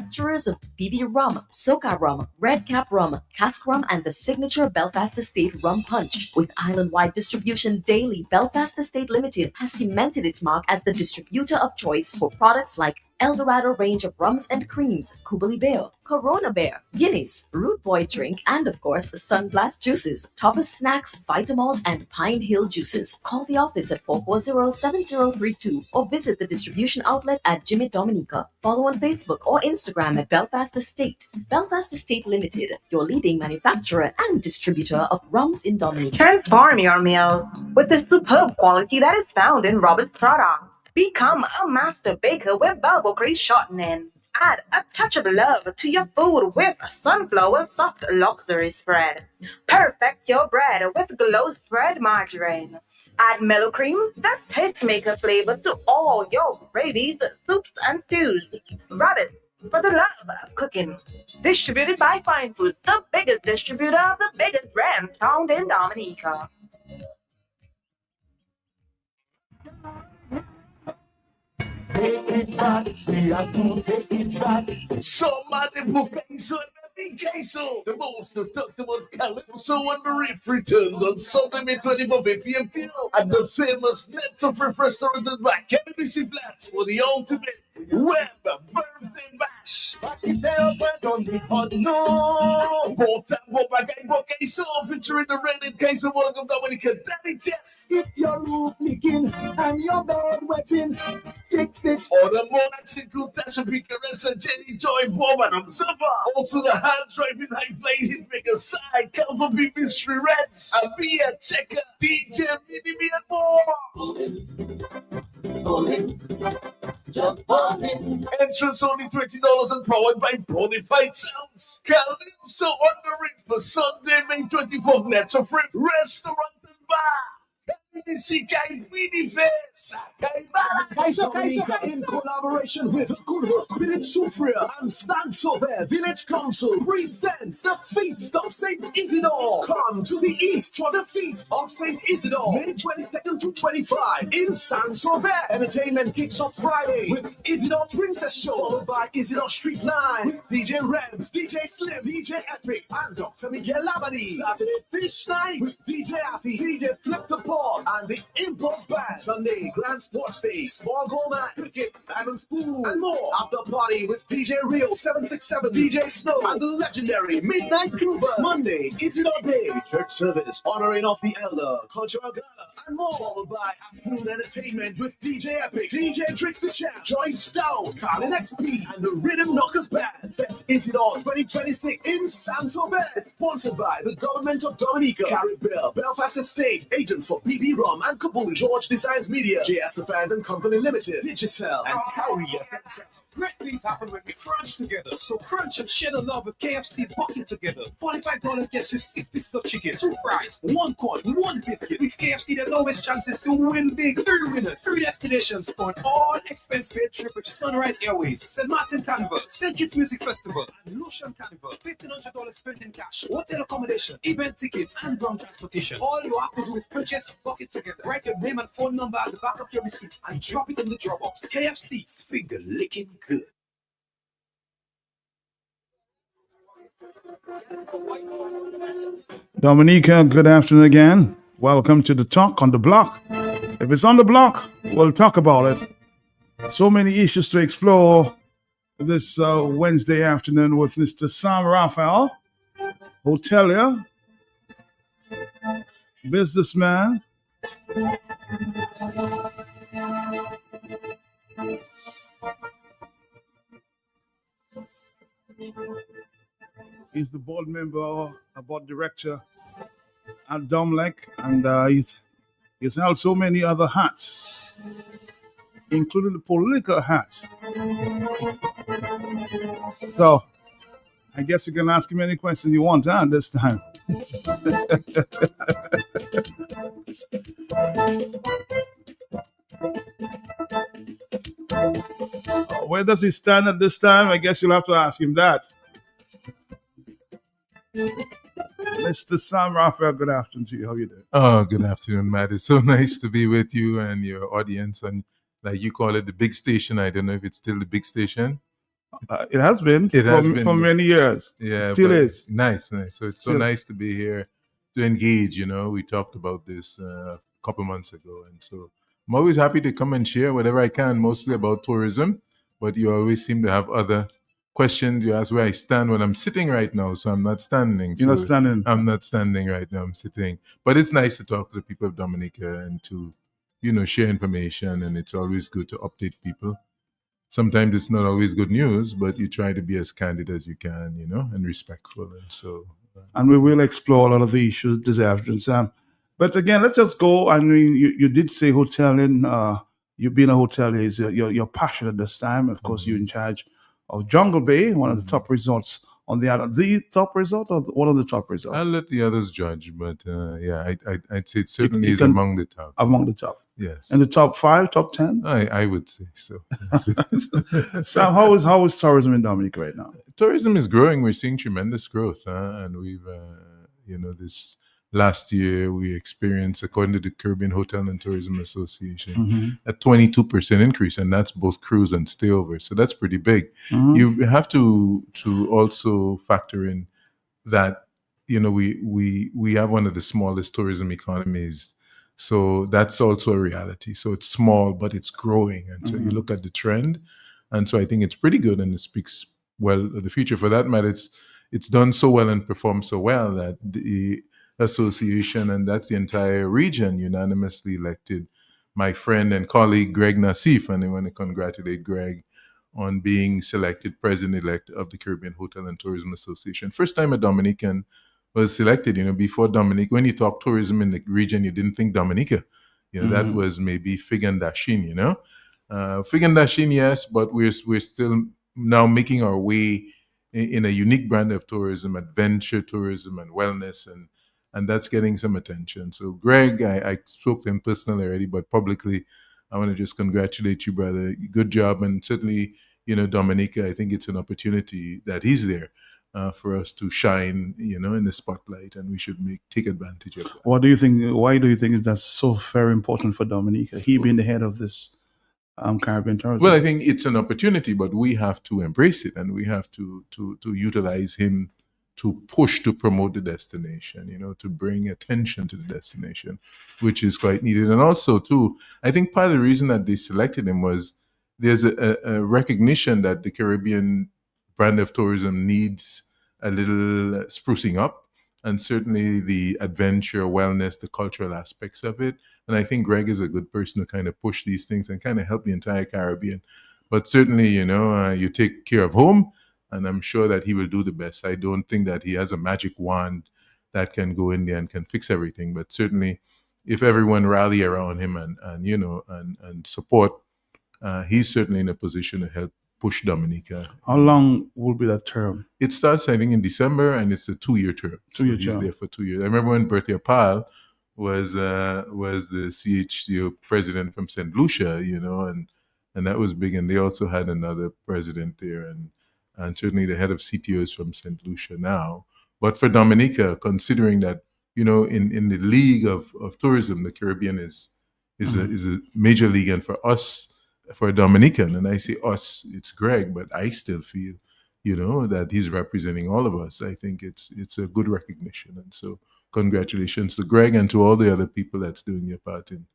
manufacturers of BB Rum, Soca Rum, Red Cap Rum, Cask Rum, and the signature Belfast Estate Rum Punch. With island-wide distribution daily, Belfast Estate Limited has cemented its mark as the distributor of choice for products like Eldorado range of rums and creams, Kubali Bear, Corona Bear, Guinness, Root Boy drink, and of course, Sunglass juices, Topper snacks, Vitamalt, and Pine Hill juices. Call the office at 440-7032 or visit the distribution outlet at Jimmy Dominica. Follow on Facebook or Instagram at Belfast Estate. Belfast Estate Limited, your leading manufacturer and distributor of rums in Dominica. Transform your meals with the superb quality that is found in Robert's products. Become a master baker with bubble crease shortening. Add a touch of love to your food with sunflower soft luxury spread. Perfect your bread with glow spread margarine. Add mellow cream, that tastemaker flavor to all your gravies, soups, and stews. Rabbit, for the love of cooking. Distributed by Fine Foods, the biggest distributor of the biggest brand found in Dominica. Somebody book so DJ so the most talked about Calypso and the Reef returns on Sunday, May 24 p.m. till at the famous Net of Reef restaurant by Kennedy Flats for the ultimate web birthday bash. So featuring the Reddit case of welcome Dominica Daddy Jess. If your roof leaking and your bed wetting, fix it. Or the Monarchs include Tasha Picaressa, Jenny Joy, Bob, and Observer. Also the hard driving high flying hitmaker side, Calvin B Mystery Reds, Abia Checker, DJ Mini Me and more. Entrance only $20 and powered by Bonafide Sounds. Calypso on the ring for Sunday, May 24th. Nets of Rip Restaurant and Bar. In collaboration with Guru, Village Sufria and Stansover Village Council presents the Feast of St. Isidore. Come to the east for the Feast of St. Isidore, May 22nd to 25 in Stansover. Entertainment kicks off Friday with Isidore Princess Show, followed by Isidore Street Line with DJ Rebs, DJ Slim, DJ Epic, and Dr. Miguel Labadie. Saturday Fish Night with DJ Affy, DJ Flip the Ball, and the Impulse Band. Sunday, Grand Sports Day, Small Goal Man, Cricket, Diamond Spoon, and more. After party with DJ Real 767, DJ Snow, and the legendary Midnight Groover. Monday, Isidore Day, church service, honoring of the elder, cultural gala, and more. Followed by afternoon entertainment with DJ Epic, DJ Tricks the Champ, Joyce Stout, Carlin XP, and the Rhythm Knockers Band. That's Isidore 2026 in Santo Bed. Sponsored by the Government of Dominica, Caribbean, Belfast Estate, agents for BB Rum and Kabul, George Designs Media, JS The Fans and Company Limited, Digicel, and Kyrie. Great things happen when we crunch together. So crunch and share the love with KFC's bucket together. $45 gets you 6 pieces of chicken, 2 fries, 1 corn, 1 biscuit. With KFC, there's always chances to win big. 3 winners, 3 destinations on all expense paid trip with Sunrise Airways, St. Martin Carnival, St. Kitts Music Festival, and Lucian Carnival. $1,500 spent in cash, hotel accommodation, event tickets, and ground transportation. All you have to do is purchase a bucket together. Write your name and phone number at the back of your receipt and drop it in the Dropbox. KFC's finger licking good. Dominica, good afternoon again. Welcome to the Talk on the Block. If it's on the block, we'll talk about it. So many issues to explore this Wednesday afternoon with Mr. Sam Raphael, hotelier, businessman, he's the board member, board director at DOMLEC, and he's held so many other hats, including the political hat. So, I guess you can ask him any question you want this time. Where does he stand at this time? I guess you'll have to ask him that. Mr. Sam Raphael, good afternoon to you. How are you doing? Oh, good afternoon, Matt. It's so nice to be with you and your audience. And like you call it, the big station. I don't know if it's still the big station. It has been It has for been, many years. yeah, Still but is. nice. So it's so Still. nice to be here to engage. We talked about this a couple months ago, and so I'm always happy to come and share whatever I can, mostly about tourism. But you always seem to have other questions. You ask where I stand when I'm sitting right now, so I'm not standing. You're not So standing. I'm not standing right now. I'm sitting. But it's nice to talk to the people of Dominica and to, share information. And it's always good to update people. Sometimes it's not always good news, but you try to be as candid as you can, and respectful. And so, And we will explore a lot of the issues this afternoon, Sam. But again, let's just go. I mean, you did say hoteling. You being a hotelier is your passion at this time. Of course, you're in charge of Jungle Bay, one of the top resorts on the island. The top resort or one of the top resorts? I'll let the others judge. But yeah, I'd say it It certainly is can- among the top. Among the top. Yes. In the top 5, top 10? I would say so. Sam, how is tourism in Dominica right now? Tourism is growing. We're seeing tremendous growth, and we've, this last year we experienced, according to the Caribbean Hotel and Tourism Association, a 22% increase, and that's both cruise and stayover. So that's pretty big. You have to also factor in that we have one of the smallest tourism economies. So that's also a reality. So it's small, but it's growing. And so you look at the trend. And so I think it's pretty good, and it speaks well of the future. For that matter, it's done so well and performed so well that the association, and that's the entire region, unanimously elected my friend and colleague Greg Nassif. And I want to congratulate Greg on being selected president-elect of the Caribbean Hotel and Tourism Association. First time a Dominican was selected. Before Dominique, when you talk tourism in the region, you didn't think Dominica. That was maybe Fig and Dashin. Fig and Dashin, yes, but we're still now making our way in a unique brand of tourism, adventure tourism, and wellness, and that's getting some attention. So, Greg, I spoke to him personally already, but publicly, I want to just congratulate you, brother. Good job, and certainly, Dominica, I think it's an opportunity that he's there. For us to shine, in the spotlight, and we should take advantage of that. What do you think? Why do you think that's so very important for Dominica? He being the head of this Caribbean tourism. Well, I think it's an opportunity, but we have to embrace it, and we have to utilize him to push to promote the destination. To bring attention to the destination, which is quite needed. And also, too, I think part of the reason that they selected him was there's a recognition that the Caribbean brand of tourism needs a little sprucing up, and certainly the adventure, wellness, the cultural aspects of it. And I think Greg is a good person to kind of push these things and kind of help the entire Caribbean. But certainly, you take care of home, and I'm sure that he will do the best. I don't think that he has a magic wand that can go in there and can fix everything. But certainly, if everyone rally around him and support, he's certainly in a position to help push Dominica. How long will be that term? It starts, I think, in December, and it's a 2-year term. He's there for 2 years. I remember when Bertie Pal was the CHCO president from St. Lucia, and that was big. And they also had another president there, and certainly the head of CTO is from St. Lucia now. But for Dominica, considering that, in the league of tourism, the Caribbean is a major league, and for us, for a Dominican, and I say us, it's Greg, but I still feel, that he's representing all of us. I think it's a good recognition. And so congratulations to Greg and to all the other people that's doing their part in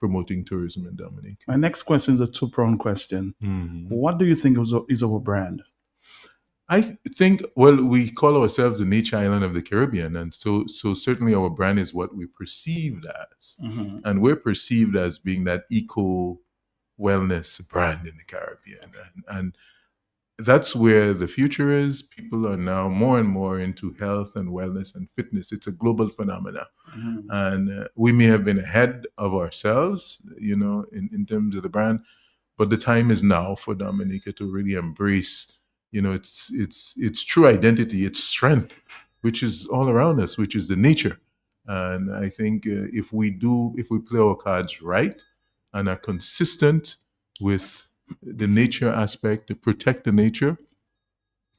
promoting tourism in Dominica. My next question is a two-pronged question. What do you think is our brand? I think, well, we call ourselves the nature island of the Caribbean. And so certainly our brand is what we perceived as. And we're perceived as being that eco wellness brand in the Caribbean. And that's where the future is. People are now more and more into health and wellness and fitness. It's a global phenomenon. And we may have been ahead of ourselves, in terms of the brand, but the time is now for Dominica to really embrace, its true identity, its strength, which is all around us, which is the nature. And I think if we play our cards right, and are consistent with the nature aspect, to protect the nature,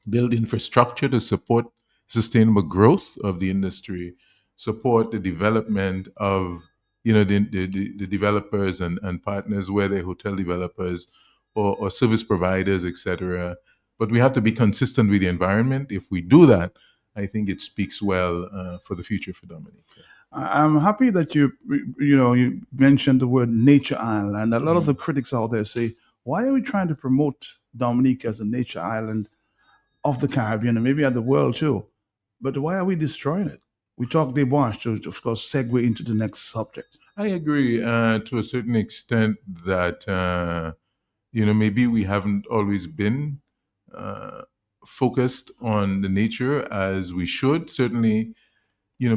build infrastructure to support sustainable growth of the industry, support the development of the developers and partners, whether hotel developers or service providers, etc. But we have to be consistent with the environment. If we do that, I think it speaks well for the future for Dominica. I'm happy that you mentioned the word nature island. A lot of the critics out there say, why are we trying to promote Dominica as a nature island of the Caribbean and maybe of the world too? But why are we destroying it? We talk debauch to, of course, segue into the next subject. I agree to a certain extent that maybe we haven't always been focused on the nature as we should. Certainly,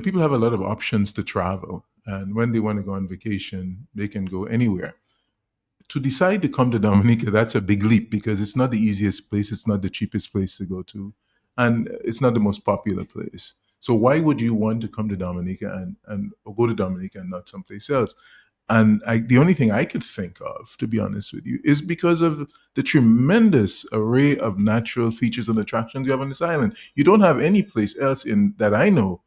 people have a lot of options to travel, and when they want to go on vacation, they can go anywhere. To decide to come to Dominica, that's a big leap because it's not the easiest place, it's not the cheapest place to go to, and it's not the most popular place. So why would you want to come to Dominica or go to Dominica and not someplace else? And the only thing I could think of, to be honest with you, is because of the tremendous array of natural features and attractions you have on this island. You don't have any place else in that I know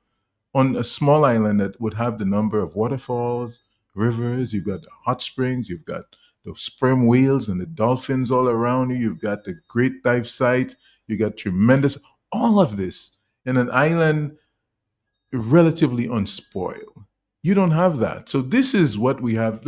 on a small island that would have the number of waterfalls, rivers. You've got the hot springs, you've got the sperm whales and the dolphins all around you. You've got the great dive sites. You got tremendous, all of this in an island relatively unspoiled. You don't have that. So this is what we have.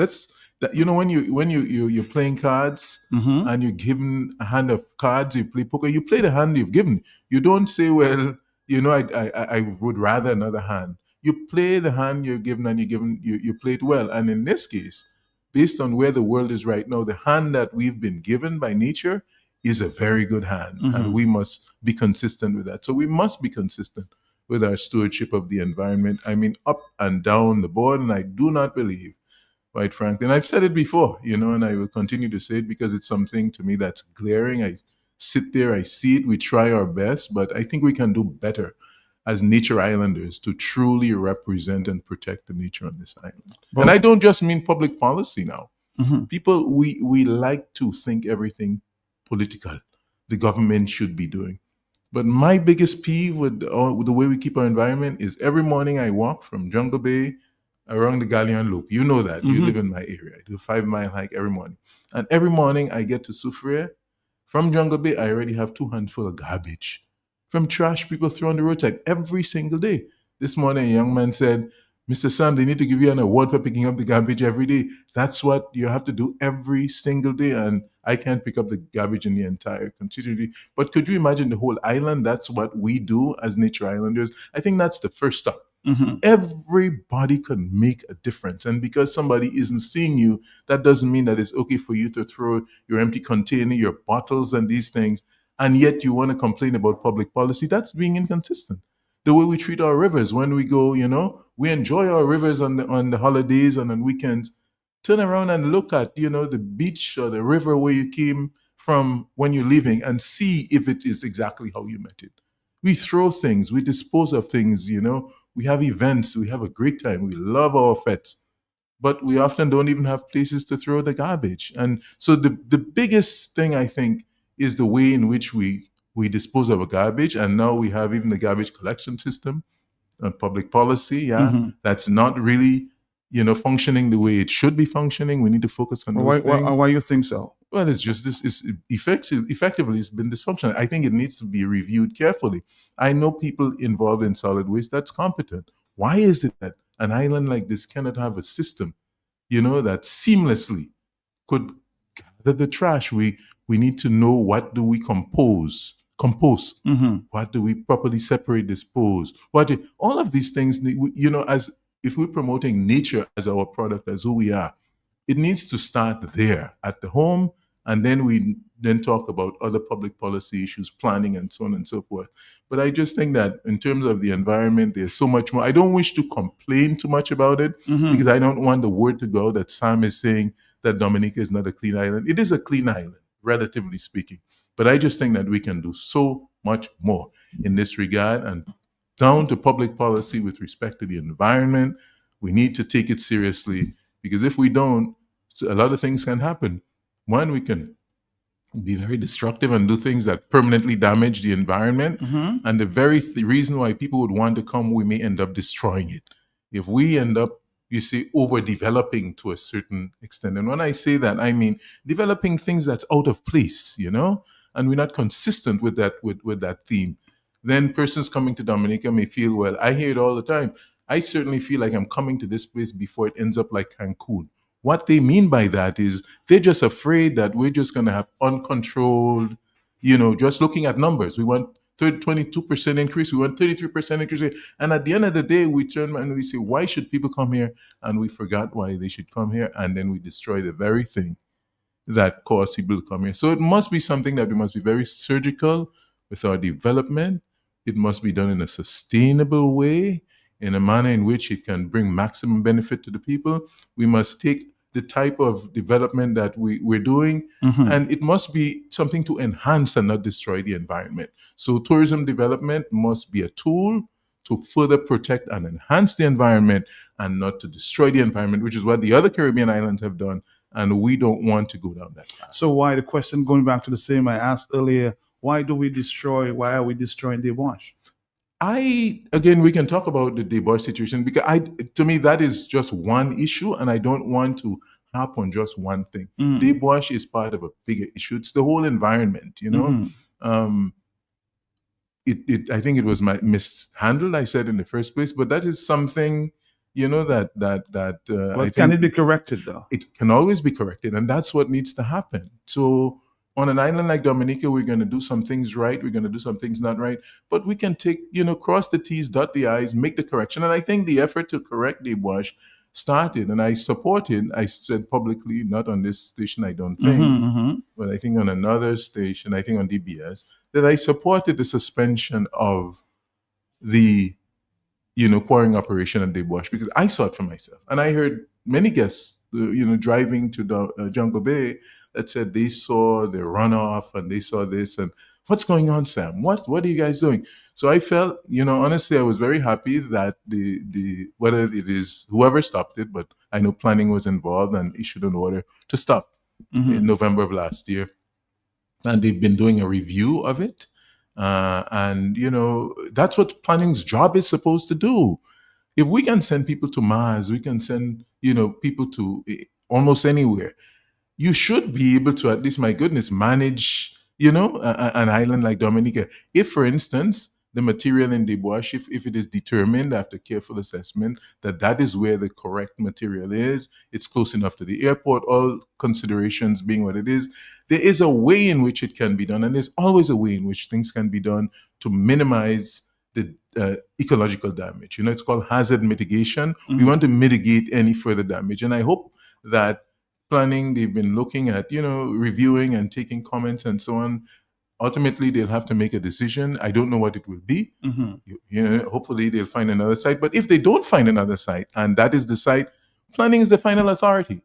When you're playing cards and you're given a hand of cards, you play poker. You play the hand you've given. You don't say, well, I would rather another hand. You play the hand you're given, and you play it well. And in this case, based on where the world is right now, the hand that we've been given by nature is a very good hand, and we must be consistent with that. So we must be consistent with our stewardship of the environment. I mean, up and down the board, and I do not believe, quite frankly, and I've said it before, and I will continue to say it because it's something to me that's glaring. I sit there, I see it, we try our best, but I think we can do better as nature islanders to truly represent and protect the nature on this island. And I don't just mean public policy now. People, we like to think everything political, the government should be doing. But my biggest peeve with the way we keep our environment is every morning I walk from Jungle Bay around the Galleon Loop. You know that. You live in my area. I do a 5-mile hike every morning. And every morning I get to Soufriere. From Jungle Bay, I already have 2 handfuls of garbage from trash people throw on the roadside every single day. This morning, a young man said, Mr. Sam, they need to give you an award for picking up the garbage every day. That's what you have to do every single day. And I can't pick up the garbage in the entire constituency. But could you imagine the whole island? That's what we do as nature islanders. I think that's the first step. Everybody can make a difference. And because somebody isn't seeing you, that doesn't mean that it's okay for you to throw your empty container, your bottles and these things, and yet you want to complain about public policy. That's being inconsistent. The way we treat our rivers when we go, we enjoy our rivers on the holidays and on weekends. Turn around and look at, the beach or the river where you came from when you're leaving and see if it is exactly how you met it. We throw things, we dispose of things, we have events, we have a great time, we love our pets, but we often don't even have places to throw the garbage. And so the biggest thing, I think, is the way in which we dispose of our garbage. And now we have even the garbage collection system, public policy, that's not really, functioning the way it should be functioning. We need to focus on those things. Why you think so? Well, it's just this is effectively it's been dysfunctional. I think it needs to be reviewed carefully. I know people involved in solid waste that's competent. Why is it that an island like this cannot have a system, that seamlessly could gather the trash? We need to know, what do we compose? What do we properly separate, dispose? All of these things, as if we're promoting nature as our product, as who we are, it needs to start there at the home, and then we talk about other public policy issues, planning, and so on and so forth. But I just think that in terms of the environment, there's so much more. I don't wish to complain too much about it because I don't want the word to go that Sam is saying that Dominica is not a clean island. It is a clean island, relatively speaking. But I just think that we can do so much more in this regard, and down to public policy with respect to the environment. We need to take it seriously, because if we don't, a lot of things can happen. One, we can be very destructive and do things that permanently damage the environment. And the very reason why people would want to come, we may end up destroying it. If we end up, overdeveloping to a certain extent. And when I say that, I mean developing things that's out of place, and we're not consistent with that theme, then persons coming to Dominica may feel, well, I hear it all the time. I certainly feel like I'm coming to this place before it ends up like Cancun. What they mean by that is they're just afraid that we're just going to have uncontrolled, just looking at numbers. We want 22% increase, we want 33% increase. And at the end of the day, we turn and we say, why should people come here? And we forgot why they should come here. And then we destroy the very thing that caused people to come here. So it must be something that we must be very surgical with our development. It must be done in a sustainable way, in a manner in which it can bring maximum benefit to the people. We must take the type of development that we're doing, and it must be something to enhance and not destroy the environment. So tourism development must be a tool to further protect and enhance the environment and not to destroy the environment, which is what the other Caribbean islands have done. And we don't want to go down that path. So why the question going back to the same I asked earlier? Why are we destroying Dewash? Again, we can talk about the debauch situation because to me, that is just one issue, and I don't want to harp on just one thing. Debauch is part of a bigger issue. It's the whole environment, I think it was mishandled, I said in the first place, but that is something, But can it be corrected though? It can always be corrected, and that's what needs to happen. So on an island like Dominica, we're going to do some things right, we're going to do some things not right, but we can take, cross the T's, dot the I's, make the correction. And I think the effort to correct debauch started, and I said publicly, not on this station, I don't think, but I think on another station, I think on DBS, that I supported the suspension of the quarrying operation at debauch because I saw it for myself. And I heard many guests, driving to the Jungle Bay that said they saw the runoff and they saw this and what's going on, Sam? What are you guys doing? So I felt, honestly, I was very happy that the whether it is whoever stopped it, but I know planning was involved and issued an order to stop in November of last year. And they've been doing a review of it. And that's what planning's job is supposed to do. If we can send people to Mars, we can send people to almost anywhere. You should be able to at least, my goodness, manage an island like Dominica. If, for instance, the material in debauch, if it is determined after careful assessment that is where the correct material is, it's close enough to the airport, all considerations being what it is, there is a way in which it can be done, and there's always a way in which things can be done to minimize the ecological damage. It's called hazard mitigation. We want to mitigate any further damage, and I hope that planning, they've been looking at, reviewing and taking comments and so on. Ultimately, they'll have to make a decision. I don't know what it will be. Hopefully they'll find another site. But if they don't find another site, and that is the site, planning is the final authority.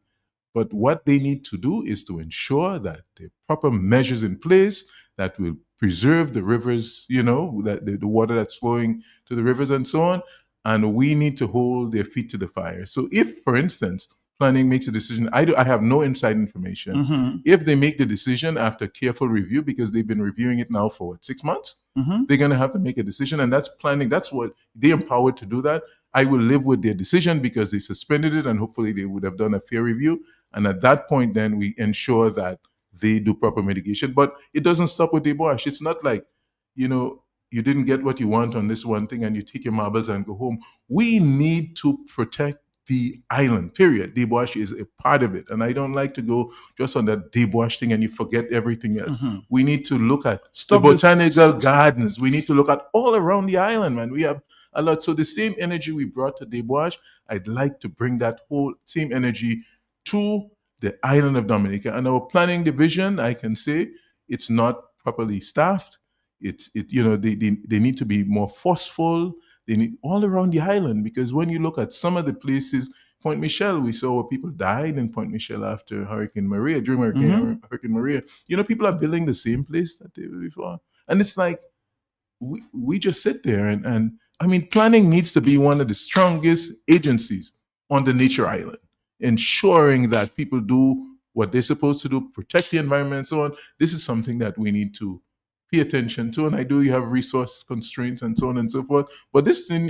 But what they need to do is to ensure that the proper measures in place that will preserve the rivers, that the water that's flowing to the rivers and so on. And we need to hold their feet to the fire. So if, for instance, planning makes a decision, I have no inside information. If they make the decision after careful review, because they've been reviewing it now for 6 months, they're going to have to make a decision, and that's planning. That's what they're empowered to do. That I will live with their decision because they suspended it, and hopefully they would have done a fair review. And at that point, then we ensure that they do proper mitigation. But it doesn't stop with debauch. It's not like, you didn't get what you want on this one thing and you take your marbles and go home. We need to protect the island, period. Debauch is a part of it. And I don't like to go just on that debauch thing and you forget everything else. We need to look at the botanical gardens. We need to look at all around the island, man. We have a lot. So the same energy we brought to debauch, I'd like to bring that whole same energy to the island of Dominica. And our planning division, I can say, it's not properly staffed. They need to be more forceful. They need all around the island, because when you look at some of the places, Point Michelle, we saw where people died in Point Michelle after Hurricane Maria, during Hurricane Maria. People are building the same place that they were before. And it's like, we just sit there and I mean, planning needs to be one of the strongest agencies on the nature island, ensuring that people do what they're supposed to do, protect the environment and so on. This is something that we need to pay attention to, and I do. You have resource constraints and so on and so forth. But this thing,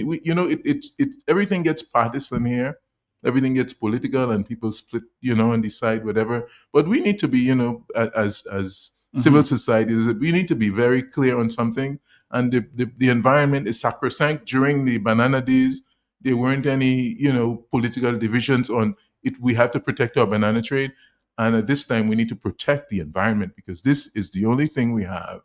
everything gets partisan here. Everything gets political, and people split, and decide whatever. But we need to be, as civil society. We need to be very clear on something. And the environment is sacrosanct. During the banana days, there weren't any, political divisions on it. We have to protect our banana trade. And at this time, we need to protect the environment because this is the only thing we have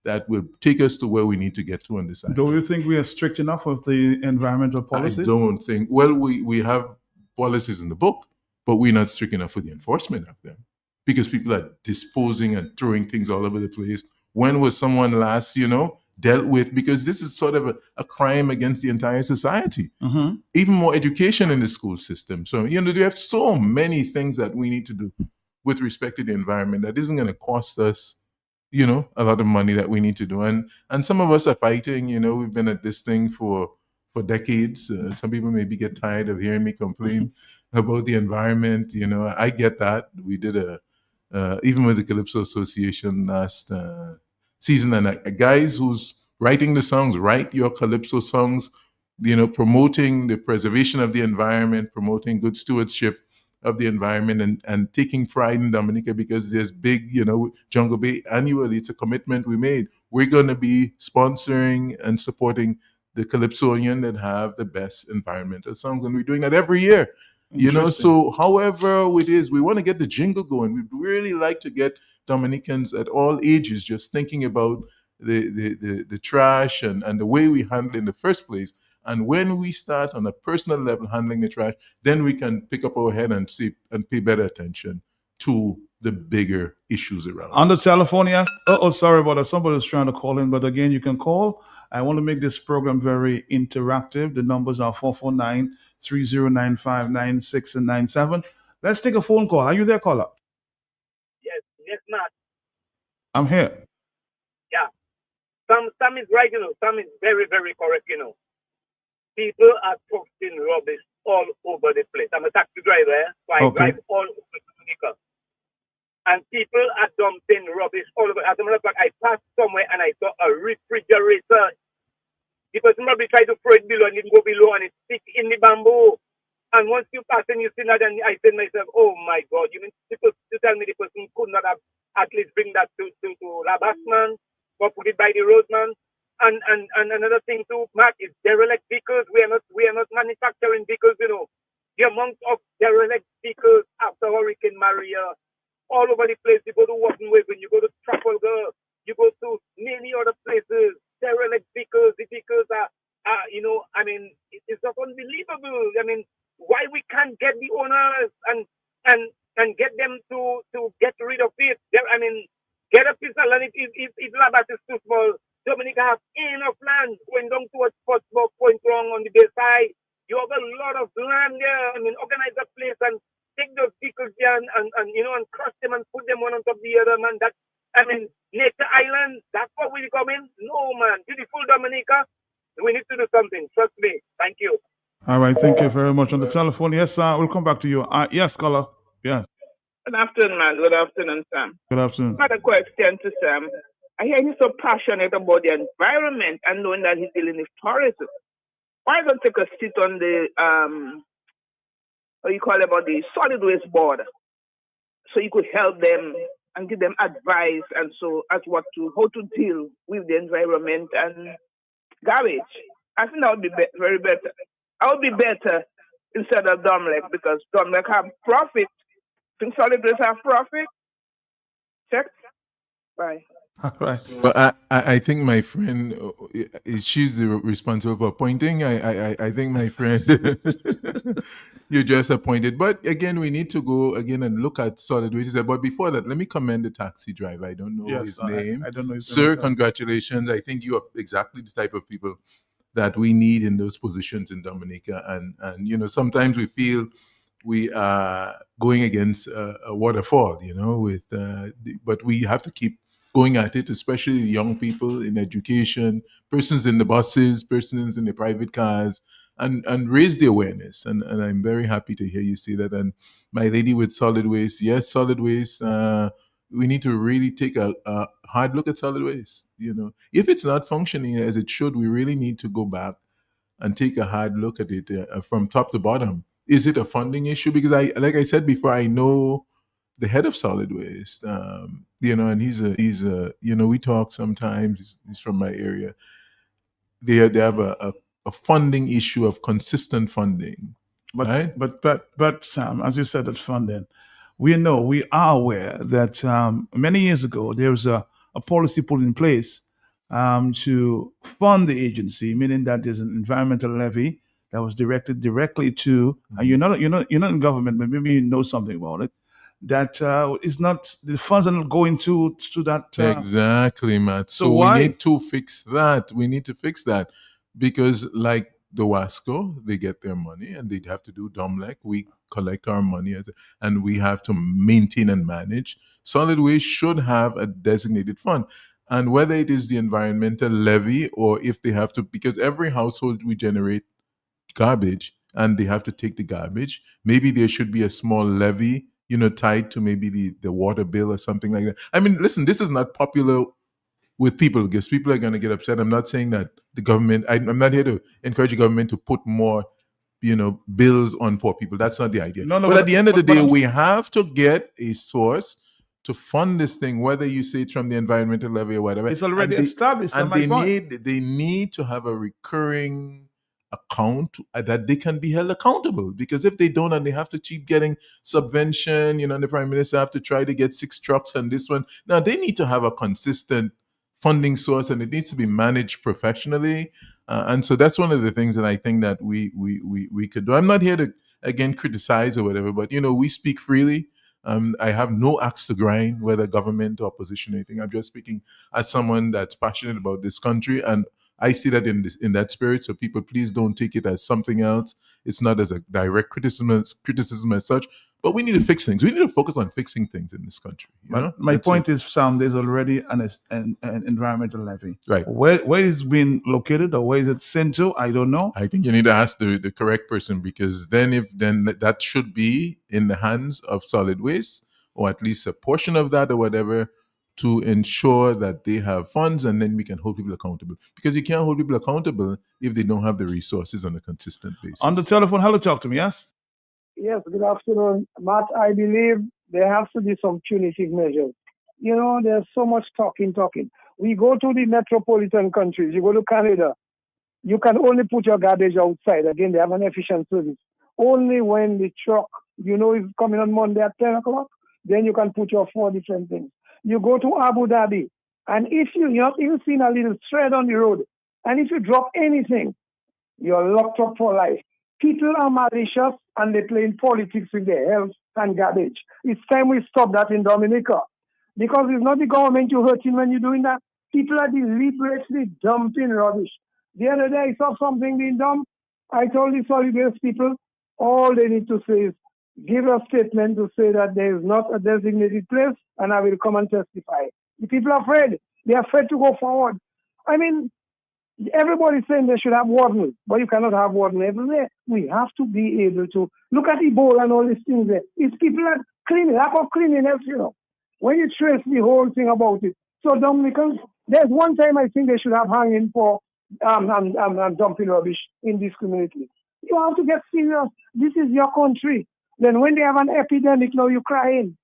that will take us to where we need to get to on this island. Do you think we are strict enough with the environmental policy? I don't think. Well, we have policies in the book, but we're not strict enough for the enforcement of them because people are disposing and throwing things all over the place. When was someone last, dealt with? Because this is sort of a crime against the entire society. Even more education in the school system. So, we have so many things that we need to do with respect to the environment that isn't going to cost us a lot of money that we need to do. And some of us are fighting, we've been at this thing for decades. Some people maybe get tired of hearing me complain about the environment. I get that. We did even with the Calypso Association last season, and guys who's writing the songs, write your Calypso songs, promoting the preservation of the environment, promoting good stewardship of the environment, and taking pride in Dominica because there's big, Jungle Bay annually. It's a commitment we made. We're going to be sponsoring and supporting the Calypsonian that have the best environmental songs, and we're doing that every year. So however it is, we want to get the jingle going. We'd really like to get Dominicans at all ages just thinking about the trash and the way we handle it in the first place. And when we start on a personal level handling the trash, then we can pick up our head and see and pay better attention to the bigger issues around. On the telephone, yes. Sorry about that. Somebody's trying to call in, but again, you can call. I want to make this program very interactive. The numbers are 449-3095-96 and 97. Let's take a phone call. Are you there, caller? Yes, Matt. I'm here. Yeah. Sam is right, Sam is very, very correct, People are tossing rubbish all over the place. I'm a taxi driver, so I drive all over Dominica. And people are dumping rubbish all over. As a matter of fact, I passed somewhere and I saw a refrigerator. The person probably tried to throw it below and it go below and it stick in the bamboo. And once you pass and you see that, and I said to myself, oh my God, you mean people to tell me the person could not have at least bring that to Labasman or put it by the roadman? And another thing too, Matt, is derelict vehicles. We are not manufacturing vehicles, The amount of derelict vehicles after Hurricane Maria, all over the place. You go to Walton Way, when you go to Trafalgar, you go to many other places. Derelict vehicles. The vehicles are it's just unbelievable. Why we can't get the owners and get them to get rid of it? Get a piece of land. If Labat is too small, Dominica has enough land going down towards Portsmouth, Point Wrong on the bay side. You have a lot of land there. Organize a place and take those vehicles there and crush them and put them one on top of the other, man. Nature Island, that's what we're coming. No, man. Beautiful Dominica. We need to do something. Trust me. Thank you. All right. Thank you very much. On the telephone, yes, we'll come back to you. Yes, caller. Yes. Good afternoon, man. Good afternoon, Sam. Good afternoon. I had a question to Sam. I hear he's so passionate about the environment and knowing that he's dealing with tourism. Why don't take a seat on the about the solid waste board, so you could help them and give them advice and so as how to deal with the environment and garbage. I think that would be very better. I would be better instead of DOMLEC because DOMLEC have profit. Think solid waste have profit. Check. Bye. All right. Well, I think my friend, she's responsible for appointing. I think my friend, you just appointed. But again, we need to go again and look at solid waste. But before that, let me commend the taxi driver. I don't know his name. I don't know his name. Sir, Sir. Congratulations. I think you are exactly the type of people that we need in those positions in Dominica. And sometimes we feel we are going against a waterfall, but we have to keep going at it, especially young people in education, persons in the buses, persons in the private cars, and raise the awareness. And I'm very happy to hear you say that. And my lady with solid waste, yes, solid waste, we need to really take a hard look at solid waste. If it's not functioning as it should, we really need to go back and take a hard look at it from top to bottom. Is it a funding issue? Because like I said before, I know the head of solid waste, and he's a we talk sometimes. He's from my area. They have a funding issue of consistent funding, But right? but Sam, as you said, that funding, we are aware that many years ago there was a policy put in place to fund the agency, meaning that there's an environmental levy that was directed directly to. And you're not in government, but maybe you know something about it. That is not the funds are not going to that. Exactly, Matt. So So we why? need to fix that. We need to fix that because, like the Wasco, they get their money and they have to do DOMLEC. We collect our money and we have to maintain and manage. Solid waste should have a designated fund. And whether it is the environmental levy or if they have to, because every household we generate garbage and they have to take the garbage. Maybe there should be a small levy, tied to maybe the water bill or something like that. I mean, listen, this is not popular with people because people are going to get upset. I'm not saying that the government, I'm not here to encourage the government to put more, bills on poor people. That's not the idea. No, no, But at the end of the but day, I'm we have to get a source to fund this thing, whether you say it's from the environmental levy or whatever. It's already And they- established. and my they point. need to have a recurring account that they can be held accountable, because if they don't and they have to keep getting subvention, and the prime minister have to try to get 6 trucks and this one, now they need to have a consistent funding source and it needs to be managed professionally. And so that's one of the things that I think that we could do. I'm not here to again criticize or whatever, but we speak freely. I have no axe to grind, whether government or opposition or anything. I'm just speaking as someone that's passionate about this country, and I see that in that spirit. So people, please don't take it as something else. It's not as a direct criticism as such. But we need to fix things. We need to focus on fixing things in this country. But my That's point it. is, Sam, there's already an environmental levy. Right. Where is it being located or where is it sent to? I don't know. I think you need to ask the correct person, because then that should be in the hands of solid waste, or at least a portion of that or whatever, to ensure that they have funds, and then we can hold people accountable. Because you can't hold people accountable if they don't have the resources on a consistent basis. On the telephone, hello, talk to me, yes? Yes, good afternoon. Matt, I believe there has to be some punitive measures. There's so much talking. We go to the metropolitan countries, you go to Canada, you can only put your garbage outside. Again, they have an efficient service. Only when the truck, is coming on Monday at 10 o'clock, then you can put your 4 different things. You go to Abu Dhabi, and if you're not even seen a little thread on the road, and if you drop anything, you're locked up for life. People are malicious and they play in politics with their health and garbage. It's time we stop that in Dominica. Because it's not the government you're hurting when you're doing that. People are deliberately dumping rubbish. The other day I saw something being dumped. I told the solid waste people, all they need to say is give a statement to say that there is not a designated place and I will come and testify. The people are afraid. They're afraid to go forward. I mean, everybody's saying they should have warden, but you cannot have warden everywhere. We have to be able to look at Ebola and all these things there. It's people that clean, lack of cleanliness, when you trace the whole thing about it. So Dominicans, there's one time I think they should have hanging for dumping rubbish indiscriminately. You have to get serious. This is your country. Then when they have an epidemic, now you're crying.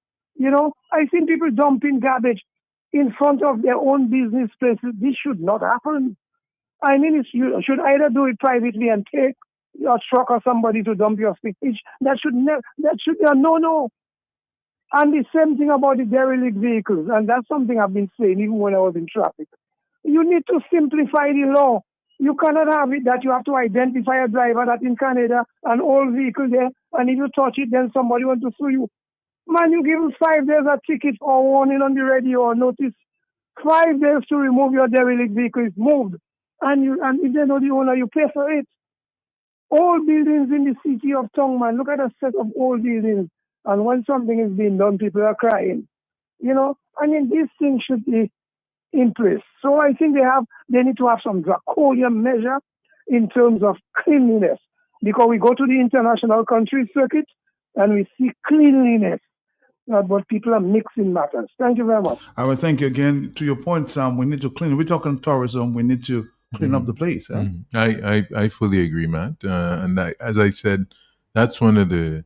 I've seen people dumping garbage in front of their own business places. This should not happen. I mean, you should either do it privately and take your truck or somebody to dump your speech. That should be a no-no. And the same thing about the derelict vehicles, and that's something I've been saying even when I was in traffic. You need to simplify the law. You cannot have it that you have to identify a driver that in Canada, an old vehicle there, and if you touch it, then somebody wants to sue you. Man, you give them 5 days a ticket or warning on the radio or notice. 5 days to remove your derelict vehicle is moved. And if they know the owner, you pay for it. Old buildings in the city of Tongman, look at a set of old buildings. And when something is being done, people are crying. These things should be in place. So I think they need to have some draconian measure in terms of cleanliness. Because we go to the international country circuit and we see cleanliness. But people are mixing matters. Thank you very much. I will thank you again. To your point, Sam, we need to clean. We're talking tourism. We need to clean up the place. Huh? I fully agree, Matt. And as I said, that's one of the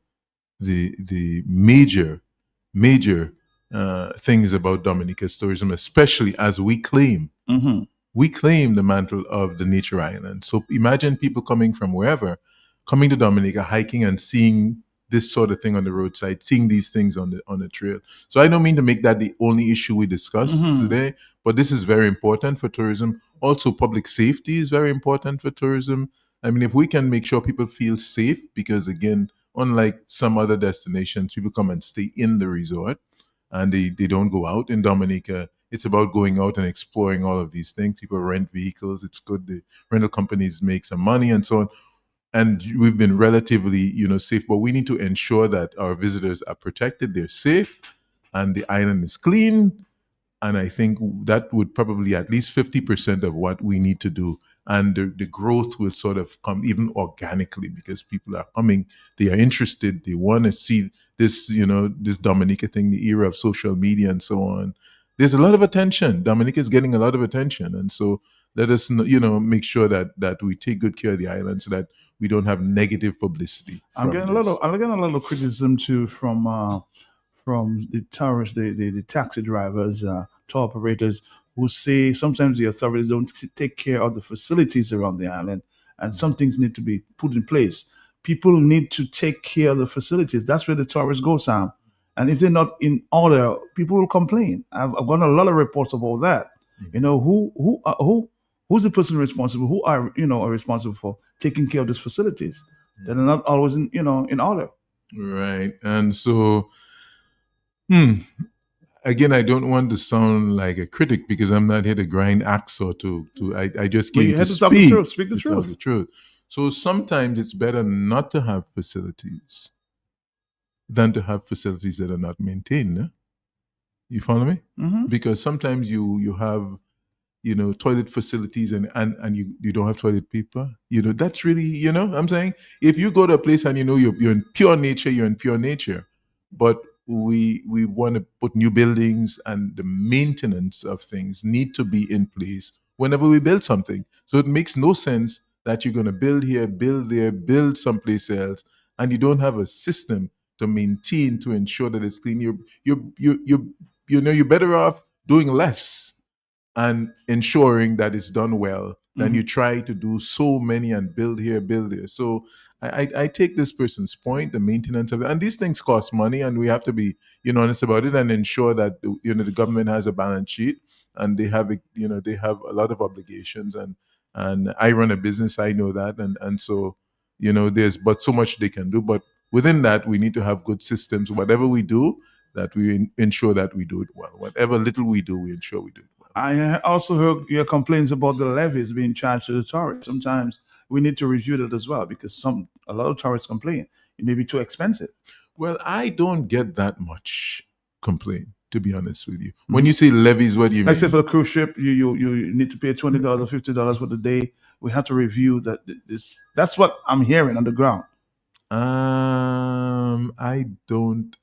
major major things about Dominica's tourism, especially as we claim the mantle of the nature island. So imagine people coming from wherever, coming to Dominica, hiking and seeing this sort of thing on the roadside, seeing these things on the trail. So I don't mean to make that the only issue we discuss today, but this is very important for tourism. Also, public safety is very important for tourism. I mean, if we can make sure people feel safe, because again, unlike some other destinations, people come and stay in the resort and they don't go out. In Dominica, it's about going out and exploring all of these things. People rent vehicles. It's good. The rental companies make some money and so on. And we've been relatively, safe, but we need to ensure that our visitors are protected, they're safe, and the island is clean. And I think that would probably at least 50% of what we need to do. And the growth will sort of come even organically because people are coming, they are interested, they want to see this, this Dominica thing, the era of social media and so on. There's a lot of attention. Dominica is getting a lot of attention. And so let us, make sure that we take good care of the island so that we don't have negative publicity. I'm getting a little criticism too from the tourists, the taxi drivers, tour operators, who say sometimes the authorities don't take care of the facilities around the island, and some things need to be put in place. People need to take care of the facilities. That's where the tourists go, Sam. And if they're not in order, people will complain. I've gotten a lot of reports about that. Who's the person responsible? Who are responsible for taking care of these facilities? They're not always in order. Right. And so again, I don't want to sound like a critic because I'm not here to grind axe or I just came to speak the truth. So sometimes it's better not to have facilities than to have facilities that are not maintained. You follow me? Because sometimes you have toilet facilities and you don't have toilet paper. That's really, I'm saying, if you go to a place and you're in pure nature, but we want to put new buildings, and the maintenance of things need to be in place whenever we build something. So it makes no sense that you're going to build here, build there, build someplace else, and you don't have a system to maintain, to ensure that it's clean. You're better off doing less and ensuring that it's done well than you try to do so many and build here, build there. So I take this person's point, the maintenance of it, and these things cost money, and we have to be honest about it and ensure that the government has a balance sheet, and they have they have a lot of obligations, and I run a business, I know that, and so there's but so much they can do, but within that we need to have good systems. Whatever we do, that we ensure that we do it well. Whatever little we do, we ensure we do it well. I also heard your complaints about the levies being charged to the tourists. Sometimes we need to review that as well, because a lot of tourists complain it may be too expensive. Well, I don't get that much complaint, to be honest with you. When you say levies, what do you mean? Like say for the cruise ship, you need to pay $20 or $50 for the day. We have to review that. That's what I'm hearing on the ground. I don't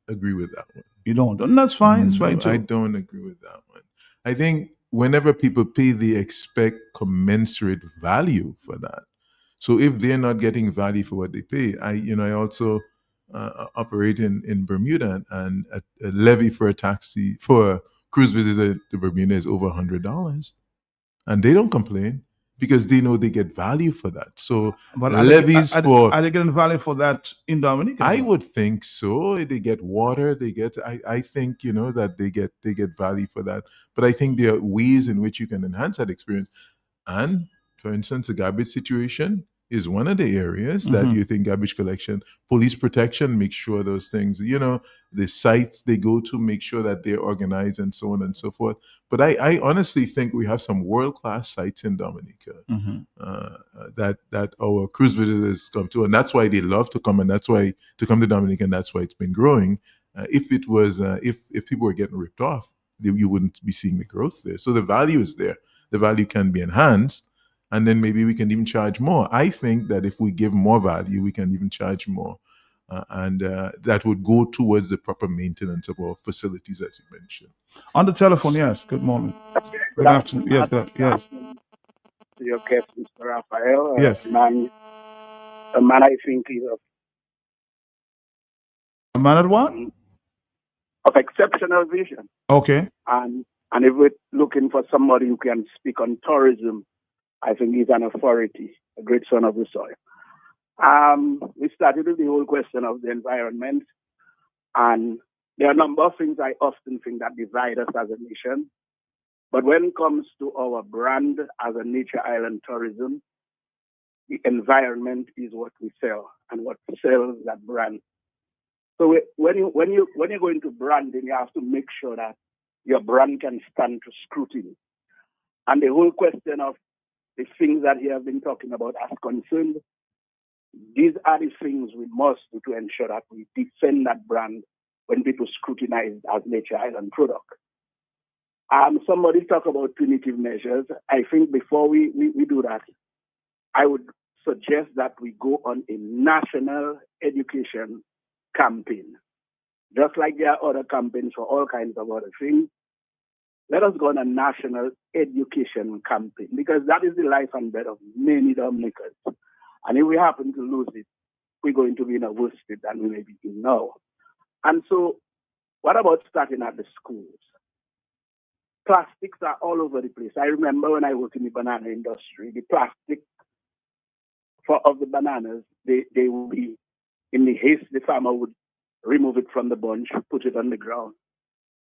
agree with that one. You don't? And that's fine. It's fine too. I don't agree with that one. I think whenever people pay, they expect commensurate value for that. So if they're not getting value for what they pay, I also operate in Bermuda, and a levy for a cruise visitor to Bermuda is over $100, and they don't complain because they know they get value for that. So but are they getting value for that in Dominica? I would think so. They get water. They get. I think that they get value for that. But I think there are ways in which you can enhance that experience. And for instance, the garbage situation is one of the areas that you think garbage collection, police protection, make sure those things, the sites they go to, make sure that they're organized and so on and so forth. But I honestly think we have some world-class sites in Dominica that our cruise visitors come to, and that's why they love to come, and that's why to come to Dominica, and that's why it's been growing. If it was, if people were getting ripped off, you wouldn't be seeing the growth there. So the value is there. The value can be enhanced. And then maybe we can even charge more. I think that if we give more value, we can even charge more. And that would go towards the proper maintenance of our facilities, as you mentioned. On the telephone, yes. Good morning. Good afternoon. Yes, yes. Your guest, Mr. Raphael. Yes. A man I think is a man at what? of exceptional vision. Okay. And if we're looking for somebody who can speak on tourism, I think he's an authority, a great son of the soil. We started with the whole question of the environment, and there are a number of things I often think that divide us as a nation. But when it comes to our brand as a nature island tourism, the environment is what we sell and what sells that brand. So when you're going to branding, you have to make sure that your brand can stand to scrutiny. And the whole question of the things that he has been talking about as concerned, these are the things we must do to ensure that we defend that brand when people scrutinize as nature island product. Somebody talk about punitive measures. I think before we do that, I would suggest that we go on a national education campaign. Just like there are other campaigns for all kinds of other things, let us go on a national education campaign, because that is the life and bread of many DOMLECers. And if we happen to lose it, we're going to be in a worse state than we may be in now. And so, what about starting at the schools? Plastics are all over the place. I remember when I worked in the banana industry, the plastic of the bananas, they would be, in the haste, the farmer would remove it from the bunch, put it on the ground.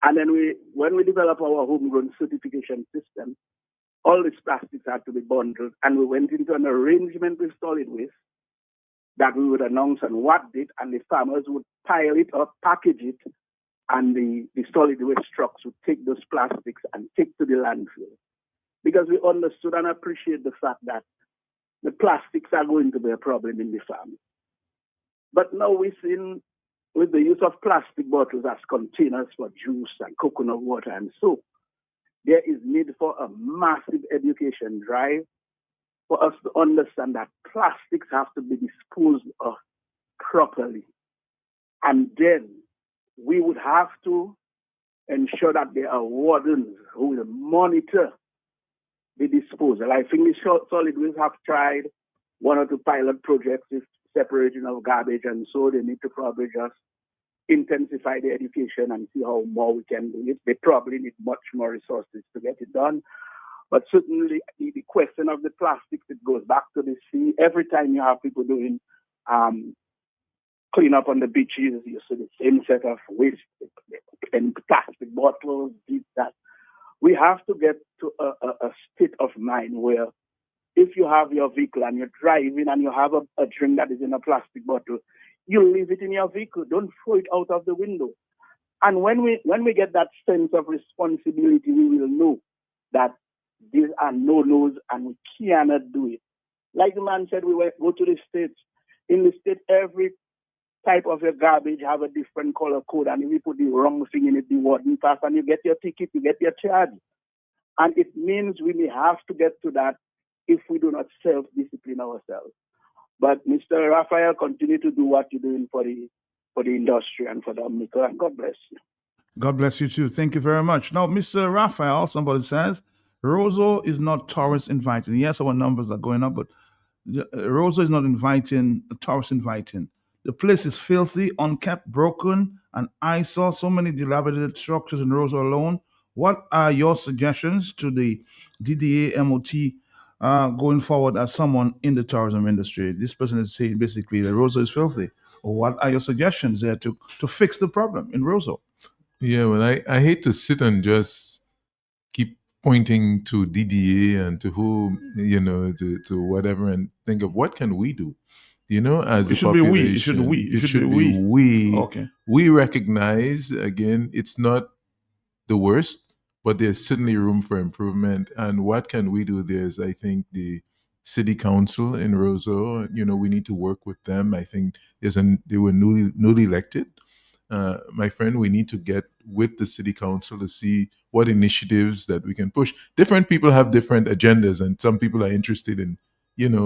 And then when we developed our homegrown certification system, all these plastics had to be bundled, and we went into an arrangement with solid waste that we would announce on what date, and the farmers would pile it up, package it, and the solid waste trucks would take those plastics and take to the landfill. Because we understood and appreciate the fact that the plastics are going to be a problem in the farm. But now we've seen, with the use of plastic bottles as containers for juice and coconut water and soap, there is need for a massive education drive for us to understand that plastics have to be disposed of properly. And then we would have to ensure that there are wardens who will monitor the disposal. I think the solid waste have tried one or two pilot projects with separation of garbage, and so they need to probably just intensify the education and see how more we can do it. They probably need much more resources to get it done. But certainly the question of the plastics, it goes back to the sea. Every time you have people doing clean up on the beaches, you see the same set of waste and plastic bottles, this, that. We have to get to a state of mind where if you have your vehicle and you're driving and you have a drink that is in a plastic bottle, you leave it in your vehicle. Don't throw it out of the window. And when we get that sense of responsibility, we will know that these are no-nos and we cannot do it. Like the man said, we go to the States. In the States, every type of your garbage have a different color code, and if you put the wrong thing in it, the warden pass, and you get your ticket, you get your charge. And it means we may have to get to that if we do not self-discipline ourselves. But Mr. Raphael, continue to do what you're doing for the industry and for the DOMLEC, and God bless you. God bless you too. Thank you very much. Now, Mr. Raphael, somebody says, Roseau is not tourist inviting. Yes, our numbers are going up, but Roseau is not inviting, tourist inviting. The place is filthy, unkept, broken, and I saw so many dilapidated structures in Roseau alone. What are your suggestions to the DDA MOT going forward as someone in the tourism industry? This person is saying basically that Roseau is filthy. What are your suggestions there to fix the problem in Roseau? Yeah, well, I hate to sit and just keep pointing to DDA and to who, to whatever, and think of what can we do, as a population. It should be we. Okay. We recognize, again, it's not the worst, but there's certainly room for improvement. And what can we do? There's, I think, the city council in Roseau, we need to work with them. I think they were newly elected. My friend, we need to get with the city council to see what initiatives that we can push. Different people have different agendas, and some people are interested in,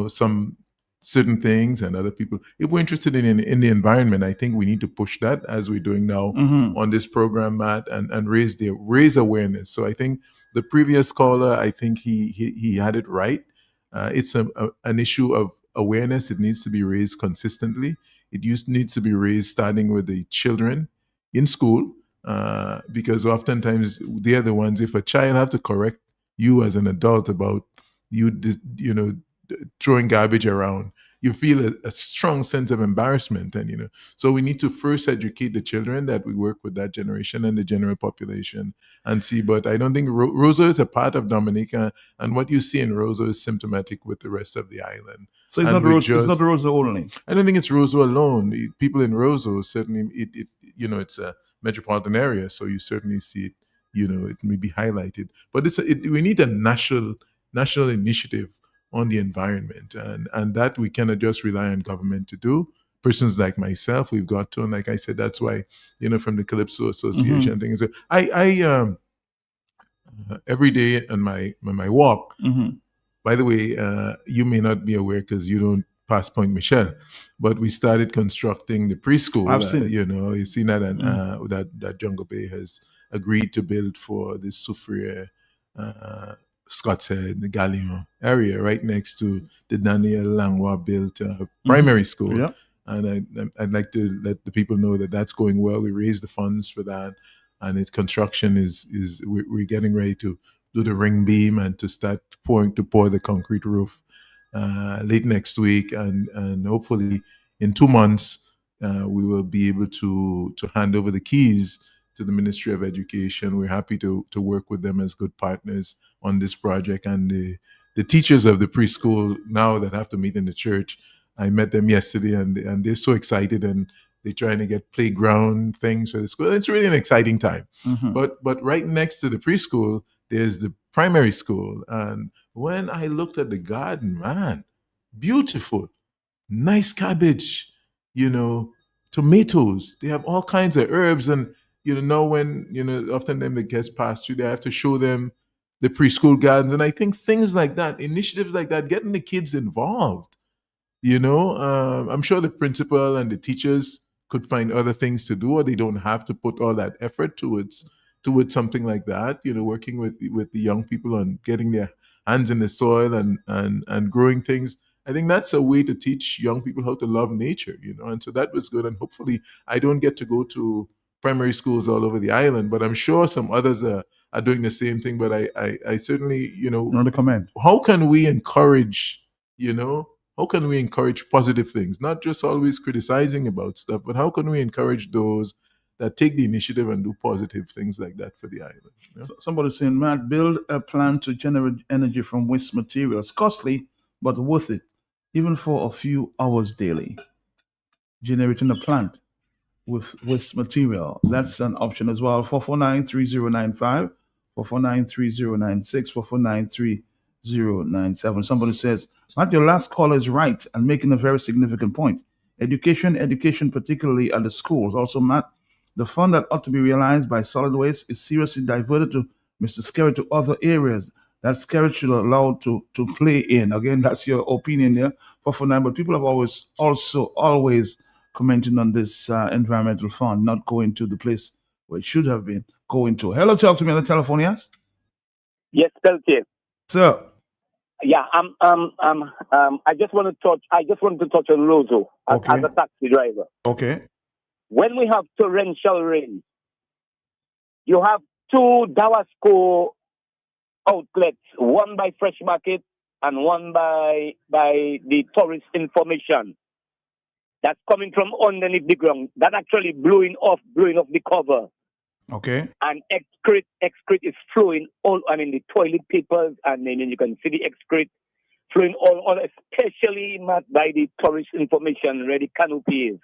some certain things, and other people, if we're interested in the environment, I think we need to push that as we're doing now on this program, Matt, and raise awareness. So I think the previous caller, I think he had it right. It's an issue of awareness. It needs to be raised consistently. It needs to be raised starting with the children in school, because oftentimes they are the ones. If a child have to correct you as an adult about throwing garbage around, you feel a strong sense of embarrassment. And so we need to first educate the children that we work with that generation and the general population and see. But I don't think Roseau is a part of Dominica, and what you see in Roseau is symptomatic with the rest of the island. So it's not Roseau only. I don't think it's Roseau alone. People in Roseau, certainly, it's a metropolitan area, so you certainly see it. It may be highlighted, but we need a national initiative on the environment, and that we cannot just rely on government to do. Persons like myself, we've got to, and like I said, that's why from the Calypso Association, things. I every day on my walk. By the way, you may not be aware because you don't pass Point Michel, but we started constructing the preschool. I've seen it. You've seen that, and that Jungle Bay has agreed to build for the Soufriere, Scott's Head, the Gallion area, right next to the Daniel Langlois built primary school. Yeah. And I'd like to let the people know that that's going well. We raised the funds for that, and its construction we're getting ready to do the ring beam and to start pour the concrete roof late next week, and hopefully in 2 months we will be able to hand over the keys to the Ministry of Education. We're happy to work with them as good partners on this project, and the teachers of the preschool now that have to meet in the church. I met them yesterday, and they're so excited, and they're trying to get playground things for the school. It's really an exciting time. But right next to the preschool, there's the primary school. And when I looked at the garden, man, beautiful, nice cabbage, tomatoes. They have all kinds of herbs. And, now when, often them the guests pass through, they have to show them the preschool gardens. And I think things like that, initiatives like that, getting the kids involved, I'm sure the principal and the teachers could find other things to do, or they don't have to put all that effort towards something like that, working with the young people on getting their hands in the soil and growing things. I think that's a way to teach young people how to love nature, and so that was good. And hopefully I don't get to go to primary schools all over the island, but I'm sure some others are doing the same thing. But I certainly, recommend. How can we encourage, positive things, not just always criticizing about stuff, but how can we encourage those that take the initiative and do positive things like that for the island? So somebody's saying, Matt, build a plant to generate energy from waste materials. Costly, but worth it, even for a few hours daily. Generating a plant with waste material. That's an option as well. 449-3095, 449-3096, 449-3097. Somebody says, Matt, your last caller is right and making a very significant point. Education, particularly at the schools. Also, Matt, the fund that ought to be realized by solid waste is seriously diverted to Mr. Skerritt to other areas that Skerritt should allow to play in. Again, that's your opinion there, 449. But people have always commenting on this environmental fund not going to the place where it should have been going to. Hello, talk to me on the telephone, yes? Yes, Peltier. Sir. Yeah, I just want to touch on Roseau as a taxi driver. Okay. When we have torrential rain, you have 2 Dawasco outlets, one by Fresh Market and one by the tourist information. That's coming from underneath the ground. That actually blowing off the cover. Okay. And excrete is flowing the toilet papers, and then you can see the excrete flowing all especially by the tourist information where the canopy is.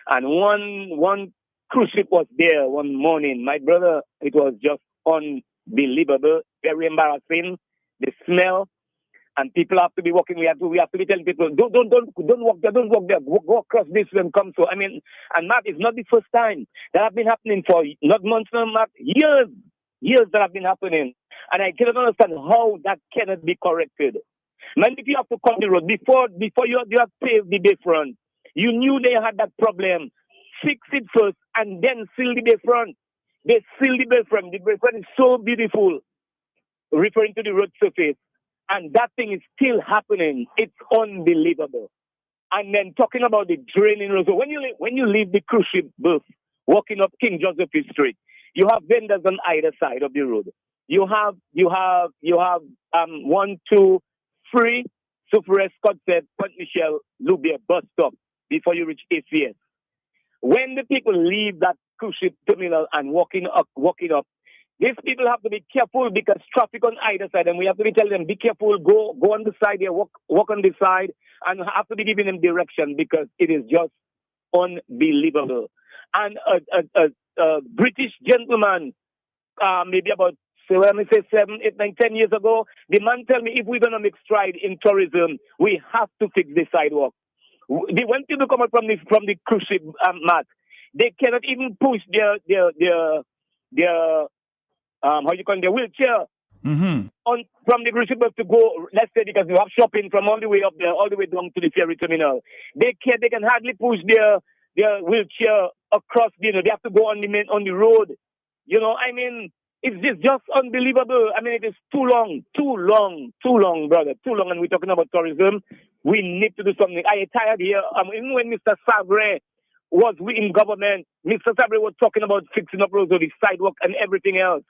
And one cruise ship was there one morning. My brother, it was just unbelievable, very embarrassing. The smell, and people have to be walking. We have to be telling people, don't walk there, go across this and come. So and Matt, it's not the first time that have been happening for not months, no, Matt, years that have been happening, and I cannot understand how that cannot be corrected. Man, if you have to cut the road before you have paved the bayfront, you knew they had that problem. Fix it first and then seal the bayfront. They seal the bayfront. The bayfront is so beautiful, referring to the road surface. And that thing is still happening. It's unbelievable. And then talking about the drain in Roseau. When you leave the cruise ship berth, walking up King Joseph Street, You have vendors on either side of the road. You have 1, 2, 3 Soufriere, Scott said, Point Michel, Loubier bus stop before you reach ACS. When the people leave that cruise ship terminal and walking up, these people have to be careful because traffic on either side, and we have to be telling them, be careful, go on the side here, walk on the side, and have to be giving them direction because it is just unbelievable. And a British gentleman, maybe about, so let me say 7, 8, 9, 10 years ago, the man tell me if we're going to make stride in tourism, we have to fix the sidewalk. When people come out from the cruise ship, Matt, they cannot even push their how you call it, their wheelchair on from the cruise ship to go. Let's say because you have shopping from all the way up there, all the way down to the ferry terminal. They can hardly push their wheelchair across. They have to go on the road. I mean, it's just unbelievable. I mean, it is too long, brother, too long. And we're talking about tourism. We need to do something. I tired here. Even when Mr. Sabre was in government, Mr. Sabre was talking about fixing up roads, the sidewalk, and everything else.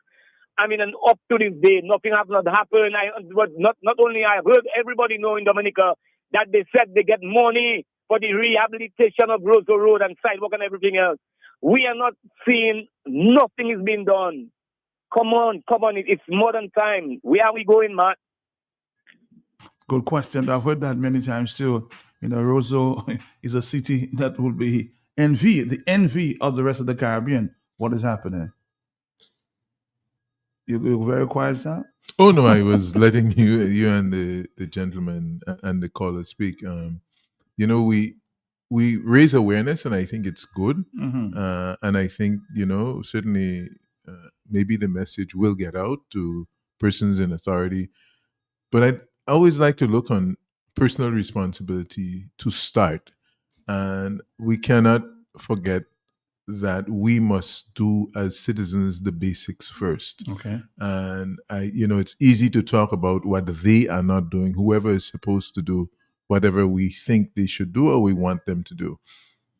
I mean, and up to this day, nothing has not happened. Not only I heard everybody know in Dominica that they said they get money for the rehabilitation of road and sidewalk and everything else. We are not seeing nothing is being done. Come on. It's more than time. Where are we going, Matt? Good question. I've heard that many times too. Roseau is a city that will be the envy of the rest of the Caribbean. What is happening? You're very quiet, Sam? Oh no, I was letting you and the gentleman and the caller speak. We raise awareness, and I think it's good. And I think certainly maybe the message will get out to persons in authority. But I always like to look on personal responsibility to start, and we cannot forget that we must do as citizens the basics first. Okay. And it's easy to talk about what they are not doing, whoever is supposed to do whatever we think they should do or we want them to do.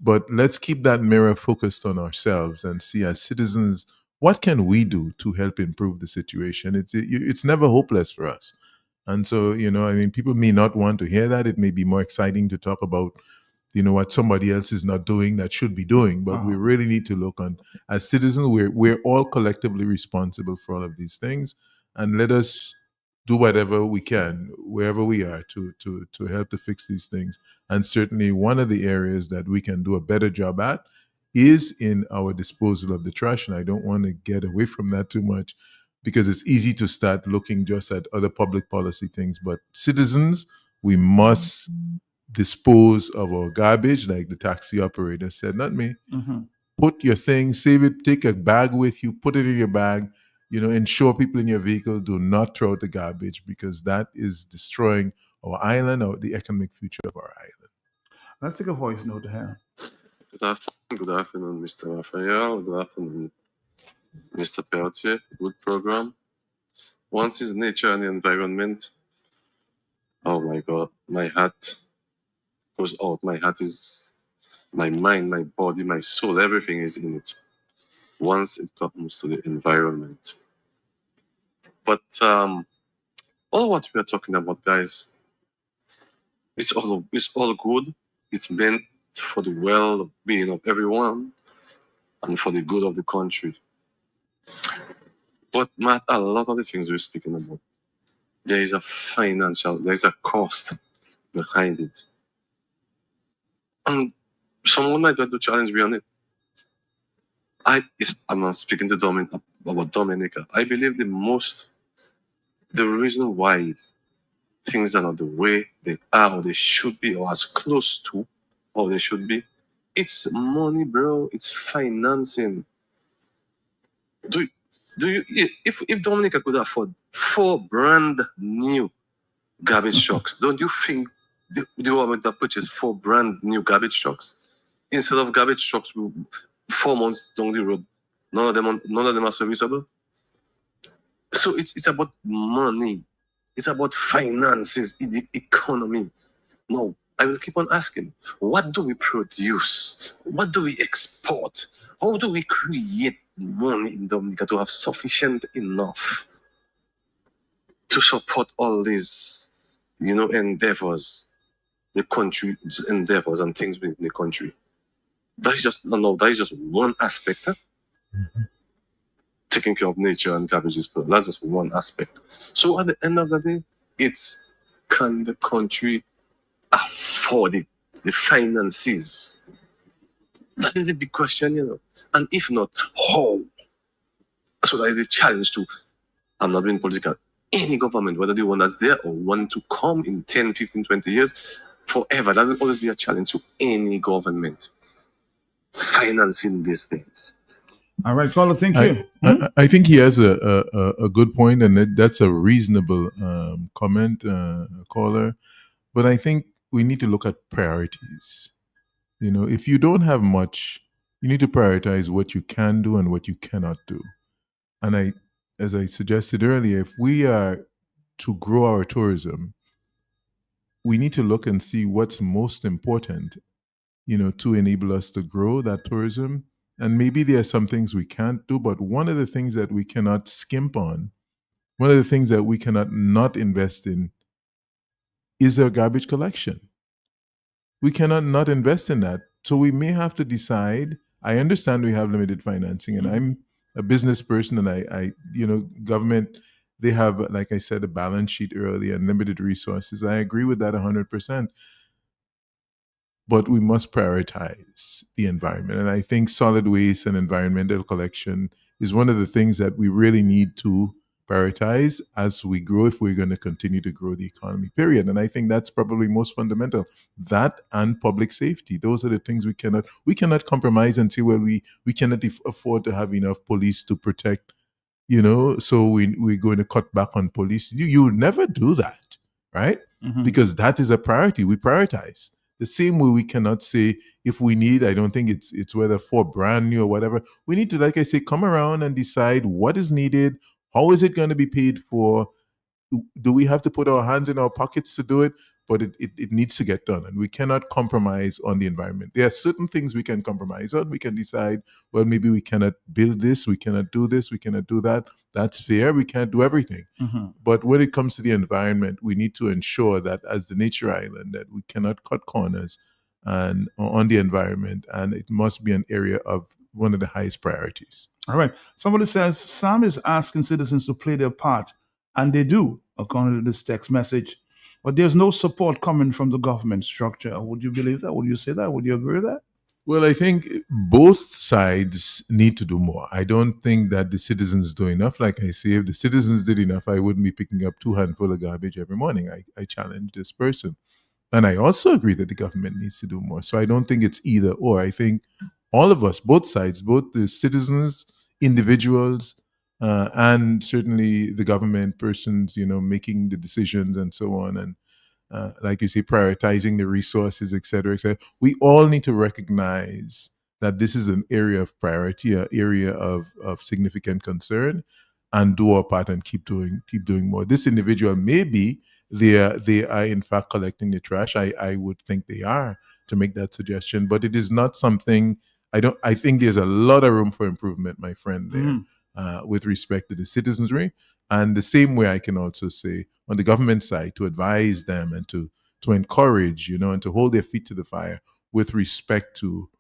But let's keep that mirror focused on ourselves and see as citizens, what can we do to help improve the situation? It's never hopeless for us. And so, people may not want to hear that. It may be more exciting to talk about what somebody else is not doing that should be doing. But we really need to look on, as citizens, we're all collectively responsible for all of these things. And let us do whatever we can, wherever we are, to help to fix these things. And certainly one of the areas that we can do a better job at is in our disposal of the trash. And I don't want to get away from that too much, because it's easy to start looking just at other public policy things. But citizens, we must dispose of our garbage, like the taxi operator said, not me. Put your things, save it, take a bag with you, put it in your bag, ensure people in your vehicle do not throw out the garbage, because that is destroying our island or the economic future of our island. Let's take a voice note to him. Good afternoon, Mr. Raphael. Good afternoon, Mr. Peltier. Good program. Once is nature and the environment. Oh my God, my heart goes out. My heart is my mind, my body, my soul, everything is in it. Once it comes to the environment. But all what we are talking about, guys, it's all good. It's meant for the well-being of everyone and for the good of the country. But Matt, a lot of the things we're speaking about, there is a cost behind it. And someone might want to challenge me on it. I'm speaking to about Dominica. I believe the reason why things are not the way they are or they should be, or as close to or they should be, it's money, bro. It's financing. Do you if Dominica could afford 4 brand new garbage trucks, don't you think the government have purchased 4 brand new garbage trucks instead of garbage trucks 4 months down the road? None of them are serviceable. So it's about money. It's about finances in the economy. No, I will keep on asking, what do we produce? What do we export? How do we create money in Dominica to have sufficient enough to support all these, endeavors, the country's endeavors and things within the country. That's just that is just one aspect. Taking care of nature and garbage disposal. That's just one aspect. So at the end of the day, it's can the country afford it? The finances. That is a big question, And if not, how? So that is the challenge to, I'm not being political, any government, whether the one that's there or one to come in 10, 15, 20 years, forever. That will always be a challenge to any government. Financing these things. All right, caller, thank you. I think he has a good point, and that's a reasonable comment, caller. But I think we need to look at priorities. If you don't have much, you need to prioritize what you can do and what you cannot do. And as I suggested earlier, if we are to grow our tourism, we need to look and see what's most important, to enable us to grow that tourism. And maybe there are some things we can't do, but one of the things that we cannot skimp on, one of the things that we cannot not invest in is our garbage collection. We cannot not invest in that. So we may have to decide. I understand we have limited financing, and I'm a business person, and I government, they have, like I said, a balance sheet early and limited resources. I agree with that 100%. But we must prioritize the environment. And I think solid waste and environmental collection is one of the things that we really need to prioritize as we grow, if we're going to continue to grow the economy, period. And I think that's probably most fundamental. That and public safety. Those are the things we cannot compromise and say, well, we cannot afford to have enough police to protect, so we're going to cut back on police. You would never do that, right? Mm-hmm. Because that is a priority. We prioritize. The same way we cannot say if we need, I don't think it's whether for brand new or whatever. We need to, like I say, come around and decide what is needed. How is it going to be paid for? Do we have to put our hands in our pockets to do it? But it needs to get done. And we cannot compromise on the environment. There are certain things we can compromise on. We can decide, well, maybe we cannot build this, we cannot do this, we cannot do that. That's fair. We can't do everything. Mm-hmm. But when it comes to the environment, we need to ensure that as the nature island, that we cannot cut corners and on the environment. And it must be an area of one of the highest priorities. All right. Somebody says, Sam is asking citizens to play their part. And they do, according to this text message. But there's no support coming from the government structure. Would you believe that? Would you say that? Would you agree with that? Well, I think both sides need to do more. I don't think that the citizens do enough. Like I say, if the citizens did enough, I wouldn't be picking up 2 handfuls of garbage every morning. I challenge this person. And I also agree that the government needs to do more. So I don't think it's either or. I think all of us, both sides, both the citizens, individuals, and certainly the government persons, making the decisions and so on. And like you say, prioritizing the resources, et cetera, et cetera. We all need to recognize that this is an area of priority, an area of significant concern, and do our part and keep doing more. This individual, maybe they are in fact collecting the trash. I would think they are, to make that suggestion, but it is not something. I think there's a lot of room for improvement, my friend, there, with respect to the citizenry. And the same way I can also say on the government side, to advise them and to encourage, and to hold their feet to the fire with respect to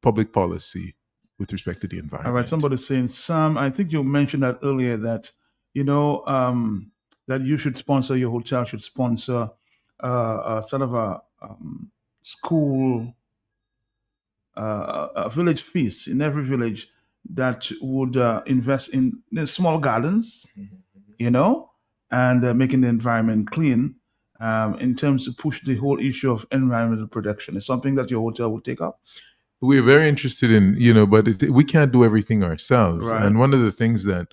public policy, with respect to the environment. All right, somebody's saying, Sam, I think you mentioned that earlier, that, that you should sponsor, your hotel should sponsor sort of a school, a village feast in every village that would invest in small gardens, and making the environment clean, in terms to push the whole issue of environmental protection. It's something that your hotel would take up. We're very interested in, but we can't do everything ourselves. Right. And one of the things that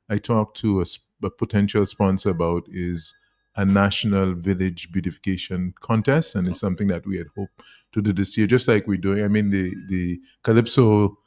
I talked to a potential sponsor about is a national village beautification contest. And it's something that we had hoped to do this year, just like we're doing. I mean, the Calypso,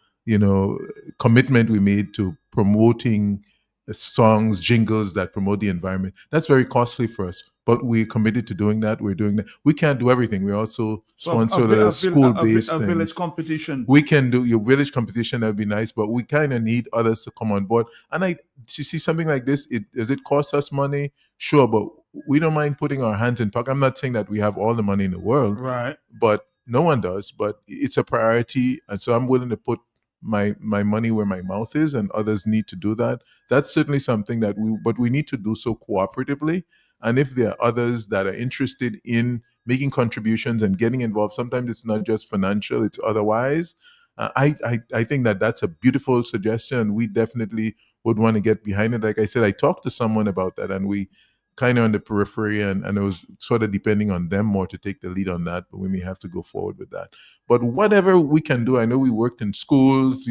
commitment we made to promoting songs, jingles that promote the environment, that's very costly for us. but we're committed to doing that. We're doing that. We can't do everything. We also sponsor the school-based a village things. competition. We can do your village competition. That'd be nice, but we kind of need others to come on board. And to see something like this, does it cost us money? Sure, but we don't mind putting our hands in pocket. I'm not saying that we have all the money in the world, right? But no one does. But it's a priority, and so I'm willing to put my money where my mouth is, and others need to do that. That's certainly something that we need to do so cooperatively. And if there are others that are interested in making contributions and getting involved, sometimes it's not just financial, it's otherwise. I think that's a beautiful suggestion, and we definitely would want to get behind it. Like I said, I talked to someone about that, and we kind of on the periphery, and it was sort of depending on them more to take the lead on that, but we may have to go forward with that. But whatever we can do, I know we worked in schools,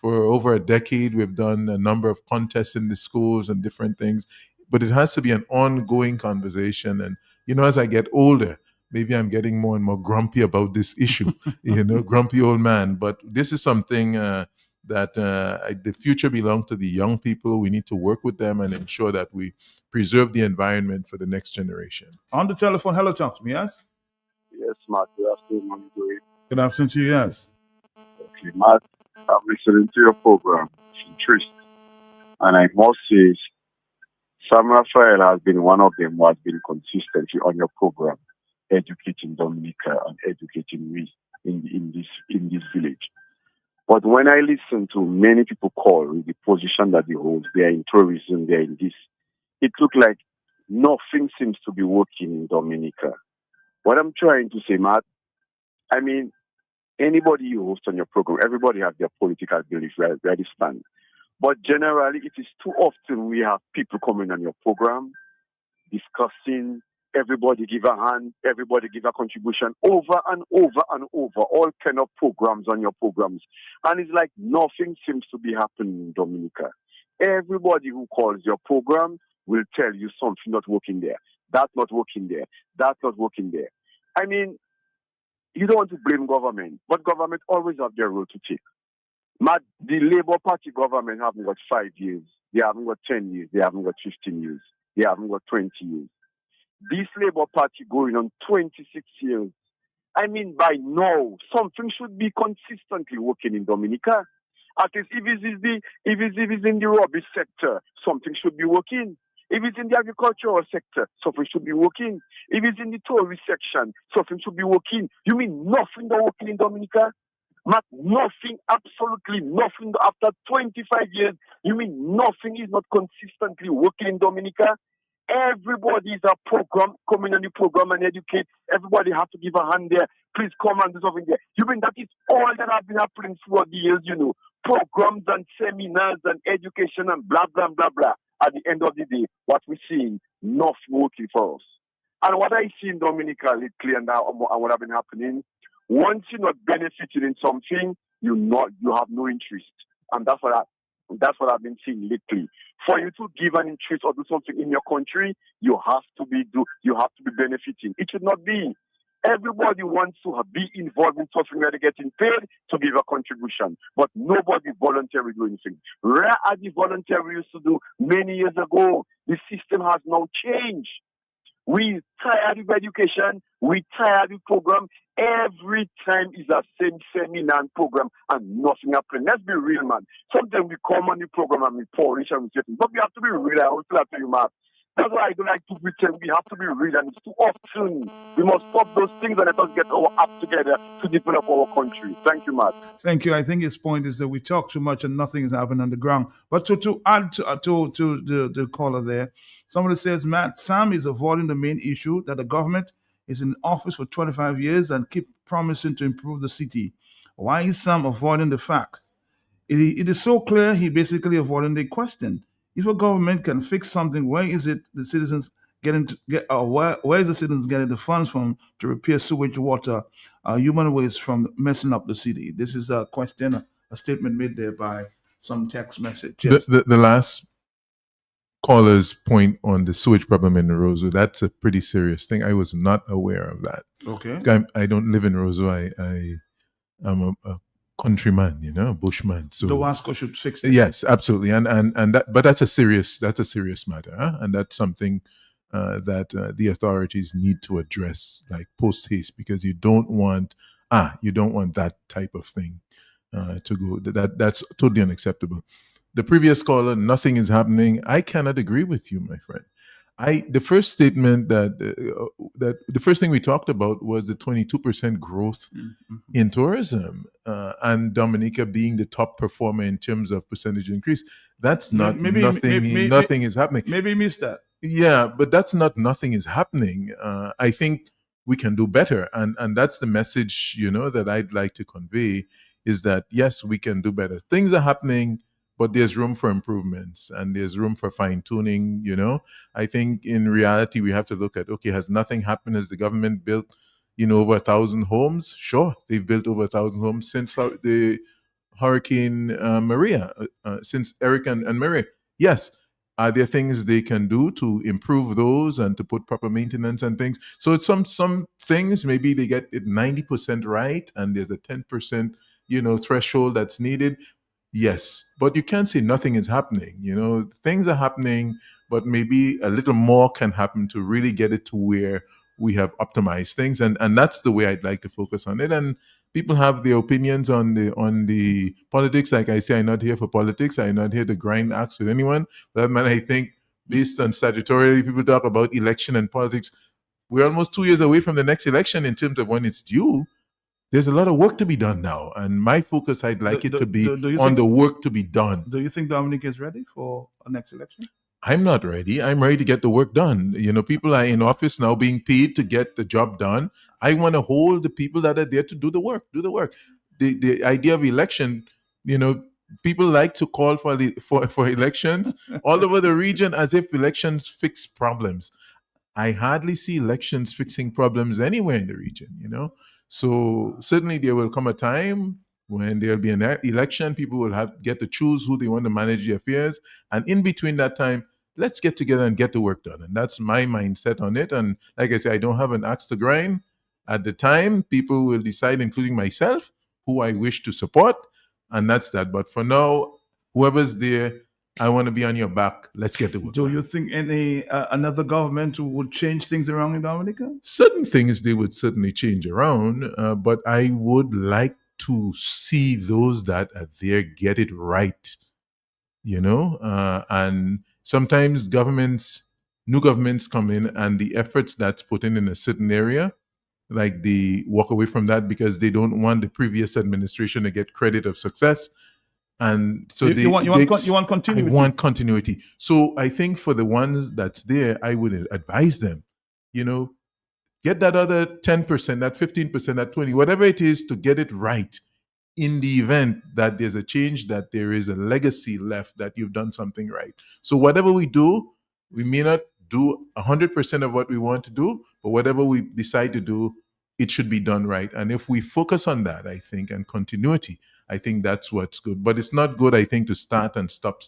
for over a decade. We've done a number of contests in the schools and different things, but it has to be an ongoing conversation. And, as I get older, maybe I'm getting more and more grumpy about this issue, grumpy old man. But this is something that the future belongs to the young people. We need to work with them and ensure that we preserve the environment for the next generation. On the telephone, hello, talk to me, yes? Yes, Matt, good afternoon. How are you doing? Good afternoon to you, yes. Okay, Matt, I'm listening to your program. It's interesting. And I must say, Sam Raphael has been one of them who has been consistently on your program, educating Dominica and educating me in this village. But when I listen to many people call with the position that they hold, they are in tourism, they are in this, it looks like nothing seems to be working in Dominica. What I'm trying to say, Matt, I mean, anybody you host on your program, everybody has their political beliefs, where they stand. But generally, it is too often we have people coming on your program discussing, everybody give a hand, everybody give a contribution over and over and over, all kind of programs on your programs. And it's like nothing seems to be happening in Dominica. Everybody who calls your program will tell you something not working there. That's not working there. That's not working there. I mean, you don't want to blame government, but government always have their role to take. The Labour Party government haven't got 5 years. They haven't got 10 years. They haven't got 15 years. They haven't got 20 years. This Labour Party going on 26 years. I mean, by now, something should be consistently working in Dominica. At least if it's in the rubbish sector, something should be working. If it's in the agricultural sector, something should be working. If it's in the tourist section, something should be working. You mean nothing not working in Dominica? Not nothing, absolutely nothing after 25 years. You mean nothing is not consistently working in Dominica? Everybody is a program, coming on the program and educate. Everybody has to give a hand there. Please come and do something there. You mean that is all that has been happening throughout the years, programs and seminars and education and blah, blah, blah, blah. At the end of the day, what we're seeing, not working for us. And what I see in Dominica lately and what has been happening, once you're not benefiting in something, you have no interest. And that's what I've been seeing lately. For you to give an interest or do something in your country, you have to be benefiting. It should not be. Everybody wants to be involved in something where they're getting paid to give a contribution, but nobody voluntarily do anything. Where are the voluntary used to do many years ago? The system has now changed. We tired of education. We tired of program. Every time is a same seminar and program and nothing happening. Let's be real, man. Sometimes we come on the program and we polish and we say, but we have to be real. I will tell you, man. That's why I don't like to pretend. We have to be real, and it's too often. We must stop those things and let us get our act together to develop our country. Thank you, Matt. Thank you. I think his point is that we talk too much and nothing is happening on the ground. But to add to the caller there, somebody says, Matt, Sam is avoiding the main issue that the government is in office for 25 years and keep promising to improve the city. Why is Sam avoiding the fact? It is so clear he basically avoiding the question. If a government can fix something, where is it the citizens where is the citizens getting the funds from to repair sewage, water, human waste from messing up the city? This is a question, a statement made there by some text message. Yes. The last caller's point on the sewage problem in Roseau, that's a pretty serious thing. I was not aware of that. Okay. I don't live in Roseau. I am a countryman, a bushman. So the Wasco should fix this. Yes, absolutely. And that, but that's a serious matter, huh? And that's something that the authorities need to address like post haste, because you don't want that type of thing to go. That's totally unacceptable. The previous caller, nothing is happening. I cannot agree with you, my friend. The first statement that the first thing we talked about was the 22% growth in tourism, and Dominica being the top performer in terms of percentage increase. That's not nothing is happening. Maybe you missed that. Yeah, but that's not nothing is happening. I think we can do better, and that's the message that I'd like to convey, is that yes, we can do better. Things are happening, but there's room for improvements and there's room for fine tuning. I think in reality we have to look at, okay, has nothing happened? Has the government built over 1,000 homes? Sure, they've built over 1,000 homes since the Hurricane Maria, since Eric and Maria. Yes. Are there things they can do to improve those and to put proper maintenance and things? So it's some things maybe they get it 90% right, and there's a 10% threshold that's needed. Yes, but you can't say nothing is happening. Things are happening, but maybe a little more can happen to really get it to where we have optimized things, and that's the way I'd like to focus on it. And people have their opinions on the politics. Like I say, I'm not here for politics. I'm not here to grind axe with anyone. But man, I think based on statutorily, people talk about election and politics. We're almost 2 years away from the next election in terms of when it's due. There's a lot of work to be done now, and my focus, I'd like it to be on the work to be done. Do you think Dominic is ready for a next election? I'm not ready. I'm ready to get the work done. People are in office now being paid to get the job done. I want to hold the people that are there to do the work. The idea of election, people like to call for elections all over the region as if elections fix problems. I hardly see elections fixing problems anywhere in the region, So certainly there will come a time when there'll be an election. People will get to choose who they want to manage the affairs. And in between that time, let's get together and get the work done. And that's my mindset on it. And like I say, I don't have an axe to grind. At the time, people will decide, including myself, who I wish to support. And that's that. But for now, whoever's there, I want to be on your back. Let's get the work done. Do you think another government would change things around in Dominica? Certain things they would certainly change around, but I would like to see those that are there get it right, and sometimes new governments come in, and the efforts that's put in a certain area, like they walk away from that because they don't want the previous administration to get credit of success. And so you want continuity. I want continuity. So I think for the ones that's there, I would advise them, get that other 10%, that 15%, that 20%, whatever it is, to get it right. In the event that there's a change, that there is a legacy left, that you've done something right. So whatever we do, we may not do 100% of what we want to do, but whatever we decide to do, it should be done right. And if we focus on that, I think, and continuity, I think that's what's good. But it's not good, I think, to start and stop.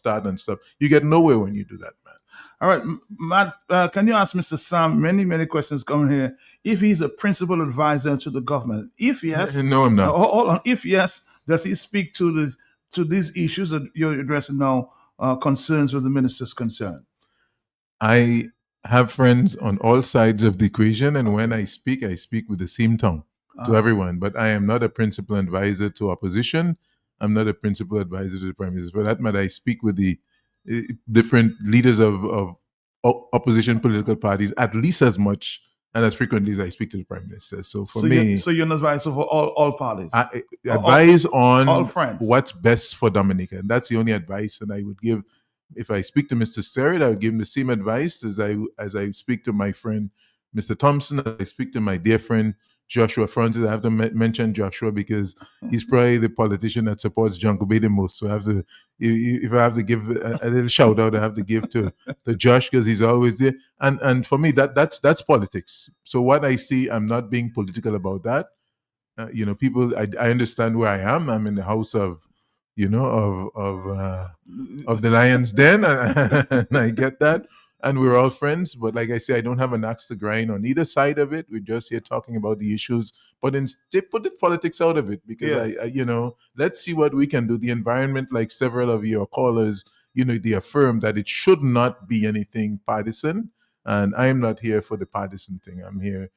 You get nowhere when you do that, man. All right, Matt, can you ask Mr. Sam, many questions coming here, if he's a principal advisor to the government? If yes... No, I'm not. Hold on. If yes, does he speak to these issues that you're addressing now, concerns with the minister's concern? I have friends on all sides of the equation, and when I speak with the same tongue to everyone. But I am not a principal advisor to opposition. I'm not a principal advisor to the Prime Minister. For that matter, I speak with the different leaders of opposition political parties at least as much and as frequently as I speak to the Prime Minister. So for me... So you're an advisor for all parties? I advise on all friends. What's best for Dominica. And that's the only advice that I would give. If I speak to Mr. Sterrett, I would give him the same advice as I speak to my friend, Mr. Thompson. I speak to my dear friend, Joshua Francis. I have to mention Joshua because he's probably the politician that supports John Kobe the most. So if I have to give a little shout out, I have to give to Josh because he's always there. And for me, that's politics. So what I see, I'm not being political about that. People, I understand where I am. I'm in the house of the lion's den, and I get that. And we're all friends, but like I say, I don't have an axe to grind on either side of it. We're just here talking about the issues, but instead put the politics out of it because let's see what we can do. The environment, like several of your callers, they affirm that it should not be anything partisan. And I am not here for the partisan thing. I'm here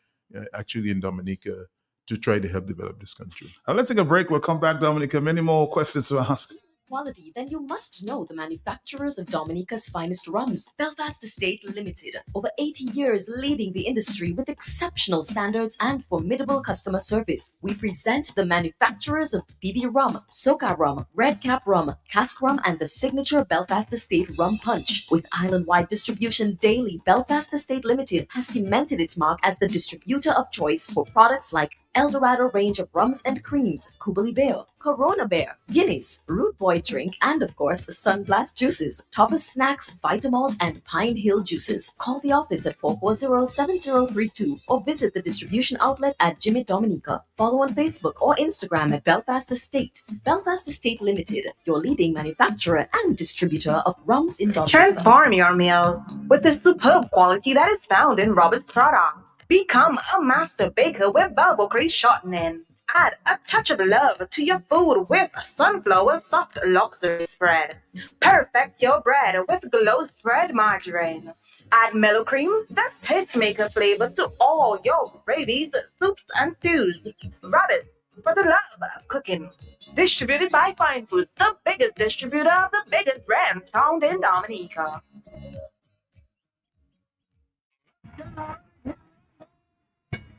actually in Dominica to try to help develop this country. Let's take a break. We'll come back, Dominica. Many more questions to ask. Quality, then you must know the manufacturers of Dominica's finest rums. Belfast Estate Limited, over 80 years leading the industry with exceptional standards and formidable customer service. We present the manufacturers of BB Rum, Soca Rum, Red Cap Rum, Cask Rum, and the signature Belfast Estate Rum Punch. With island-wide distribution daily, Belfast Estate Limited has cemented its mark as the distributor of choice for products like Eldorado range of rums and creams, Kubali Bear, Corona Bear, Guinness, Root Boy drink, and of course, Sunblast juices, Topper snacks, Vitamalt, and Pine Hill juices. Call the office at 440-7032 or visit the distribution outlet at Jimmy Dominica. Follow on Facebook or Instagram at Belfast Estate. Belfast Estate Limited, your leading manufacturer and distributor of rums in Dominica. Transform your meal with the superb quality that is found in Robert's product. Become a master baker with bubble cream shortening. Add a touch of love to your food with sunflower soft luxury spread. Perfect your bread with glow spread margarine. Add mellow cream, that tastemaker flavor to all your gravies, soups, and stews. Rabbit, for the love of cooking. Distributed by Fine Foods, the biggest distributor of the biggest brands found in Dominica.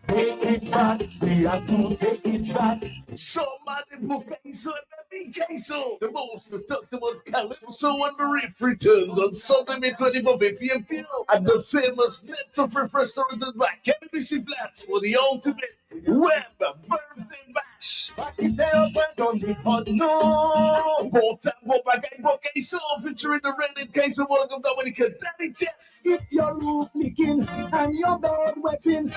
Take it back, we have to take it back. Somebody book queso and the queso. The most deductible calypso and the reef returns on Sunday, May 24, 8 p.m. till at the famous Net of Reef restaurant at back Kennedy Flats for the ultimate web birthday bash. Paquiteo went on the hot no. More bagay book queso featuring the Reddit queso welcome Dominica Daddy Chess. If your roof leaking and your bed wetting,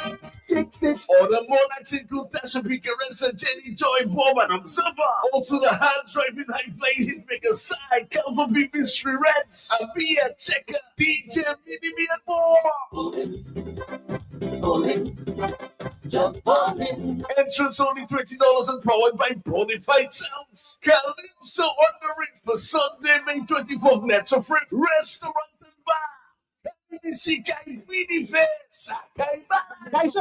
fix it. Order more like Tasha Picaressa, Jenny Joy, Bob, and Observer. Also the hand driving high flying hitmaker side, Calvin B Mystery Reds, Abia Checker, DJ Mini Me and more. Entrance only $20 and powered by Bonified Sounds. Calypso on the ring for Sunday, May 24th. Nets of Rip Restaurant and Bar.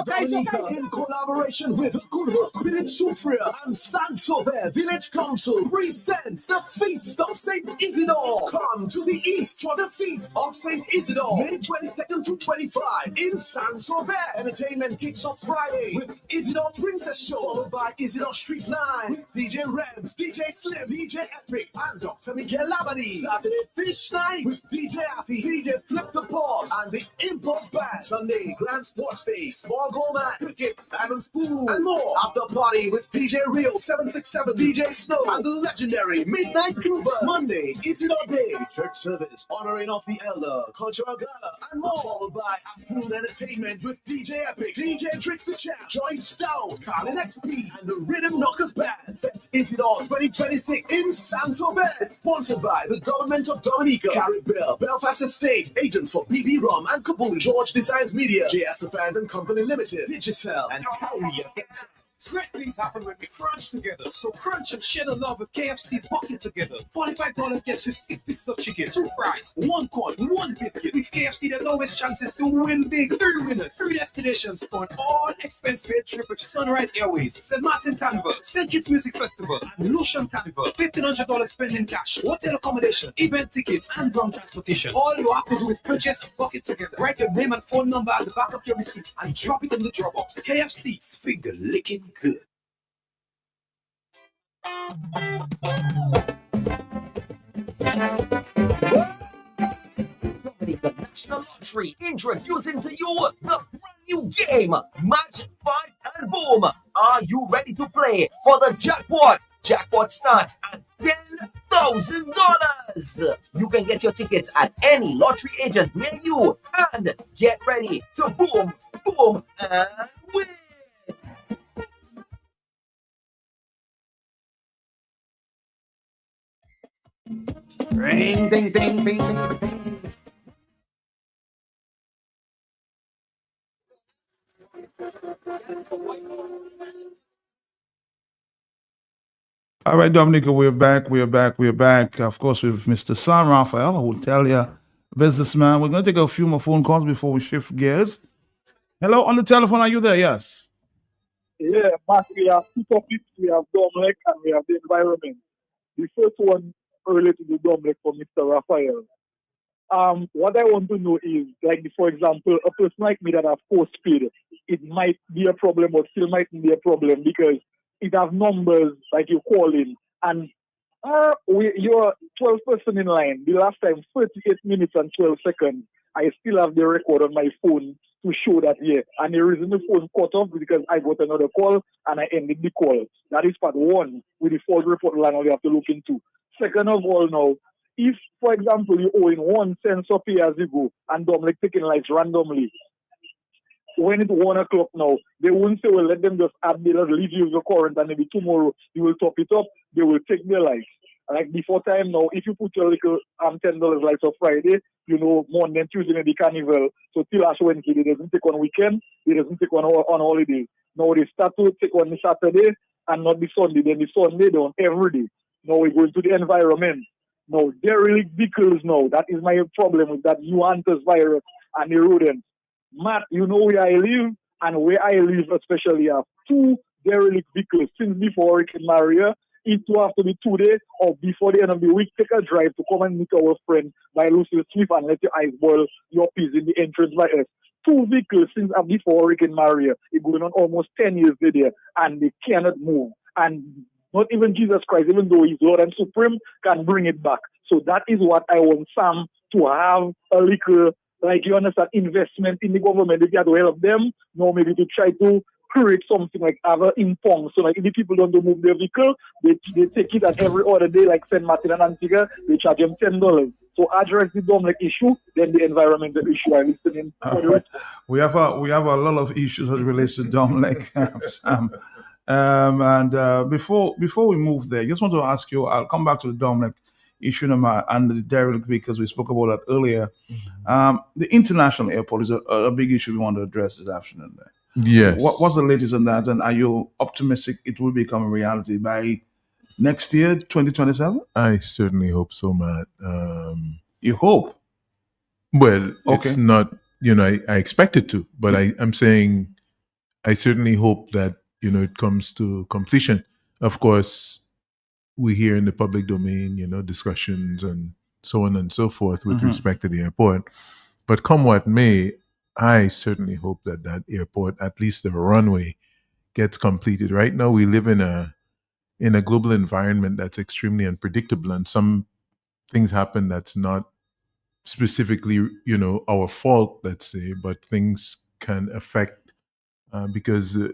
Dominica in collaboration with Kurho, Village Sufria, and Stansover Village Council presents the Feast of St. Isidore. Come to the east for the Feast of St. Isidore, May 22nd to 25 in Stansover. Entertainment kicks off Friday with Isidore Princess Show, followed by Isidore Street Line with DJ Rebs, DJ Slim, DJ Epic, and Dr. Miguel Labadie. Saturday Fish Night with DJ Atty, DJ Flip the Pause, and the Impulse Band. Sunday, Grand Sports Day, Small Goal Man, Cricket, Diamond Spoon, and more. After party with DJ Real 767, DJ Snow, and the legendary Midnight Groovers. Monday, Isidore Day, church service, honoring of the elder, cultural gala, and more. Followed by afternoon entertainment with DJ Epic, DJ Tricks the Champ, Joyce Stout, Carlin XP, and the Rhythm Knockers Band. That's Isidore 2026 in Santo Bay. Sponsored by the Government of Dominica, Caribbean, Belfast Estate, agents for BB Rum and Kabuli, George Designs Media, JS The Fans and Company Limited, Digicel, and Carrier. Great things happen when we crunch together. So crunch and share the love with KFC's bucket together. $45 gets you 6 pieces of chicken, 2 fries, 1 corn, 1 biscuit. With KFC, there's always chances to win big. 3 winners, 3 destinations for an all-expense-paid trip with Sunrise Airways, St. Martin Carnival, St. Kitts Music Festival, and Lucian Carnival. $1,500 spent in cash, hotel accommodation, event tickets, and ground transportation. All you have to do is purchase a bucket together. Write your name and phone number at the back of your receipt and drop it in the drop box. KFC's finger licking good. The National Lottery introducing to you the brand new game, Match 5 and Boom. Are you ready to play for the jackpot? Jackpot starts at $10,000. You can get your tickets at any lottery agent near you and get ready to boom, boom, and win. Ring, ding, ding, ding, ding, ding. All right, Dominica, we're back. Of course, with Mr. Sam Raphael, who will tell you businessman. We're going to take a few more phone calls before we shift gears. Hello, on the telephone. Are you there? Yes. Yeah, Mark, we have two topics. We have DOMLEC and we have the environment. The first one related to DOMLEC for Mr. Raphael. What I want to know is, like, for example, a person like me that have postpaid, it might be a problem, but still mightn't be a problem because it has numbers like you call in, and you're 12 person in line. The last time, 38 minutes and 12 seconds. I still have the record on my phone to show that, yeah. And the reason the phone cut off is because I got another call and I ended the call. That is part one with the fault report line we have to look into. Second of all, now, if, for example, you owe in 1 cent of pay as you go and DOMLEC taking lights randomly, when it's 1 o'clock now, they won't say, well, let them just add, they'll leave you the current and maybe tomorrow you will top it up, they will take their lights. Like before time now, if you put your little $10 lights on Friday, you know, Monday and Tuesday maybe carnival, so till Ash Wednesday, they doesn't take on weekend, they doesn't take on holidays. Now they start to take on the Saturday and not the Sunday, then the Sunday they on every day. Now we go into the environment. Now, derelict vehicles now, that is my problem with that Nuances virus and the rodents. Matt, you know where I live, and where I live especially have two derelict vehicles since before Hurricane Maria. It will have to be today or before the end of the week. Take a drive to come and meet our friend by Lucy Smith and let your eyes boil your peas in the entrance by us. Two vehicles since before Hurricane Maria. It's going on almost 10 years there, and they cannot move. And not even Jesus Christ, even though he's Lord and Supreme, can bring it back. So that is what I want Sam to have a little, like you understand, investment in the government. If you have to help them, no, maybe to try to create something like other impong. So like if the people don't move their vehicle, they take it, and every other day, like St. Martin and Antigua, they charge them $10. So address the DOMLEC issue, then the environmental issue. I'm listening. We have a lot of issues that relates to DOMLEC, Sam. And before we move there, I just want to ask you. I'll come back to the DOMLEC issue and the derelict because we spoke about that earlier. The international airport is a big issue we want to address this afternoon. There. Yes. What's the latest on that? And are you optimistic it will become a reality by next year, 2027? I certainly hope so, Matt. You hope? Well, okay. It's not, I expect it to, but I'm saying I certainly hope that, it comes to completion. Of course, we hear in the public domain, discussions and so on and so forth with respect to the airport. But come what may, I certainly hope that airport, at least the runway, gets completed. Right now, we live in a global environment that's extremely unpredictable, and some things happen that's not specifically, our fault, let's say, but things can affect because the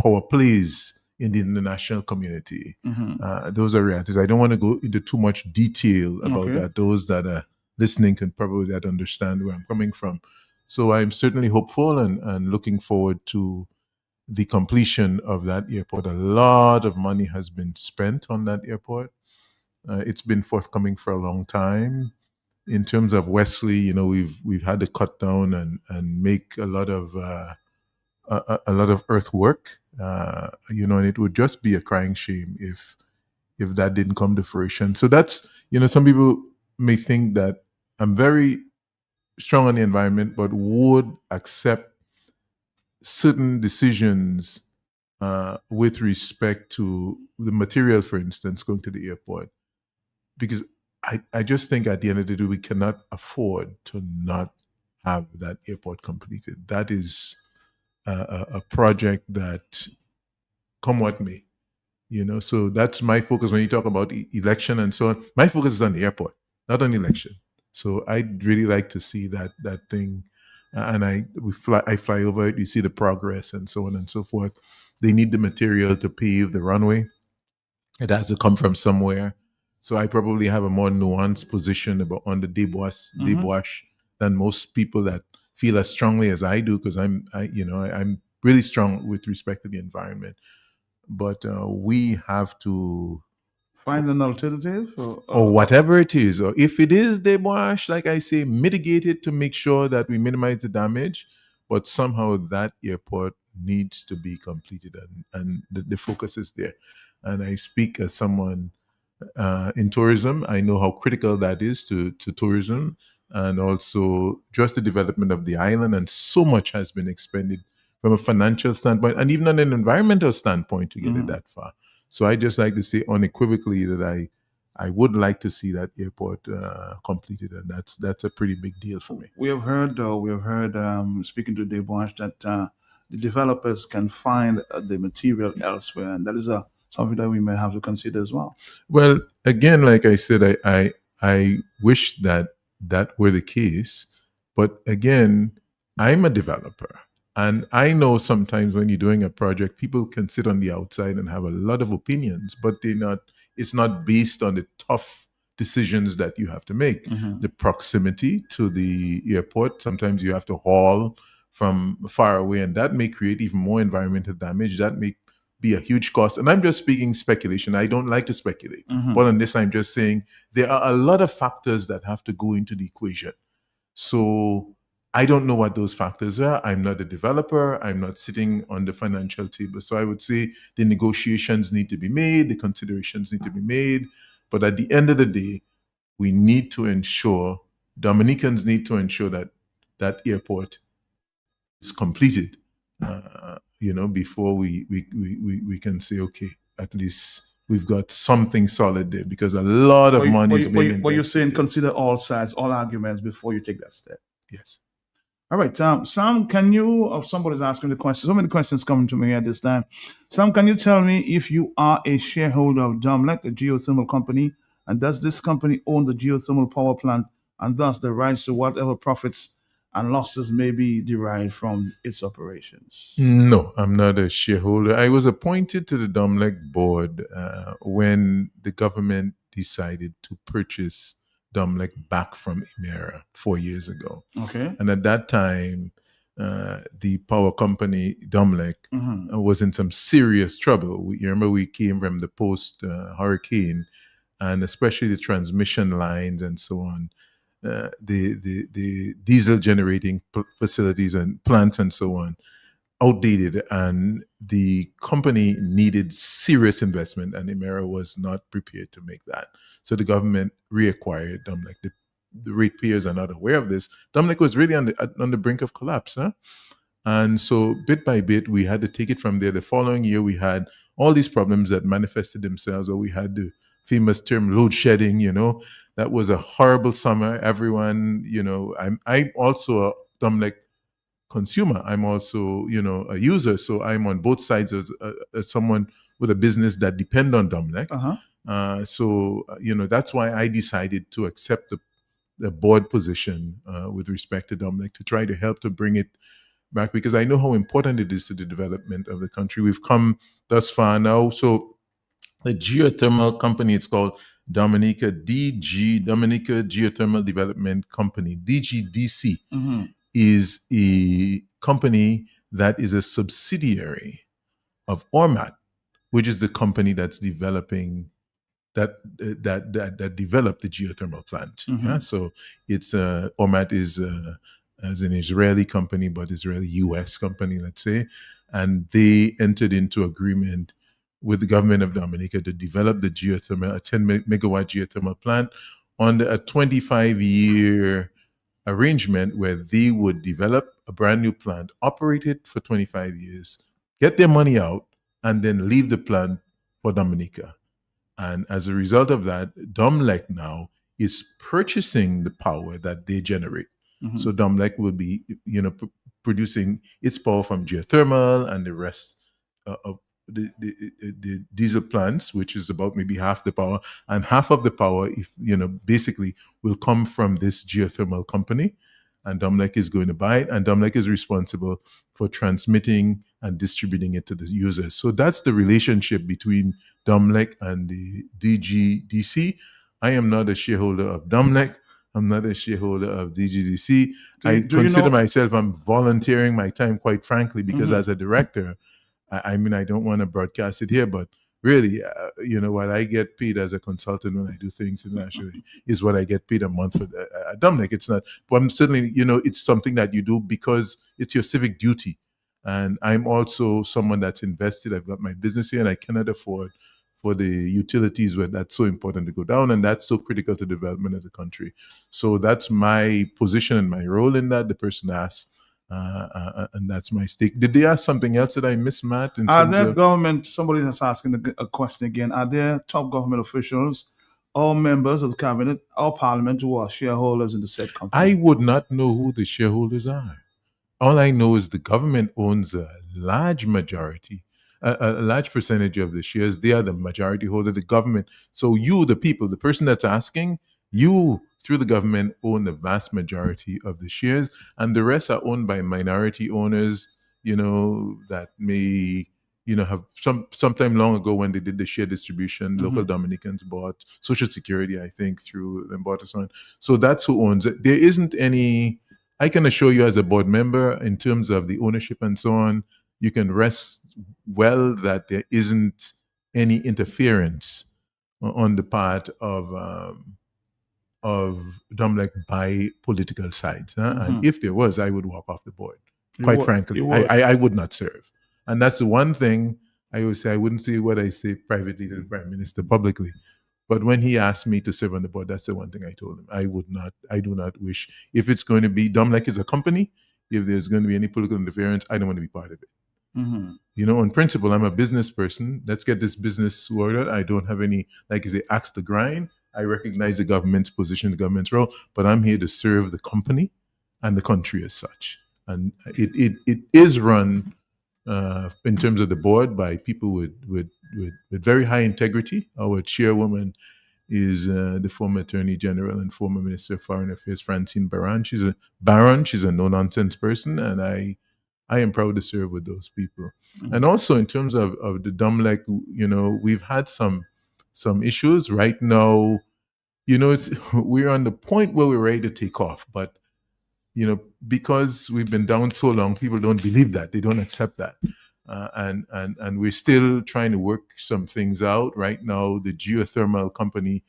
power plays in the international community. Those are realities. I don't want to go into too much detail about that. Those that are listening can probably understand where I'm coming from. So I'm certainly hopeful and looking forward to the completion of that airport. A lot of money has been spent on that airport. It's been forthcoming for a long time. In terms of Wesley, we've had to cut down and make a lot of earthwork, and it would just be a crying shame if that didn't come to fruition. So that's, some people may think that I'm very strong on the environment, but would accept certain decisions with respect to the material, for instance, going to the airport, because I just think at the end of the day, we cannot afford to not have that airport completed. That is a project that, come what may, so that's my focus when you talk about election and so on. My focus is on the airport, not on election. So I'd really like to see that thing, and I fly over it, you see the progress and so on and so forth. They need the material to pave the runway. It has to come from somewhere. So I probably have a more nuanced position on the debois than most people that feel as strongly as I do, because I'm really strong with respect to the environment. But we have to find an alternative, or whatever it is, or if it is debois, like I say, mitigate it to make sure that we minimize the damage. But somehow that airport needs to be completed, and the focus is there. And I speak as someone in tourism. I know how critical that is to tourism and also just the development of the island. And so much has been expended from a financial standpoint and even on an environmental standpoint to get it that far. So I just like to say unequivocally that I would like to see that airport completed, and that's a pretty big deal for me. We have heard, speaking to Dave Wash, that the developers can find the material elsewhere, and that is something that we may have to consider as well. Well, again, like I said, I wish that were the case, but again, I'm a developer, and I know sometimes when you're doing a project, people can sit on the outside and have a lot of opinions, but it's not based on the tough decisions that you have to make. The proximity to the airport, sometimes you have to haul from far away, and that may create even more environmental damage. That may be a huge cost. And I'm just speaking speculation. I don't like to speculate. But on this, I'm just saying there are a lot of factors that have to go into the equation. So I don't know what those factors are. I'm not a developer. I'm not sitting on the financial table. So I would say the negotiations need to be made, the considerations need to be made. But at the end of the day, we need to ensure, Dominicans need to ensure that that airport is completed, before we can say, okay, at least we've got something solid there, because a lot of money is being invested. But you're saying consider all sides, all arguments before you take that step. Yes. All right, Sam, can you, somebody's asking the question, so many questions coming to me at this time. Sam, can you tell me if you are a shareholder of DOMLEC, a geothermal company, and does this company own the geothermal power plant and thus the rights to whatever profits and losses may be derived from its operations? No, I'm not a shareholder. I was appointed to the DOMLEC board when the government decided to purchase DOMLEC back from Emera 4 years ago. Okay. And at that time, the power company DOMLEC was in some serious trouble. You remember we came from the post hurricane, and especially the transmission lines and so on. The diesel generating facilities and plants and so on outdated, and the company needed serious investment, and Emera was not prepared to make that. So the government reacquired DOMLEC. The ratepayers are not aware of this. DOMLEC was really on the brink of collapse, and so bit by bit we had to take it from there. The following year we had all these problems that manifested themselves, or we had the famous term load shedding. That was a horrible summer. Everyone, I'm also a DOMLEC consumer. I'm also, a user. So I'm on both sides as someone with a business that depend on DOMLEC. So that's why I decided to accept the board position with respect to DOMLEC, to try to help to bring it back, because I know how important it is to the development of the country. We've come thus far now. So the geothermal company, it's called Dominica Geothermal Development Company, DGDC, is a company that is a subsidiary of Ormat, which is the company that's developing that developed the geothermal plant. So it's Ormat is as an Israeli company, but Israeli-U.S. company, let's say, and they entered into agreement with the government of Dominica to develop the geothermal, a 10 megawatt geothermal plant under a 25-year arrangement where they would develop a brand new plant, operate it for 25 years, get their money out, and then leave the plant for Dominica. And as a result of that, DOMLEC now is purchasing the power that they generate. So DOMLEC will be, producing its power from geothermal and the rest of the diesel plants, which is about maybe half the power, and half of the power, basically will come from this geothermal company, and DOMLEC is going to buy it, and DOMLEC is responsible for transmitting and distributing it to the users. So that's the relationship between DOMLEC and the DGDC. I am not a shareholder of DOMLEC. I'm not a shareholder of DGDC. I consider myself, I'm volunteering my time, quite frankly, because as a director, I mean, I don't want to broadcast it here, but really, what I get paid as a consultant when I do things internationally is what I get paid a month for DOMLEC. It's not, but I'm certainly, it's something that you do because it's your civic duty. And I'm also someone that's invested. I've got my business here, and I cannot afford for the utilities where that's so important to go down, and that's so critical to the development of the country. So that's my position and my role in that. The person asked, and that's my stake. Did they ask something else that I missed, Matt? In Are terms there of government, somebody that's asking a question again, are there top government officials or members of the cabinet or parliament who are shareholders in the said company? I would not know who the shareholders are. All I know is the government owns a large majority, a large percentage of the shares. They are the majority holder, the government. So you, the people, the person that's asking, you through the government own the vast majority of the shares, and the rest are owned by minority owners, that may, have sometime long ago when they did the share distribution, local Dominicans bought Social Security, I think, through them bought us on. So that's who owns it. There isn't any. I can assure you as a board member, in terms of the ownership and so on, you can rest well that there isn't any interference on the part of DOMLEC by political sides. And if there was, I would walk off the board. Quite frankly, I would not serve. And that's the one thing I always say. I wouldn't say what I say privately to the Prime Minister publicly. But when he asked me to serve on the board, that's the one thing I told him. I do not wish, if it's going to be, DOMLEC is a company, if there's going to be any political interference, I don't want to be part of it. In principle, I'm a business person. Let's get this business sorted. I don't have any, like you say, axe to grind. I recognize the government's position, the government's role, but I'm here to serve the company and the country as such. And it is run in terms of the board by people with very high integrity. Our chairwoman is the former Attorney General and former Minister of Foreign Affairs, Francine Baron. She's a no-nonsense person, and I am proud to serve with those people. And also in terms of the DOMLEC, we've had some issues. Right now, we're on the point where we're ready to take off, but because we've been down so long, people don't believe that. They don't accept that. And we're still trying to work some things out. Right now, the geothermal company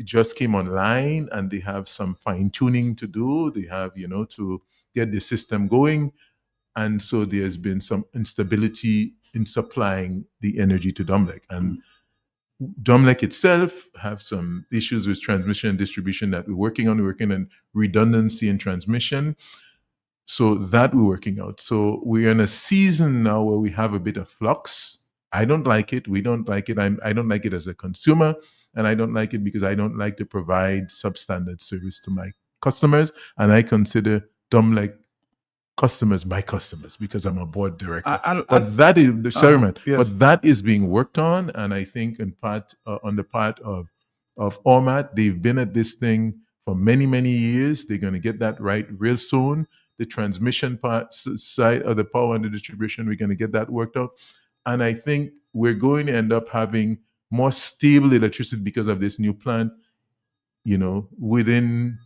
just came online and they have some fine tuning to do. They have, to get the system going. And so there's been some instability in supplying the energy to DOMLEC. And DOMLEC itself have some issues with transmission and distribution that we're working on. We're working on redundancy in transmission. So that we're working out. So we're in a season now where we have a bit of flux. I don't like it. We don't like it. I don't like it as a consumer. And I don't like it because I don't like to provide substandard service to my customers. And I consider DOMLEC customers my customers because I'm a board director. But that is being worked on. And I think in part on the part of ORMAT, they've been at this thing for many, many years. They're going to get that right real soon. The transmission part side of the power and the distribution, we're going to get that worked out. And I think we're going to end up having more stable electricity because of this new plant, within,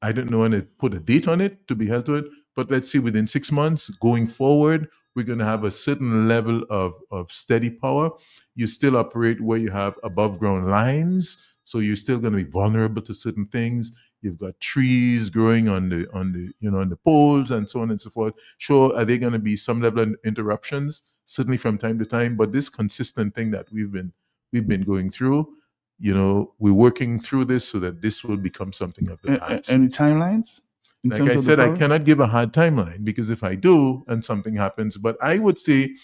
I don't know when to put a date on it to be held to it, but let's see, within 6 months going forward, we're going to have a certain level of steady power. You still operate where you have above ground lines, so you're still going to be vulnerable to certain things. You've got trees growing on the poles and so on and so forth. Sure, are there going to be some level of interruptions? Certainly from time to time, but this consistent thing that we've been going through, we're working through this so that this will become something of the past. Any timelines? Like I said, I cannot give a hard timeline because if I do and something happens, but I would say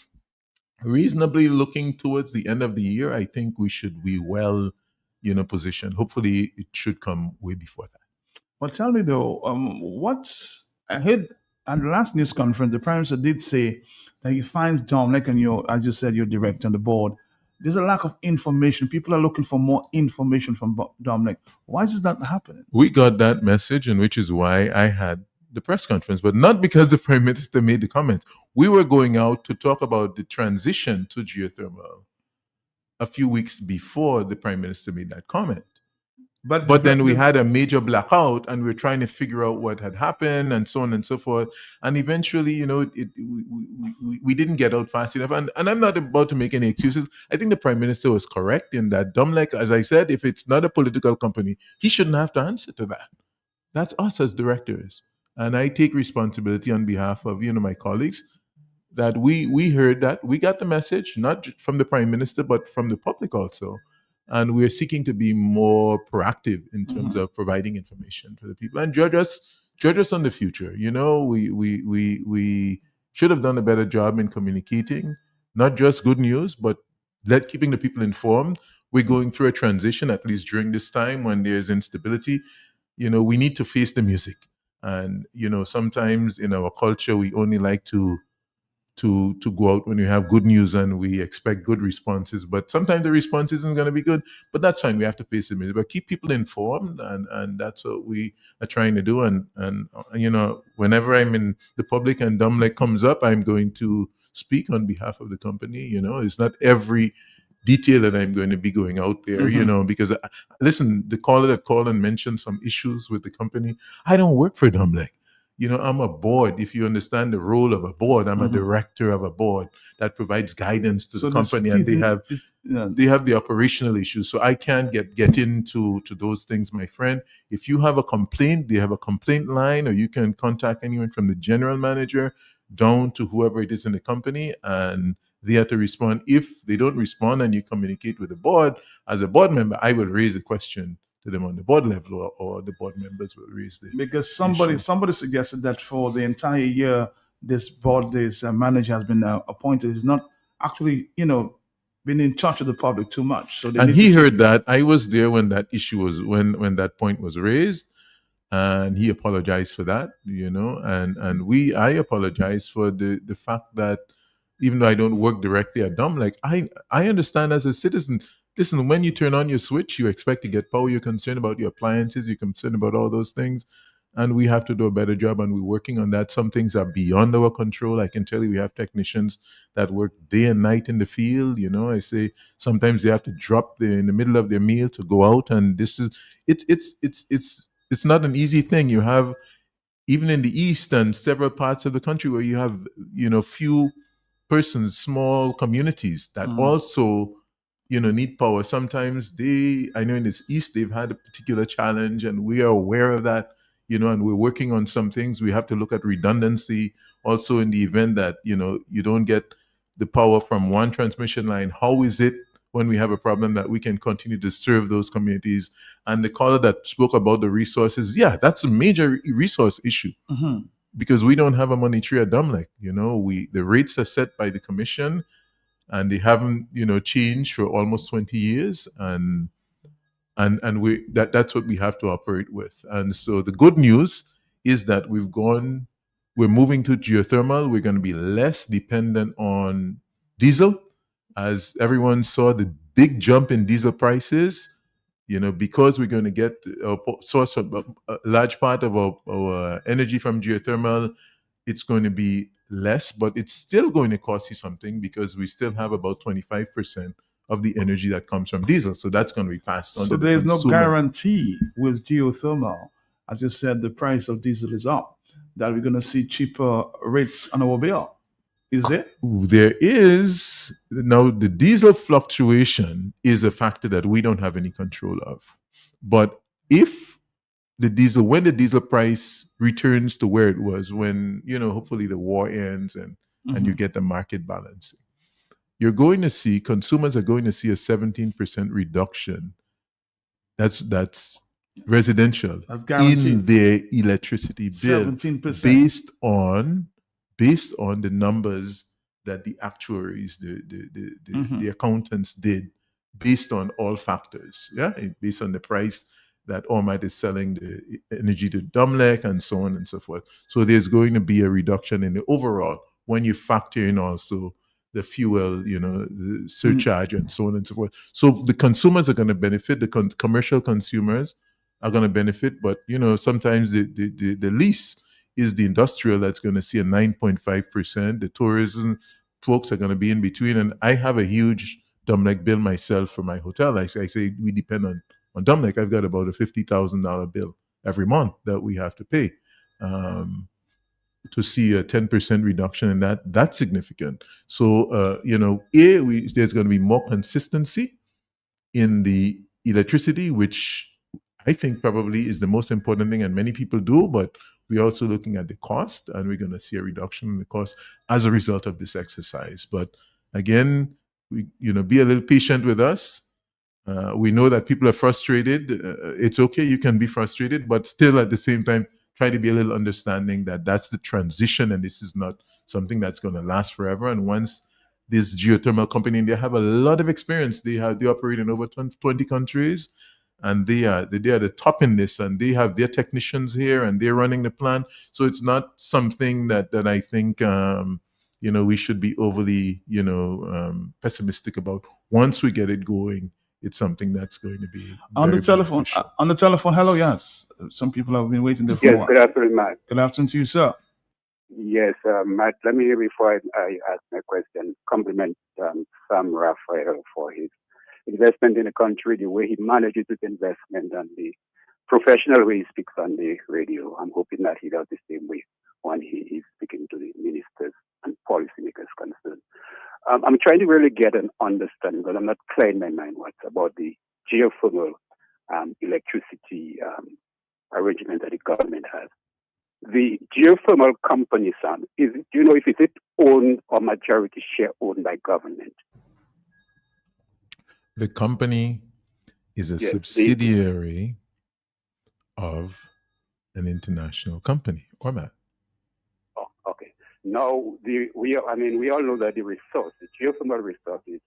reasonably looking towards the end of the year, I think we should be well, positioned. Hopefully it should come way before that. Well, tell me though, I heard at the last news conference, the Prime Minister did say that he finds DOMLEC and as you said, you're director on the board. There's a lack of information. People are looking for more information from DOMLEC. Why is that happening? We got that message, and which is why I had the press conference, but not because the Prime Minister made the comments. We were going out to talk about the transition to geothermal a few weeks before the Prime Minister made that comment. But then we had a major blackout and we were trying to figure out what had happened and so on and so forth. And eventually, we didn't get out fast enough. And I'm not about to make any excuses. I think the Prime Minister was correct in that DOMLEC, as I said, if it's not a political company, he shouldn't have to answer to that. That's us as directors. And I take responsibility on behalf of, my colleagues that we heard that, we got the message, not from the prime minister, but from the public also. And we're seeking to be more proactive in terms of providing information to the people and judge us on the future. We should have done a better job in communicating, not just good news, but keeping the people informed. We're going through a transition, at least during this time when there's instability. We need to face the music. And sometimes in our culture we only like to go out when we have good news and we expect good responses, but sometimes the response isn't going to be good. But that's fine, we have to face it, but keep people informed, and that's what we are trying to do. And whenever I'm in the public and DOMLEC comes up, I'm going to speak on behalf of the company. It's not every detail that I'm going to be going out there, because listen, the caller that called and mentioned some issues with the company, I don't work for DOMLEC. I'm a board. If you understand the role of a board, I'm a director of a board that provides guidance to the company, and they have the operational issues. So I can't get into those things, my friend. If you have a complaint, they have a complaint line, or you can contact anyone from the general manager down to whoever it is in the company, and they have to respond. If they don't respond and you communicate with the board, as a board member, I will raise a question to them on the board level, or the board members will raise the because somebody suggested that for the entire year this manager has been appointed, is not actually been in touch with the public too much. So and he heard that. I was there when that issue was when that point was raised, and he apologized for that. And I apologize for the fact that even though I don't work directly at DOMLEC, I understand as a citizen. Listen, when you turn on your switch, you expect to get power. You're concerned about your appliances. You're concerned about all those things. And we have to do a better job, and we're working on that. Some things are beyond our control. I can tell you we have technicians that work day and night in the field. I say sometimes they have to drop in the middle of their meal to go out. And it's not an easy thing. You have, even in the East and several parts of the country, where you have, few persons, small communities that also need power. Sometimes I know in this East, they've had a particular challenge, and we are aware of that, and we're working on some things. We have to look at redundancy also in the event that, you don't get the power from one transmission line. How is it when we have a problem that we can continue to serve those communities? And the caller that spoke about the resources, yeah, that's a major resource issue. Because we don't have a money tree at DOMLEC. The rates are set by the commission, and they haven't changed for almost 20 years, and that's what we have to operate with. And so the good news is that we're moving to geothermal. We're going to be less dependent on diesel. As everyone saw, the big jump in diesel prices, because we're going to get a source of a large part of our energy from geothermal, it's going to be less, but it's still going to cost you something, because we still have about 25% of the energy that comes from diesel. So that's going to be passed on. So there's no guarantee with geothermal. As you said, the price of diesel is up, that we're going to see cheaper rates on our bill. Is there? There is. Now, the diesel fluctuation is a factor that we don't have any control of. But when the diesel price returns to where it was when, hopefully the war ends and you get the market balancing, consumers are going to see a 17% reduction. That's residential. That's guaranteed. In their electricity bill. 17%. Based on the numbers that the actuaries, the accountants did, based on all factors, based on the price that Ormat is selling the energy to DOMLEC, and so on and so forth. So there's going to be a reduction in the overall when you factor in also the fuel, the surcharge, and so on and so forth. So the consumers are going to benefit. The commercial consumers are going to benefit, but sometimes the least is the industrial that's going to see a 9.5%. The tourism folks are going to be in between. And I have a huge DOMLEC bill myself for my hotel. I say we depend on DOMLEC. I've got about a $50,000 bill every month that we have to pay. To see a 10% reduction in that's significant. So, there's going to be more consistency in the electricity, which I think probably is the most important thing, and many people do, but we're also looking at the cost, and we're going to see a reduction in the cost as a result of this exercise. But again, we be a little patient with us. We know that people are frustrated. It's okay, you can be frustrated, but still at the same time, try to be a little understanding that that's the transition, and this is not something that's going to last forever. And once this geothermal company, they have a lot of experience. They operate in over 20 countries, and they are the top in this, and they have their technicians here, and they're running the plant. So it's not something that I think we should be overly pessimistic about. Once we get it going, it's something that's going to be On the very telephone. beneficial. On the telephone. Hello, yes. Some people have been waiting there for a Yes, while. good afternoon, Matt. Good afternoon to you, sir. Yes, Matt, let me, before I ask my question, compliment Sam Raphael for his investment in the country, the way he manages his investment, and the professional way he speaks on the radio. I'm hoping that he does the same way when he is speaking to the ministers and policymakers concerned. I'm trying to really get an understanding, but I'm not clear in my mind what's about the geothermal electricity arrangement that the government has. The geothermal company, Sam, do you know if it's owned or majority share owned by government? The company is a subsidiary of an international company, or not? Oh, okay. Now, we all know that the resource, the geothermal resource, is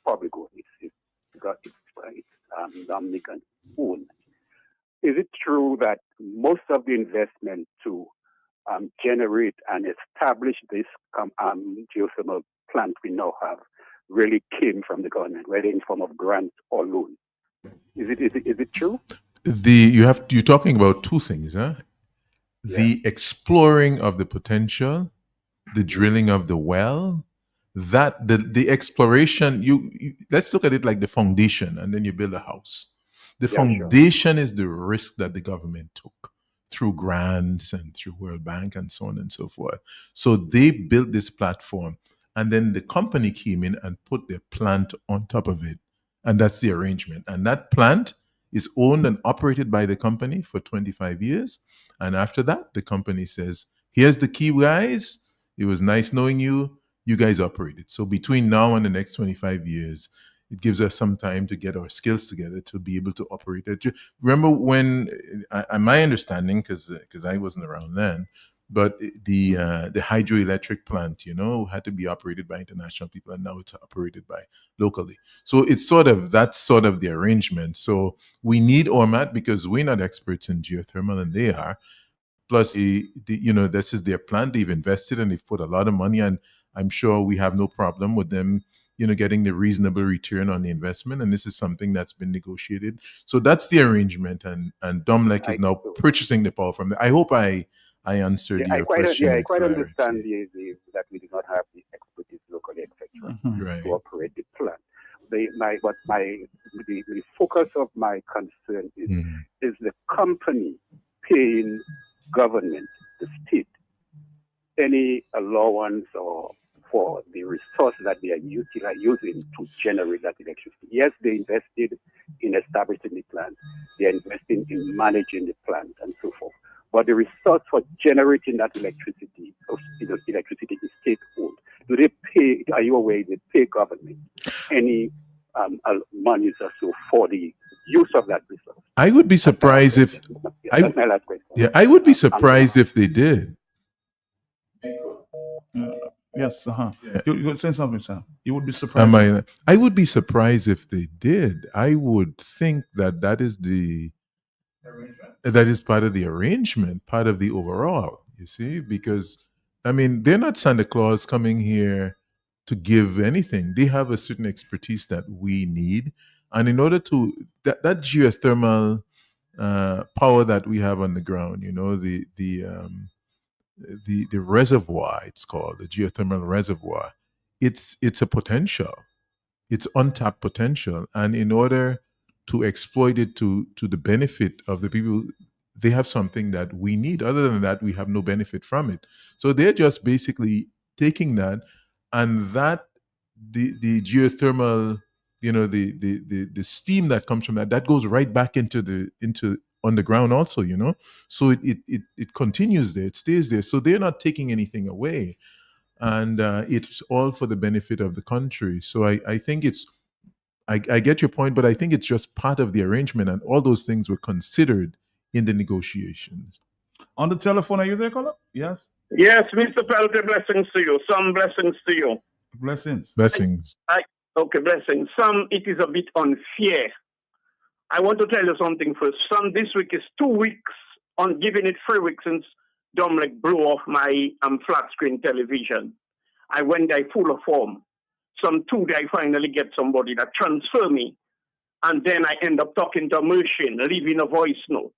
public owned. It's Dominican owned. Is it true that most of the investment to generate and establish this geothermal plant we now have really came from the government, whether in form of grants or loan? Is it true? You're talking about two things, huh? The exploring of the potential, the drilling of the well, that the exploration. Let's look at it like the foundation, and then you build a house. The foundation is the risk that the government took through grants and through World Bank and so on and so forth. So they built this platform, and then the company came in and put their plant on top of it. And that's the arrangement. And that plant is owned and operated by the company for 25 years. And after that, the company says, here's the key, guys. It was nice knowing you. You guys operate it. So between now and the next 25 years, it gives us some time to get our skills together to be able to operate it. Remember when, my understanding, because I wasn't around then, but the hydroelectric plant, had to be operated by international people, and now it's operated by locally. So it's that's sort of the arrangement. So we need ORMAT because we're not experts in geothermal, and they are. Plus, this is their plant. They've invested and they've put a lot of money, and I'm sure we have no problem with them getting the reasonable return on the investment. And this is something that's been negotiated. So that's the arrangement. And DOMLEC is now purchasing the power from them. I hope I answered your question. I quite understand that we do not have the expertise locally, etc., to operate the plant. The focus of my concern is the company paying government, the state, any allowance or for the resource that they are using to generate that electricity. Yes, they invested in establishing the plant. They are investing in managing the plant and so forth. But the resource for generating that electricity is state-owned. Do they pay, are you aware, they pay government any monies or so for the use of that resource? I would be surprised if... That's my last question. Yeah, I would be surprised if they did. Yes, You would say something, Sam. You would be surprised. I would be surprised if they did. I would think that is part of the arrangement, part of the overall. You see, because they're not Santa Claus coming here to give anything. They have a certain expertise that we need, and in order to that geothermal power that we have on the ground, the reservoir, it's called the geothermal reservoir. It's a potential. It's untapped potential, and in order to exploit it to the benefit of the people, they have something that we need. Other than that, we have no benefit from it. So they're just basically taking that, and that the geothermal the steam that comes from that goes right back into underground also, so it continues there, it stays there, so they're not taking anything away, and it's all for the benefit of the country. So I think I get your point, but I think it's just part of the arrangement, and all those things were considered in the negotiations. On the telephone, are you there, caller? Yes. Yes, Mr. Pelter, blessings to you. Some blessings to you. Blessings. Okay, blessings. Some, it is a bit unfair. I want to tell you something first. Some, this week is 2 weeks on giving it 3 weeks since DOMLEC blew off my flat screen television. I went there full of form. Some 2 days I finally get somebody that transfer me. And then I end up talking to a machine, leaving a voice note.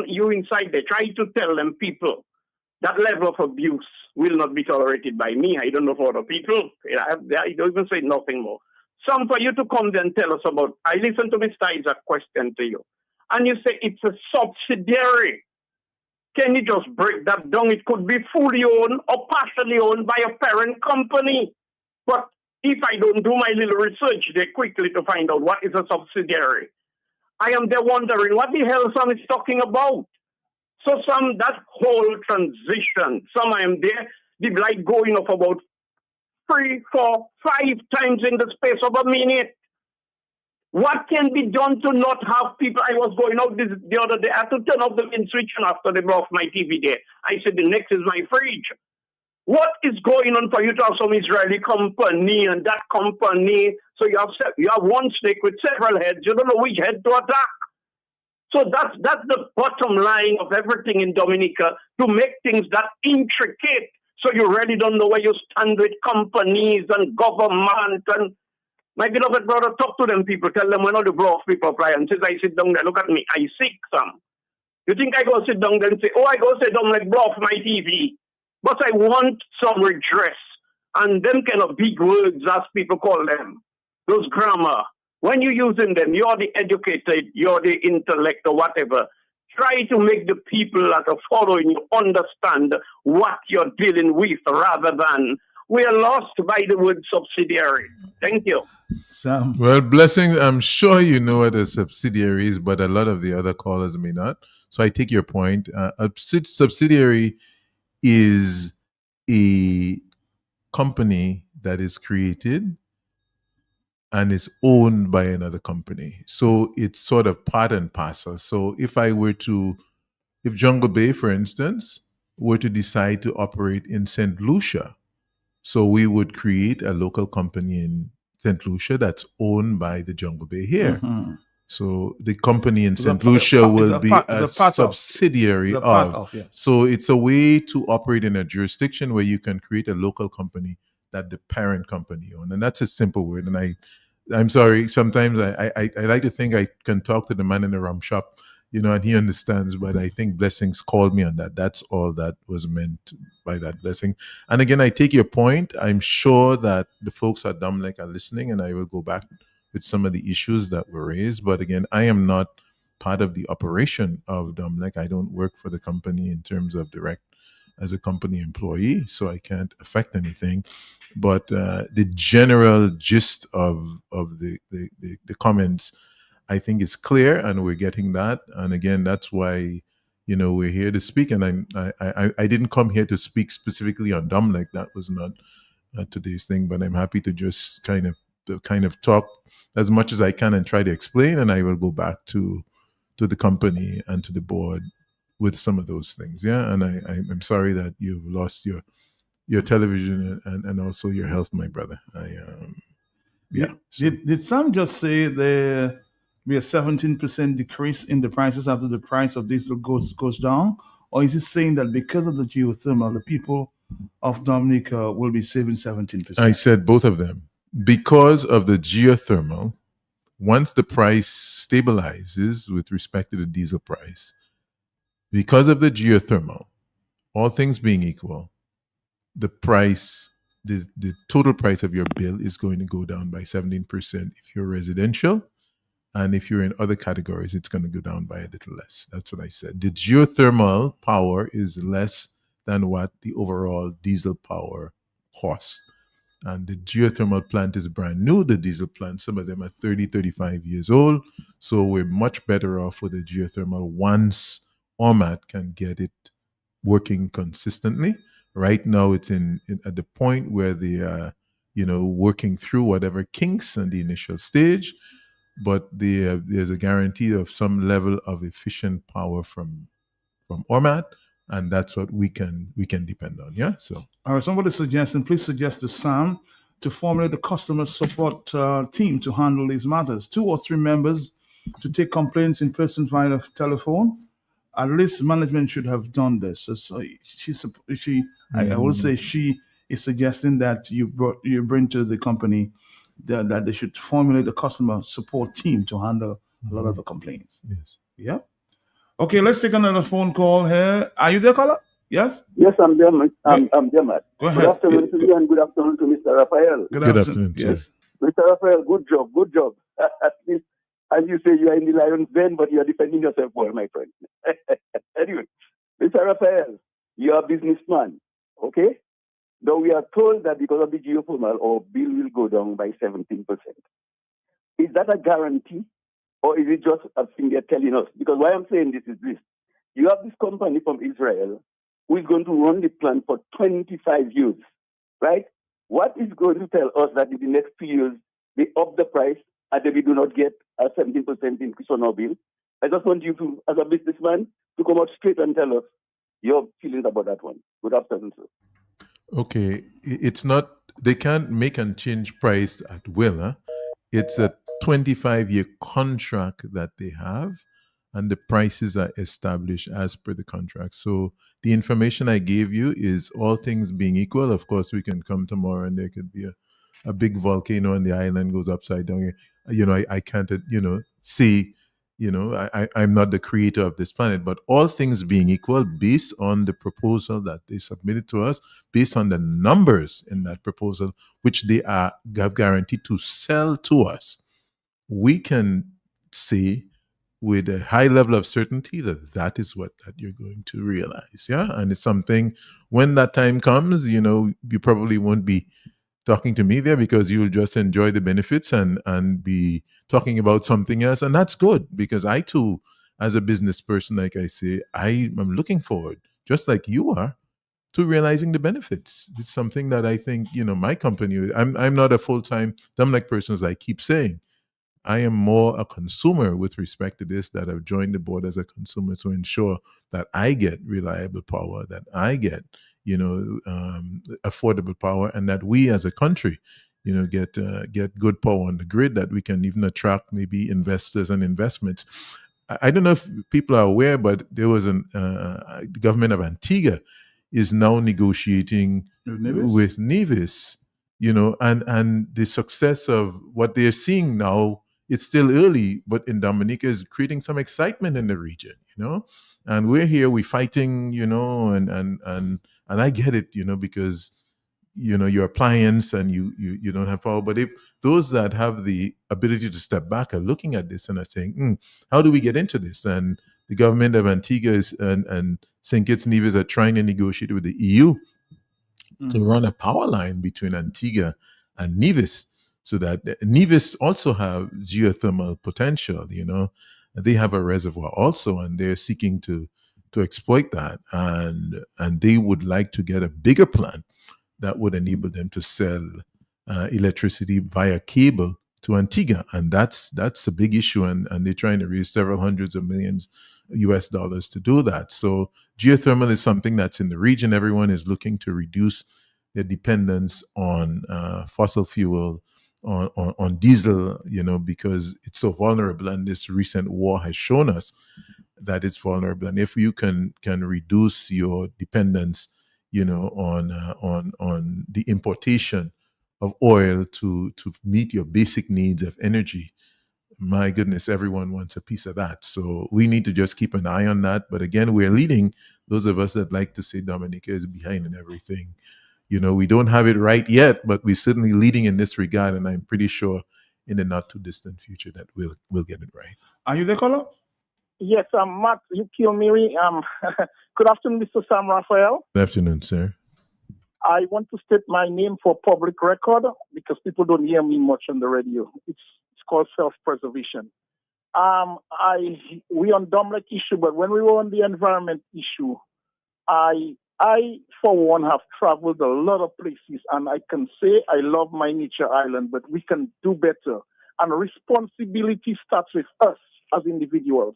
You inside there, try to tell them people that level of abuse will not be tolerated by me. I don't know for other people. I don't even say nothing more. Some for you to come there and tell us about, I listen to Mr. Isaac's question to you. And you say it's a subsidiary. Can you just break that down? It could be fully owned or partially owned by a parent company. But if I don't do my little research there quickly to find out what is a subsidiary, I am there wondering what the hell Sam is talking about. So that whole transition, I am there, the light going off about 3, 4, 5 times in the space of a minute. What can be done to not have people? I was going out the other day. I had to turn off the main switch after they brought off my TV there. I said, the next is my fridge. What is going on for you to have some Israeli company and that company? So you have one snake with several heads. You don't know which head to attack. So that's the bottom line of everything in Dominica, to make things that intricate. So you really don't know where you stand with companies and government. And my beloved brother, talk to them people. Tell them when all the blow off people appliances. I sit down there, look at me. I sick some. You think I go sit down there and say, I go sit down like blow off my TV. But I want some redress. And them kind of big words, as people call them, those grammar, when you're using them, you're the educated, you're the intellect or whatever. Try to make the people that are following you understand what you're dealing with, rather than we are lost by the word subsidiary. Thank you. Sam. Well, blessing, I'm sure you know what a subsidiary is, but a lot of the other callers may not. So I take your point. A subsidiary is a company that is created and is owned by another company. So it's sort of part and parcel. So if Jungle Bay, for instance, were to decide to operate in St. Lucia, so we would create a local company in St. Lucia that's owned by the Jungle Bay here. Mm-hmm. So the company in St. Lucia will be a subsidiary of. Yes. So it's a way to operate in a jurisdiction where you can create a local company that the parent company owns. And that's a simple word. And I'm sorry, sometimes I like to think I can talk to the man in the rum shop, and he understands, but I think Blessings called me on that. That's all that was meant by that, Blessing. And again, I take your point. I'm sure that the folks at DOMLEC are listening, and I will go back with some of the issues that were raised. But again, I am not part of the operation of DOMLEC. I don't work for the company in terms of direct as a company employee, so I can't affect anything. But the general gist of the comments, I think, is clear, and we're getting that. And again, that's why we're here to speak. And I didn't come here to speak specifically on DOMLEC. That was not today's thing. But I'm happy to just kind of talk as much as I can and try to explain. And I will go back to the company and to the board with some of those things. Yeah, and I'm sorry that you've lost your television and also your health, my brother. Did Sam just say there be a 17% decrease in the prices after the price of diesel goes down? Or is it saying that because of the geothermal, the people of Dominica will be saving 17%? I said both of them. Because of the geothermal, once the price stabilizes with respect to the diesel price, because of the geothermal, all things being equal, the price, the total price of your bill is going to go down by 17% if you're residential. And if you're in other categories, it's going to go down by a little less. That's what I said. The geothermal power is less than what the overall diesel power costs. And the geothermal plant is brand new. The diesel plant, some of them are 30, 35 years old. So we're much better off with the geothermal once ORMAT can get it working consistently. Right now, it's at the point where they are, working through whatever kinks in the initial stage, but there's a guarantee of some level of efficient power from ORMAT, and that's what we can depend on. Yeah. So, all right. Somebody suggesting, please suggest to Sam to formulate the customer support team to handle these matters. 2 or 3 members to take complaints in person via the telephone. At least management should have done this. So I would say she is suggesting that you bring to the company that they should formulate the customer support team to handle a lot of the complaints. Yes. Yeah. Okay, let's take another phone call here. Are you there, caller? Yes? Yes, I'm there, I'm there, Matt. Go ahead. Good afternoon to you and good afternoon to Mr. Raphael. Good afternoon. Yes. Mr. Raphael, good job. At least, as you say, you are in the lion's den, but you are defending yourself well, my friend. Anyway, Mr. Raphael, you are a businessman, okay? Though we are told that because of the geothermal, our bill will go down by 17%. Is that a guarantee? Or is it just a thing they're telling us? Because why I'm saying this is this. You have this company from Israel who is going to run the plant for 25 years, right? What is going to tell us that in the next 2 years, they up the price and then we do not get a 17% increase on our bill? I just want you to, as a businessman, to come out straight and tell us your feelings about that one. Good afternoon, sir. Okay, it's not, they can't make and change price at will. Huh? It's a 25-year contract that they have, and the prices are established as per the contract. So the information I gave you is all things being equal. Of course, we can come tomorrow and there could be a big volcano and the island goes upside down. I can't, see, I'm not the creator of this planet, but all things being equal, based on the proposal that they submitted to us, based on the numbers in that proposal, which they have guaranteed to sell to us, we can say with a high level of certainty that is what that you're going to realize. Yeah. And it's something, when that time comes, you probably won't be talking to me there because you'll just enjoy the benefits and be talking about something else. And that's good, because I too, as a business person, like I say, I am looking forward, just like you are, to realizing the benefits. It's something that I think, my company, I'm not a full-time DOMLEC person, as I keep saying. I am more a consumer with respect to this, that I've joined the board as a consumer to ensure that I get reliable power, that I get, affordable power, and that we as a country, get good power on the grid, that we can even attract maybe investors and investments. I don't know if people are aware, but there was the government of Antigua is now negotiating with Nevis, and the success of what they're seeing now. It's still early, but in Dominica is creating some excitement in the region, and we're here, we're fighting, and I get it, because, your appliance and you don't have power. But if those that have the ability to step back are looking at this and are saying, how do we get into this? And the government of Antigua and St. Kitts and Nevis are trying to negotiate with the EU to run a power line between Antigua and Nevis, so that Nevis also have geothermal potential. They have a reservoir also, and they're seeking to exploit that, and they would like to get a bigger plant that would enable them to sell electricity via cable to Antigua, and that's a big issue, and they're trying to raise several hundreds of millions US dollars to do that. So geothermal is something that's in the region. Everyone is looking to reduce their dependence on fossil fuel, on diesel, because it's so vulnerable, and this recent war has shown us that it's vulnerable. And if you can reduce your dependence, on the importation of oil to meet your basic needs of energy, my goodness, everyone wants a piece of that. So we need to just keep an eye on that. But again, we're leading. Those of us that like to say Dominica is behind in everything, we don't have it right yet, but we're certainly leading in this regard, and I'm pretty sure in the not too distant future that we'll get it right. Are you there, caller? Yes, Matt, you kill me. Good afternoon, Mr. Sam Raphael. Good afternoon, sir. I want to state my name for public record because people don't hear me much on the radio. It's called self-preservation. We on DOMLEC issue, but when we were on the environment issue, I for one have traveled a lot of places, and I can say I love my nature island, but we can do better. And responsibility starts with us as individuals.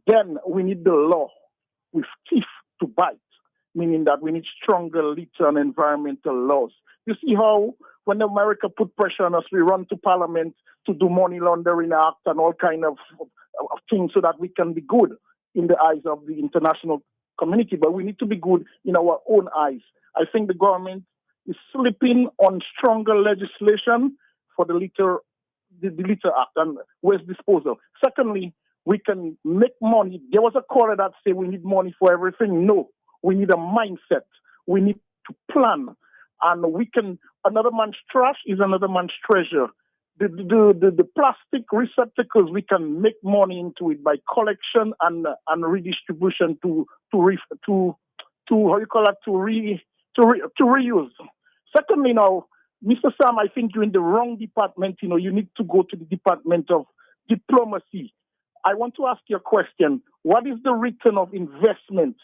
Then we need the law with teeth to bite, meaning that we need stronger litter and environmental laws. You see how when America put pressure on us, we run to Parliament to do money laundering act and all kind of things so that we can be good in the eyes of the international community. But we need to be good in our own eyes. I think the government is slipping on stronger legislation for the litter act and waste disposal. Secondly, we can make money. There was a caller that said we need money for everything. No, we need a mindset. We need to plan. And we can, another man's trash is another man's treasure. The plastic receptacles, we can make money into it by collection and redistribution to how you call it, to reuse. Secondly, now, Mr. Sam, I think you're in the wrong department. You need to go to the Department of Diplomacy. I want to ask you a question. What is the return of investment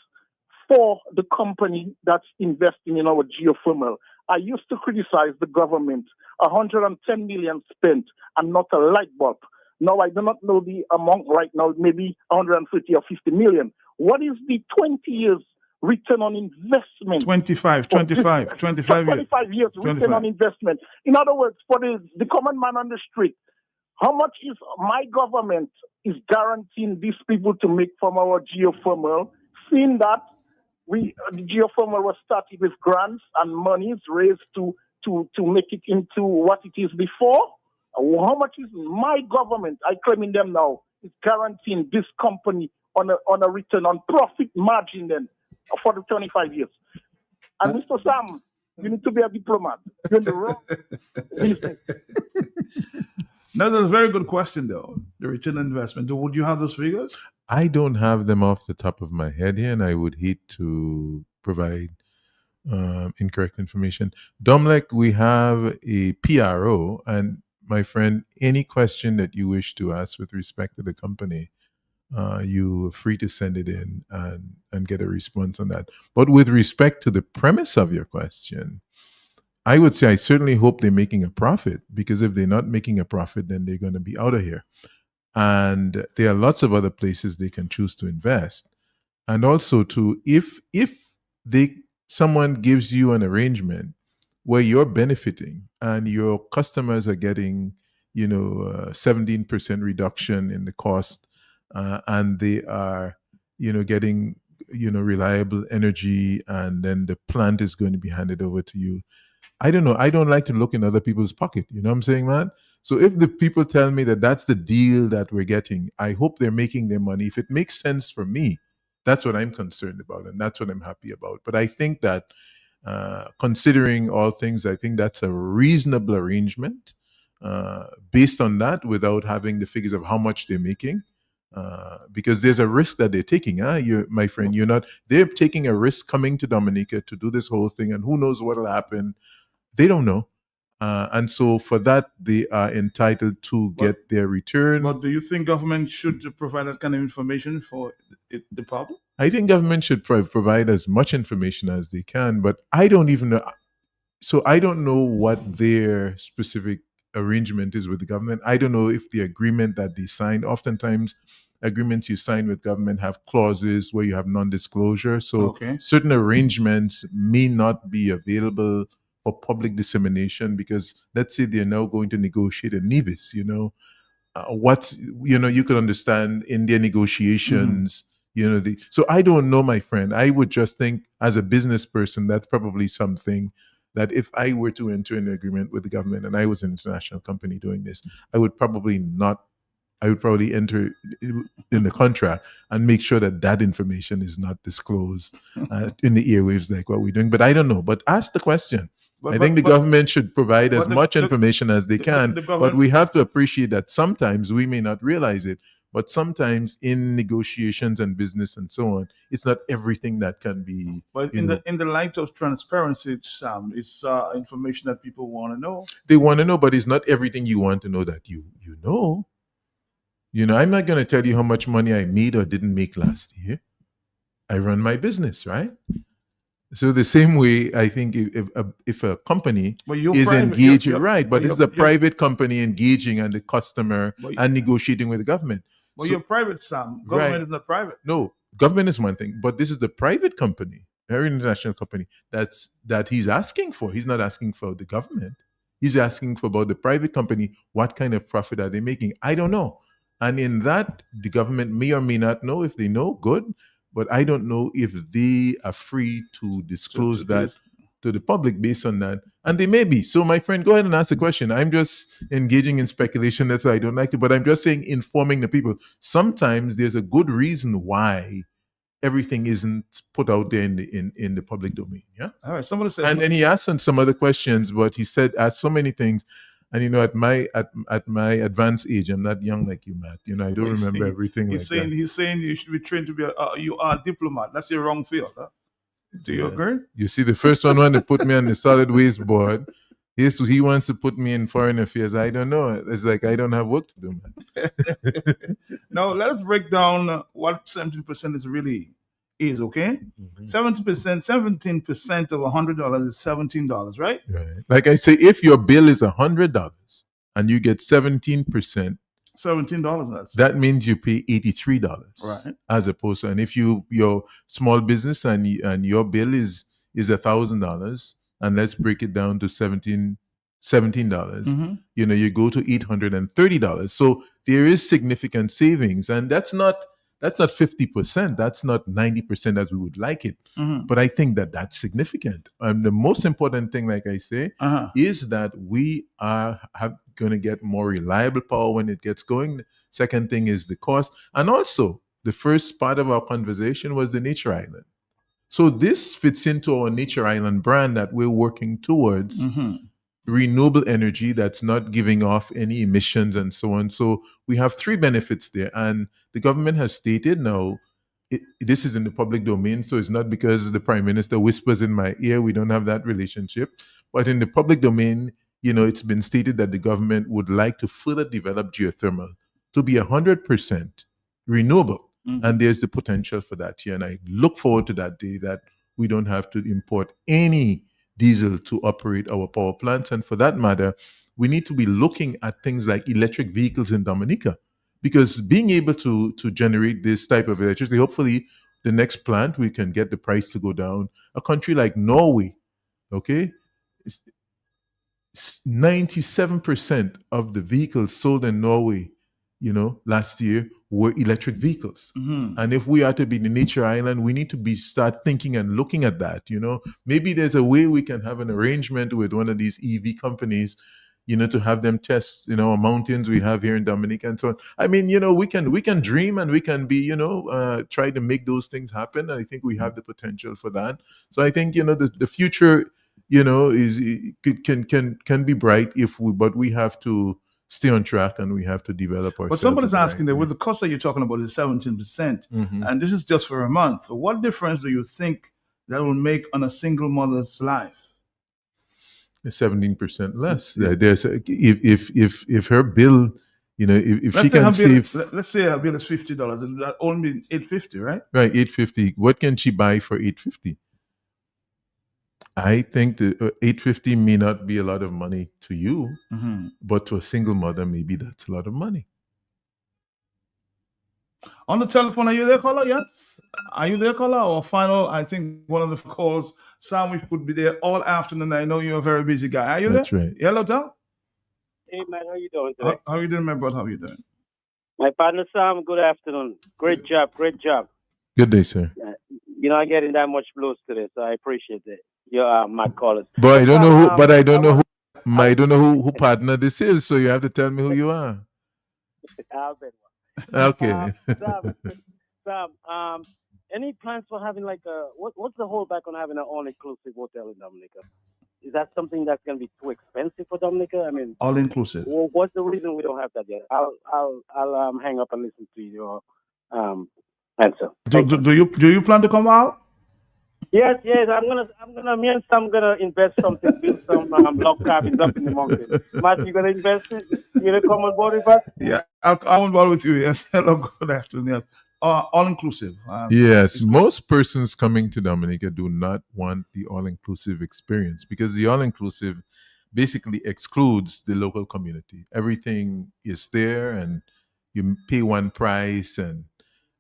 for the company that's investing in our geothermal? I used to criticize the government. 110 million spent and not a light bulb. Now I do not know the amount right now, maybe 150 or 50 million. What is the 20 years return on investment? 25 years return on investment. In other words, for the common man on the street, how much is my government is guaranteeing these people to make from our geothermal, seeing that the geothermal was started with grants and monies raised to make it into what it is before? How much is my government, I claiming them now, is guaranteeing this company on a return on profit margin then for the 25 years? And Mr. Sam, you need to be a diplomat. You're in the wrong business. No, that's a very good question, though. The return on investment. Would you have those figures? I don't have them off the top of my head here, and I would hate to provide incorrect information. DOMLEC, we have a PRO, and my friend, any question that you wish to ask with respect to the company, you're free to send it in and get a response on that. But with respect to the premise of your question, I would say I certainly hope they're making a profit, because if they're not making a profit, then they're going to be out of here. And there are lots of other places they can choose to invest. And also, if someone gives you an arrangement where you're benefiting and your customers are getting, 17% reduction in the cost, and they are, getting, reliable energy, and then the plant is going to be handed over to you. I don't know. I don't like to look in other people's pocket. You know what I'm saying, man? So if the people tell me that that's the deal that we're getting, I hope they're making their money. If it makes sense for me, that's what I'm concerned about, and that's what I'm happy about. But I think that considering all things, I think that's a reasonable arrangement based on that, without having the figures of how much they're making. Because there's a risk that they're taking. My friend, they're taking a risk coming to Dominica to do this whole thing, and who knows what will happen. They don't know. And so for that, they are entitled to get their return. But do you think government should provide that kind of information for the public? I think government should provide as much information as they can, but I don't even know. So I don't know what their specific arrangement is with the government. I don't know if the agreement that they signed, oftentimes agreements you sign with government have clauses where you have non-disclosure. So certain arrangements may not be available for public dissemination, because let's say they're now going to negotiate a NIVIS, you can understand in their negotiations, so I don't know, my friend. I would just think, as a business person, that's probably something that if I were to enter an agreement with the government and I was an international company doing this, I would probably enter in the contract and make sure that information is not disclosed in the airwaves like what we're doing. But I don't know. But ask the question. I think the government should provide as much information as they can, but we have to appreciate that sometimes we may not realize it. But sometimes in negotiations and business and so on, it's not everything that can be. But in the light of transparency, Sam, it's information that people want to know. They want to know, but it's not everything you want to know that you know. I'm not going to tell you how much money I made or didn't make last year. I run my business, right? So the same way, I think if a company is private, engaging, right, but this is a private company engaging and the customer and negotiating with the government. Well, you're private, Sam. Government is not private. No, government is one thing, but this is the private company, very international company, that he's asking for. He's not asking for the government. He's asking for about the private company, what kind of profit are they making? I don't know. And in that, the government may or may not know. If they know, good. But I don't know if they are free to disclose that to the public based on that. And they may be. So, my friend, go ahead and ask the question. I'm just engaging in speculation. That's why I don't like it. But I'm just saying, informing the people. Sometimes there's a good reason why everything isn't put out there in the public domain. Yeah. All right. Somebody said. And then he asked some other questions, but he asked so many things. And at my advanced age, I'm not young like you, Matt. I don't remember everything. He's saying you should be trained to be you are a diplomat. That's your wrong field. Huh? Do you agree? You see, the first one wanted to put me on the solid waste board. He wants to put me in foreign affairs. I don't know. It's like I don't have work to do, man. Now let's break down what 17% is really is. Okay, 17% of $100 is $17, right? Right. Like I say, if your bill is $100 and you get 17%. $17. That means you pay $83, right? As opposed to, and if your small business and your bill is $1,000, and let's break it down to $17. You go to $830. So there is significant savings, and that's not 50%. That's not 90% as we would like it. But I think that's significant. And the most important thing, like I say, is that we are going to get more reliable power when it gets going. Second thing is the cost. And also, the first part of our conversation was the Nature Island. So this fits into our Nature Island brand that we're working towards. Renewable energy that's not giving off any emissions and so on. So we have three benefits there. And the government has stated now, this is in the public domain, so it's not because the Prime Minister whispers in my ear. We don't have that relationship. But in the public domain, it's been stated that the government would like to further develop geothermal to be 100% renewable. And there's the potential for that here. And I look forward to that day that we don't have to import any diesel to operate our power plants. And for that matter, we need to be looking at things like electric vehicles in Dominica, because being able to generate this type of electricity, hopefully the next plant, we can get the price to go down. A country like Norway, okay, 97% of the vehicles sold in Norway, last year were electric vehicles. And if we are to be the Nature Island, we need to start thinking and looking at that. Maybe there's a way we can have an arrangement with one of these EV companies, to have them test, mountains we have here in Dominica and so on. I mean, we can dream and we can be, try to make those things happen. I think we have the potential for that. So I think, the future, can be bright but we have to stay on track and we have to develop ourselves. But somebody's asking that with the cost that you're talking about is 17%, and this is just for a month. So what difference do you think that will make on a single mother's life? 17% less. There's if her bill, if she can save. Let's say her bill is $50. That only $850, right? Right, $850. What can she buy for $850? I think the $850 may not be a lot of money to you, but to a single mother, maybe that's a lot of money. On the telephone, are you there, caller? Yes. Are you there, caller? Or final, I think one of the calls, Sam, we could be there all afternoon. I know you're a very busy guy. Are you That's there? Right. Hello, Tom. Hey, man, how you doing today? How you doing, my brother? How you doing? My partner, Sam, good afternoon. Great job. Good day, sir. You're not getting that much blows today, so I appreciate it. You're my caller. But I don't know who. But I don't know who. I don't know who partner this is. So you have to tell me who you are. Okay. Sam, any plans for having like what's the holdback on having an all-inclusive hotel in Dominica? Is that something that's going to be too expensive for Dominica? I mean, All inclusive. what's the reason we don't have that yet? I'll hang up and listen to your answer. Do you plan to come out? Yes. Me and Sam gonna invest something, build some log cabins up in the mountain. Matt, you gonna invest it? You gonna come on board with us? Yeah, I'll on board with you. Yes. Hello, good afternoon. Yes. All inclusive. Yes, most persons coming to Dominica do not want the all-inclusive experience because the all-inclusive basically excludes the local community. Everything is there, and you pay one price, and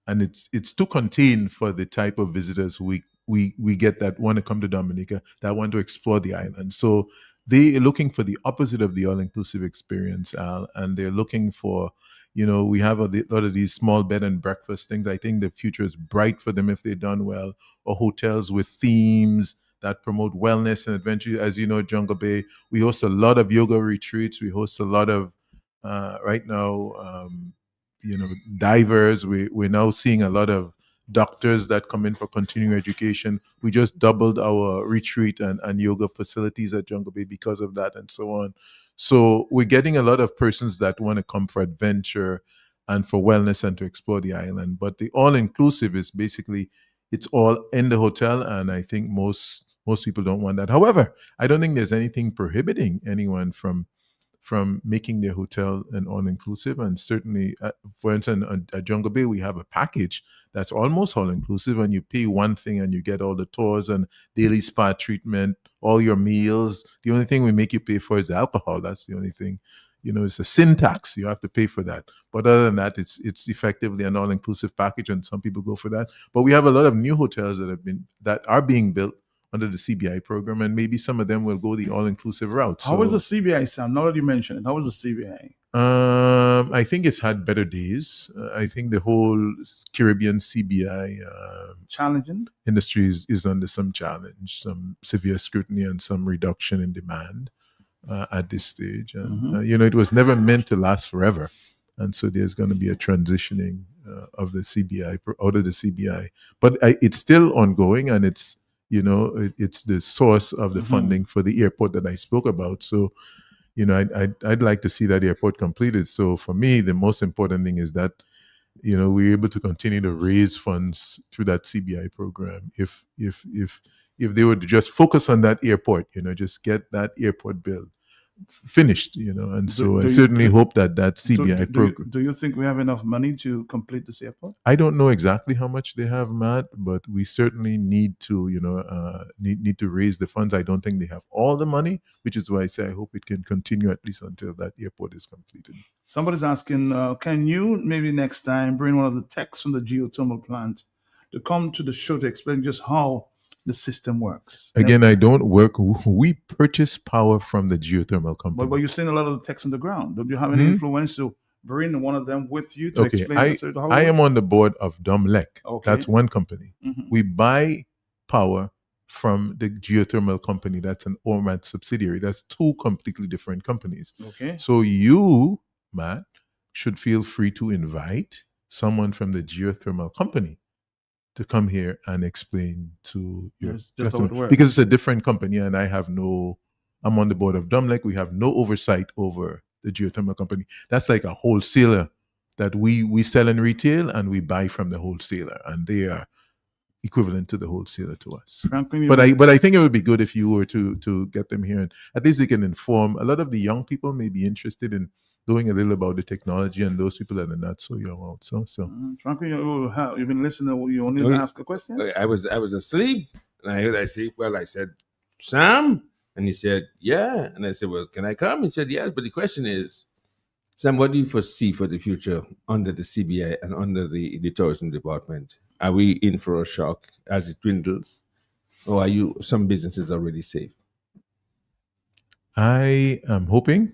it's too contained for the type of visitors we get that want to come to Dominica, that want to explore the island. So they are looking for the opposite of the all-inclusive experience, Al, and they're looking for, we have a lot of these small bed and breakfast things. I think the future is bright for them if they're done well, or hotels with themes that promote wellness and adventure. As you know, Jungle Bay, we host a lot of yoga retreats. We host a lot of, right now, divers. We're now seeing a lot of doctors that come in for continuing education. We just doubled our retreat and yoga facilities at Jungle Bay because of that, and so on. So we're getting a lot of persons that want to come for adventure and for wellness and to explore the island. But the all-inclusive is basically, it's all in the hotel, and I think most people don't want that. However, I don't think there's anything prohibiting anyone from making their hotel an all-inclusive. And certainly, for instance, at Jungle Bay, we have a package that's almost all-inclusive, and you pay one thing and you get all the tours and daily spa treatment, all your meals. The only thing we make you pay for is the alcohol. That's the only thing. It's a sin tax. You have to pay for that. But other than that, it's effectively an all-inclusive package, and some people go for that. But we have a lot of new hotels that are being built under the CBI program, and maybe some of them will go the all-inclusive route. How was the CBI, Sam? Now that you mentioned it, how was the CBI? I think it's had better days. I think the whole Caribbean CBI challenging industry is under some challenge, some severe scrutiny, and some reduction in demand at this stage. And it was never meant to last forever, and so there's going to be a transitioning of the CBI out of the CBI. But it's still ongoing, and it's the source of the funding for the airport that I spoke about. So, I'd like to see that airport completed. So for me, the most important thing is that, we're able to continue to raise funds through that CBI program. If they would just focus on that airport, just get that airport built finished, and so I certainly hope that CBI program. Do you think we have enough money to complete this airport? I don't know exactly how much they have, Matt, but we certainly need to, need to raise the funds. I don't think they have all the money, which is why I say I hope it can continue at least until that airport is completed. Somebody's asking, can you maybe next time bring one of the techs from the geothermal plant to come to the show to explain just how the system works? Again, I don't work. We purchase power from the geothermal company. But you're seeing a lot of the techs on the ground. Don't you have any influence to bring one of them with you to explain? I am on the board of DOMLEC. Okay. That's one company. We buy power from the geothermal company. That's an ORMAT subsidiary. That's two completely different companies. Okay. So you, Matt, should feel free to invite someone from the geothermal company to come here and explain to your customer, because it's a different company, and I'm on the board of DOMLEC. We have no oversight over the geothermal company. That's like a wholesaler that we sell in retail, and we buy from the wholesaler, and they are equivalent to the wholesaler to us. Frankly, but I think it would be good if you were to get them here, and at least they can inform. A lot of the young people may be interested in knowing a little about the technology, and those people that are not so young also. So, Franklin, you've been listening. You only to ask a question. I was asleep, and I said, Sam, and he said, yeah, and I said, well, can I come? He said, yes, but the question is, Sam, what do you foresee for the future under the CBI and under the tourism department? Are we in for a shock as it dwindles, or are some businesses already safe? I am hoping,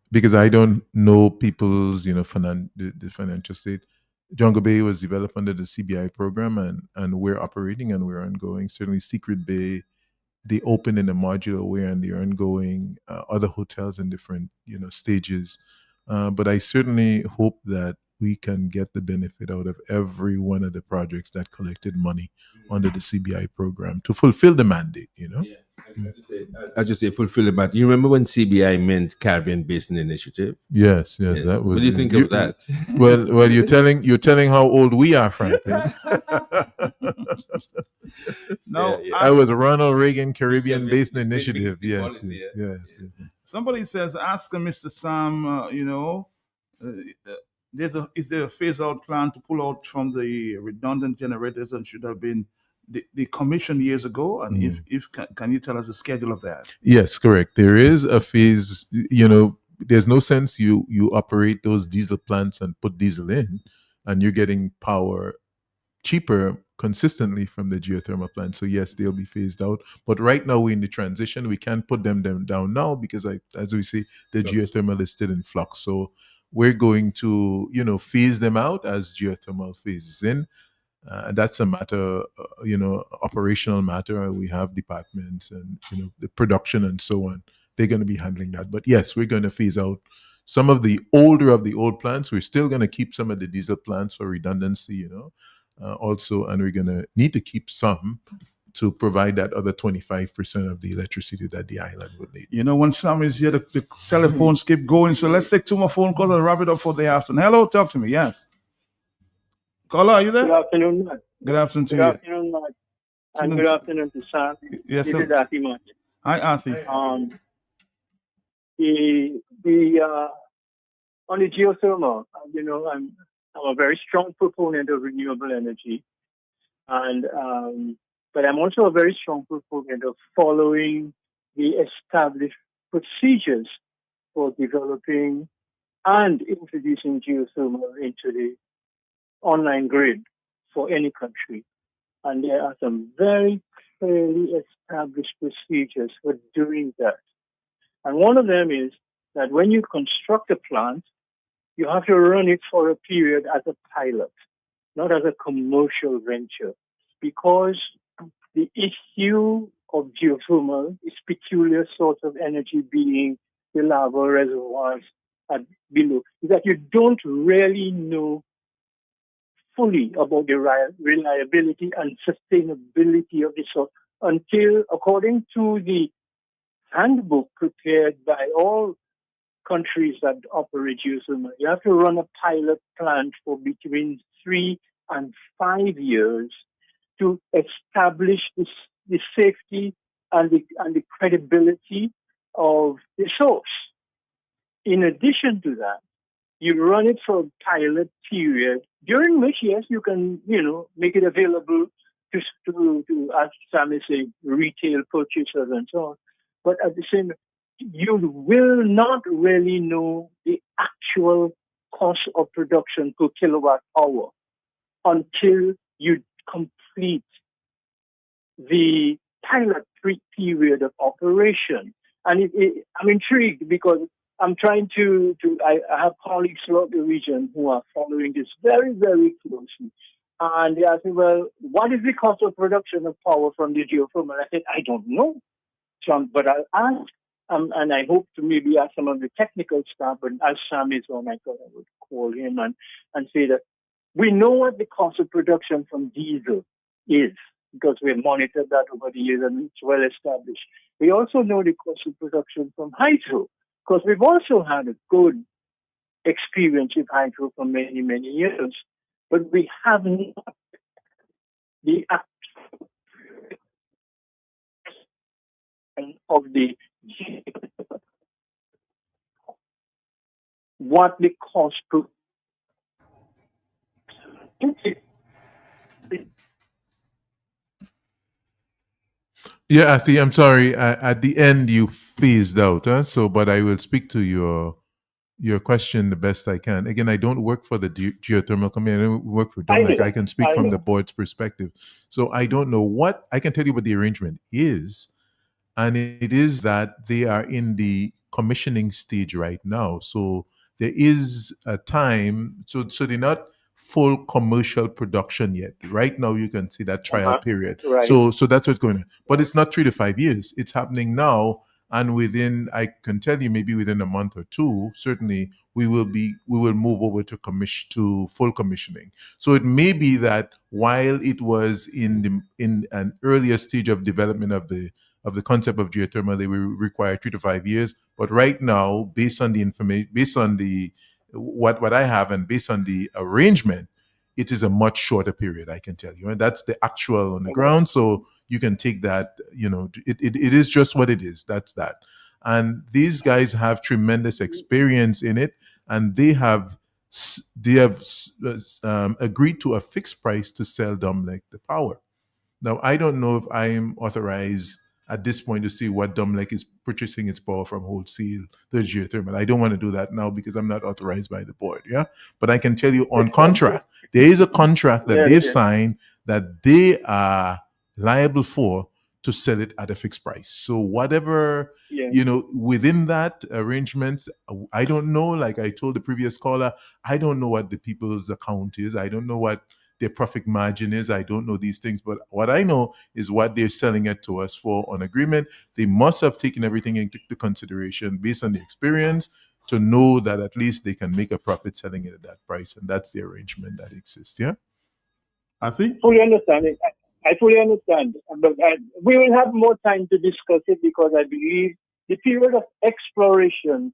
because I don't know people's, the financial state. Jungle Bay was developed under the CBI program, and we're operating and we're ongoing. Certainly Secret Bay, they opened in a modular way, and they're ongoing. Other hotels in different, stages. But I certainly hope that we can get the benefit out of every one of the projects that collected money under the CBI program to fulfill the mandate, you know? I just say fulfill it. You remember when CBI meant Caribbean Basin Initiative? Yes, that was. What do you think of that? Well, you're telling how old we are, Franklin. No, I was Ronald Reagan Caribbean Basin Initiative. Yes. Somebody says, ask Mr. Sam. Is there a phase out plan to pull out from the redundant generators and should have been the commission years ago? And if can you tell us the schedule of that? Yes, correct. There is a phase. There's no sense you operate those diesel plants and put diesel in, and you're getting power cheaper consistently from the geothermal plant. So yes, they'll be phased out. But right now we're in the transition. We can't put them down now because, as we say, the geothermal is still in flux. So we're going to, phase them out as geothermal phases in. That's a matter, operational matter. We have departments and, the production and so on. They're going to be handling that. But yes, we're going to phase out some of the old plants. We're still going to keep some of the diesel plants for redundancy, also, and we're going to need to keep some to provide that other 25% of the electricity that the island would need. When Sam is here, the telephones keep going. So let's take 2 more phone calls and wrap it up for the afternoon. Hello, talk to me. Yes. Caller, are you there? Good afternoon, Matt. Good afternoon to you. Good afternoon, Matt. And good afternoon to Sam. Yes, this sir. is Arthur, Matt. Hi, Arthur. On the geothermal, I'm a very strong proponent of renewable energy, and but I'm also a very strong proponent of following the established procedures for developing and introducing geothermal into the online grid for any country. And there are some very clearly established procedures for doing that. And one of them is that when you construct a plant, you have to run it for a period as a pilot, not as a commercial venture, because the issue of geothermal is peculiar source of energy being the lava reservoirs below, is that you don't really know fully about the reliability and sustainability of the source until, according to the handbook prepared by all countries that operate geothermal, you have to run a pilot plant for between 3 and 5 years to establish the safety and the credibility of the source. In addition to that, you run it for a pilot period during which, yes, you can, make it available to as Sam is saying, retail purchasers and so on. But at the same time, you will not really know the actual cost of production per kilowatt hour until you complete the pilot period of operation. And I'm intrigued because I'm trying I have colleagues throughout the region who are following this very, very closely. And they ask me, well, what is the cost of production of power from the geothermal? I said, I don't know. But I'll ask, and I hope to maybe ask some of the technical staff, but as Sam is on, I thought I would call him and say that we know what the cost of production from diesel is, because we've monitored that over the years and it's well established. We also know the cost of production from hydro, because we've also had a good experience with hydro for many, many years. But we have not the actual of the what the cost per. Yeah, Athi, I'm sorry. At the end, you phased out. So, but I will speak to your question the best I can. Again, I don't work for the geothermal company. I don't work for DOMLEC. I can speak from the board's perspective. So I don't know what I can tell you what the arrangement is, and it is that they are in the commissioning stage right now. So there is a time. So they're not full commercial production yet. Right now, you can see that trial period. Right. So that's what's going on. But it's not 3 to 5 years. It's happening now and within, I can tell you, maybe within a month or two, certainly we will move over to full commissioning. So it may be that while it was in an earlier stage of development of the concept of geothermal, they will require 3 to 5 years. But right now, based on the information, based on the what I have, and based on the arrangement, it is a much shorter period, I can tell you. And that's the actual on the ground. So you can take that, it is just what it is. That's that. And these guys have tremendous experience in it, and they have agreed to a fixed price to sell DOMLEC the power. Now, I don't know if I am authorized at this point to see what DOMLEC is purchasing its power from wholesale, the geothermal. I don't want to do that now because I'm not authorized by the board. Yeah. But I can tell you on contract, there is a contract that they've signed that they are liable for to sell it at a fixed price. So whatever, within that arrangement, I don't know, like I told the previous caller, I don't know what the people's account is. I don't know what their profit margin is. I don't know these things, but what I know is what they're selling it to us for on agreement. They must have taken everything into consideration based on the experience to know that at least they can make a profit selling it at that price, and that's the arrangement that exists. Yeah, I think fully understand it. I fully understand, but we will have more time to discuss it because I believe the period of exploration,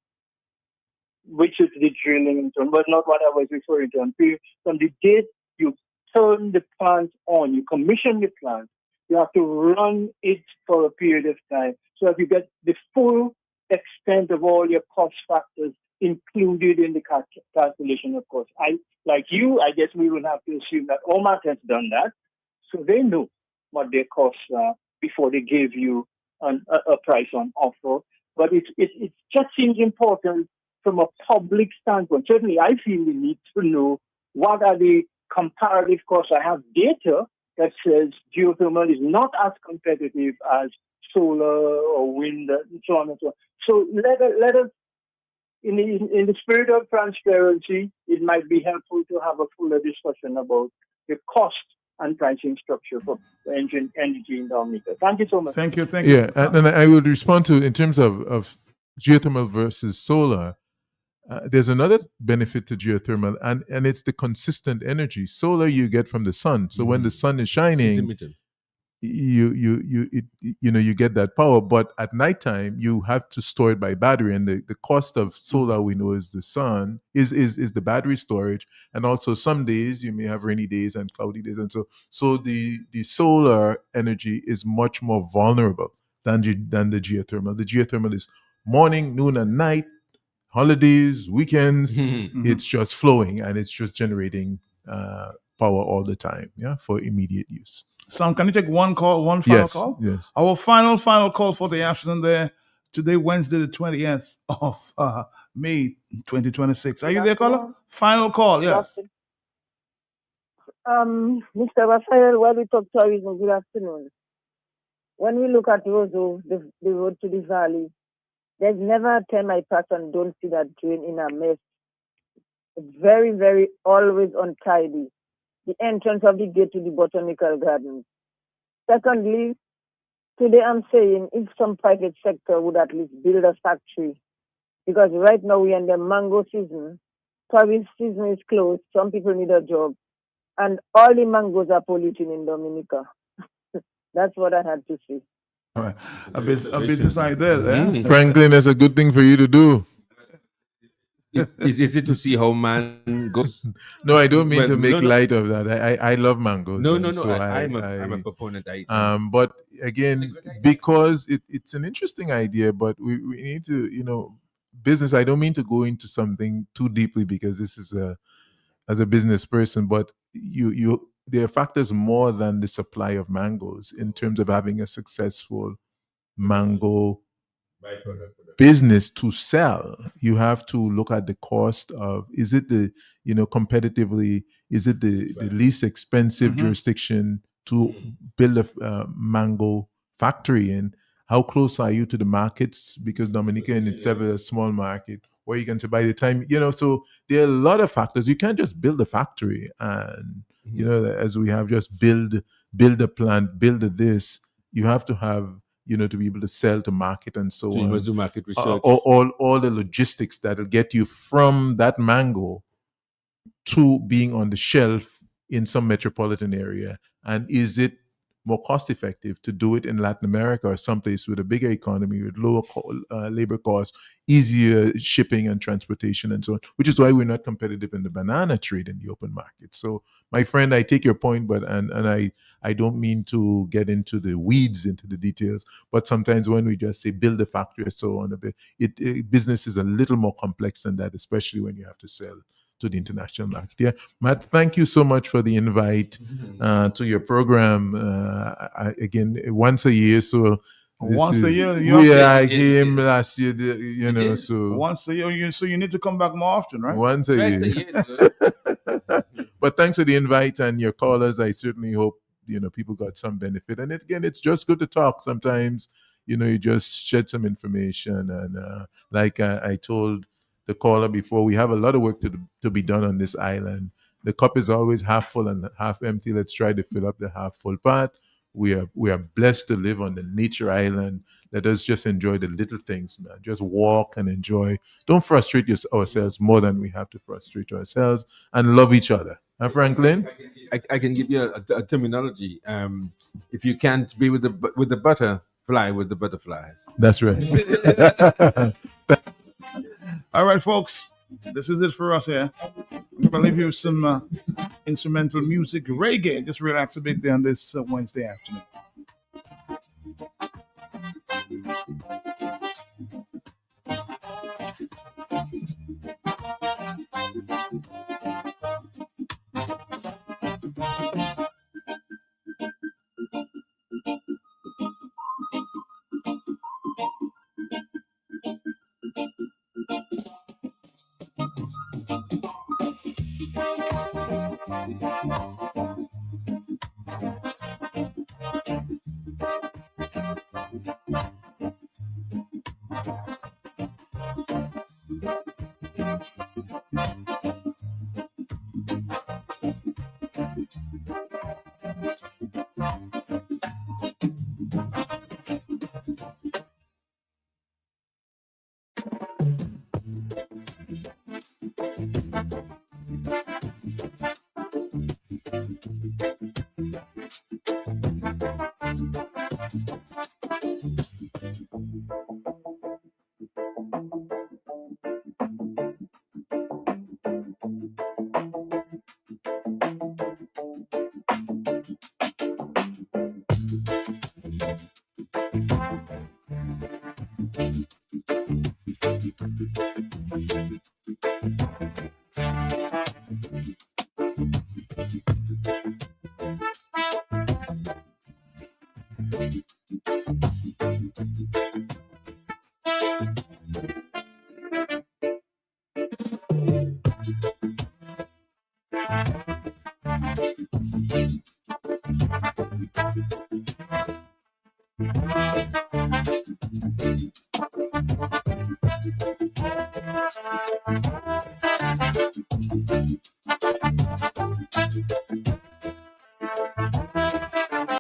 which is the drilling, but not what I was referring to, from the date you turn the plant on, you commission the plant, you have to run it for a period of time. So if you get the full extent of all your cost factors included in the calculation, of course. I guess we will have to assume that OMAT has done that. So they know what their costs are before they give you a price on offer. But it just seems important from a public standpoint. Certainly, I feel the need to know what are the comparative costs. I have data that says geothermal is not as competitive as solar or wind and so on and so on. So let us, in the spirit of transparency, it might be helpful to have a fuller discussion about the cost and pricing structure for energy in Dominica. Thank you so much. Thank you. Yeah, and I would respond to, in terms of geothermal versus solar. There's another benefit to geothermal, and it's the consistent energy. Solar you get from the sun, so when the sun is shining, you get that power. But at nighttime, you have to store it by battery, and the cost of solar, we know, is the sun, is the battery storage, and also some days you may have rainy days and cloudy days, and so the solar energy is much more vulnerable than the geothermal. The geothermal is morning, noon, and night. Holidays, weekends, it's just flowing and it's just generating power all the time, for immediate use. Sam, can you take one final call? Yes. Our final call for the afternoon there. Today, Wednesday, the 20th of May 2026. Are you there, caller? Final call, yes. Mr. Raphael, while we talk tourism, good afternoon. When we look at Roseau, the road to the valley, there's never a time I pass and don't see that drain in a mess. It's very, very always untidy. The entrance of the gate to the botanical gardens. Secondly, today I'm saying if some private sector would at least build a factory, because right now we're in the mango season, tourist season is closed, some people need a job, and all the mangoes are polluting in Dominica. That's what I had to say. All right. A business idea there. Franklin, that's a good thing for you to do. Is it to see how man goes? No, I don't mean to make light of that. I love mangoes. No. So I'm a proponent. But again, because it's an interesting idea, but we need to, business. I don't mean to go into something too deeply because this is as a business person, but there are factors more than the supply of mangoes in terms of having a successful mango business to sell. You have to look at the cost of, is it competitively, is it the least expensive jurisdiction to build a mango factory in? How close are you to the markets? Because Dominica in itself is a small market where you can say by the time, so there are a lot of factors. You can't just build a factory and, as we have just build a plant, build this. You have to have to be able to sell to market and so So on. you must do market research. All the logistics that'll get you from that mango to being on the shelf in some metropolitan area. And is it more cost effective to do it in Latin America or someplace with a bigger economy, with lower labor costs, easier shipping and transportation and so on, which is why we're not competitive in the banana trade in the open market. So my friend, I take your point, but I don't mean to get into the weeds, into the details, but sometimes when we just say build a factory or so on, business is a little more complex than that, especially when you have to sell to the international market. Yeah, Matt, thank you so much for the invite to your program. Again, once a year. So once a year, I came last year. So once a year. So you need to come back more often, right? Once a year. But thanks for the invite and your callers. I certainly hope people got some benefit. And it's just good to talk. Sometimes you just shed some information. And like I told the caller before, we have a lot of work to be done on this island. The cup is always half full and half empty. Let's try to fill up the half full part. We are blessed to live on the nature island. Let us just enjoy the little things, man. Just walk and enjoy. Don't frustrate ourselves more than we have to frustrate ourselves, and love each other. Huh, Franklin? I can give you a terminology. If you can't be with the butter, fly with the butterflies. That's right. All right, folks. This is it for us here. I'm going to leave you with some instrumental music, reggae. Just relax a bit there on this Wednesday afternoon.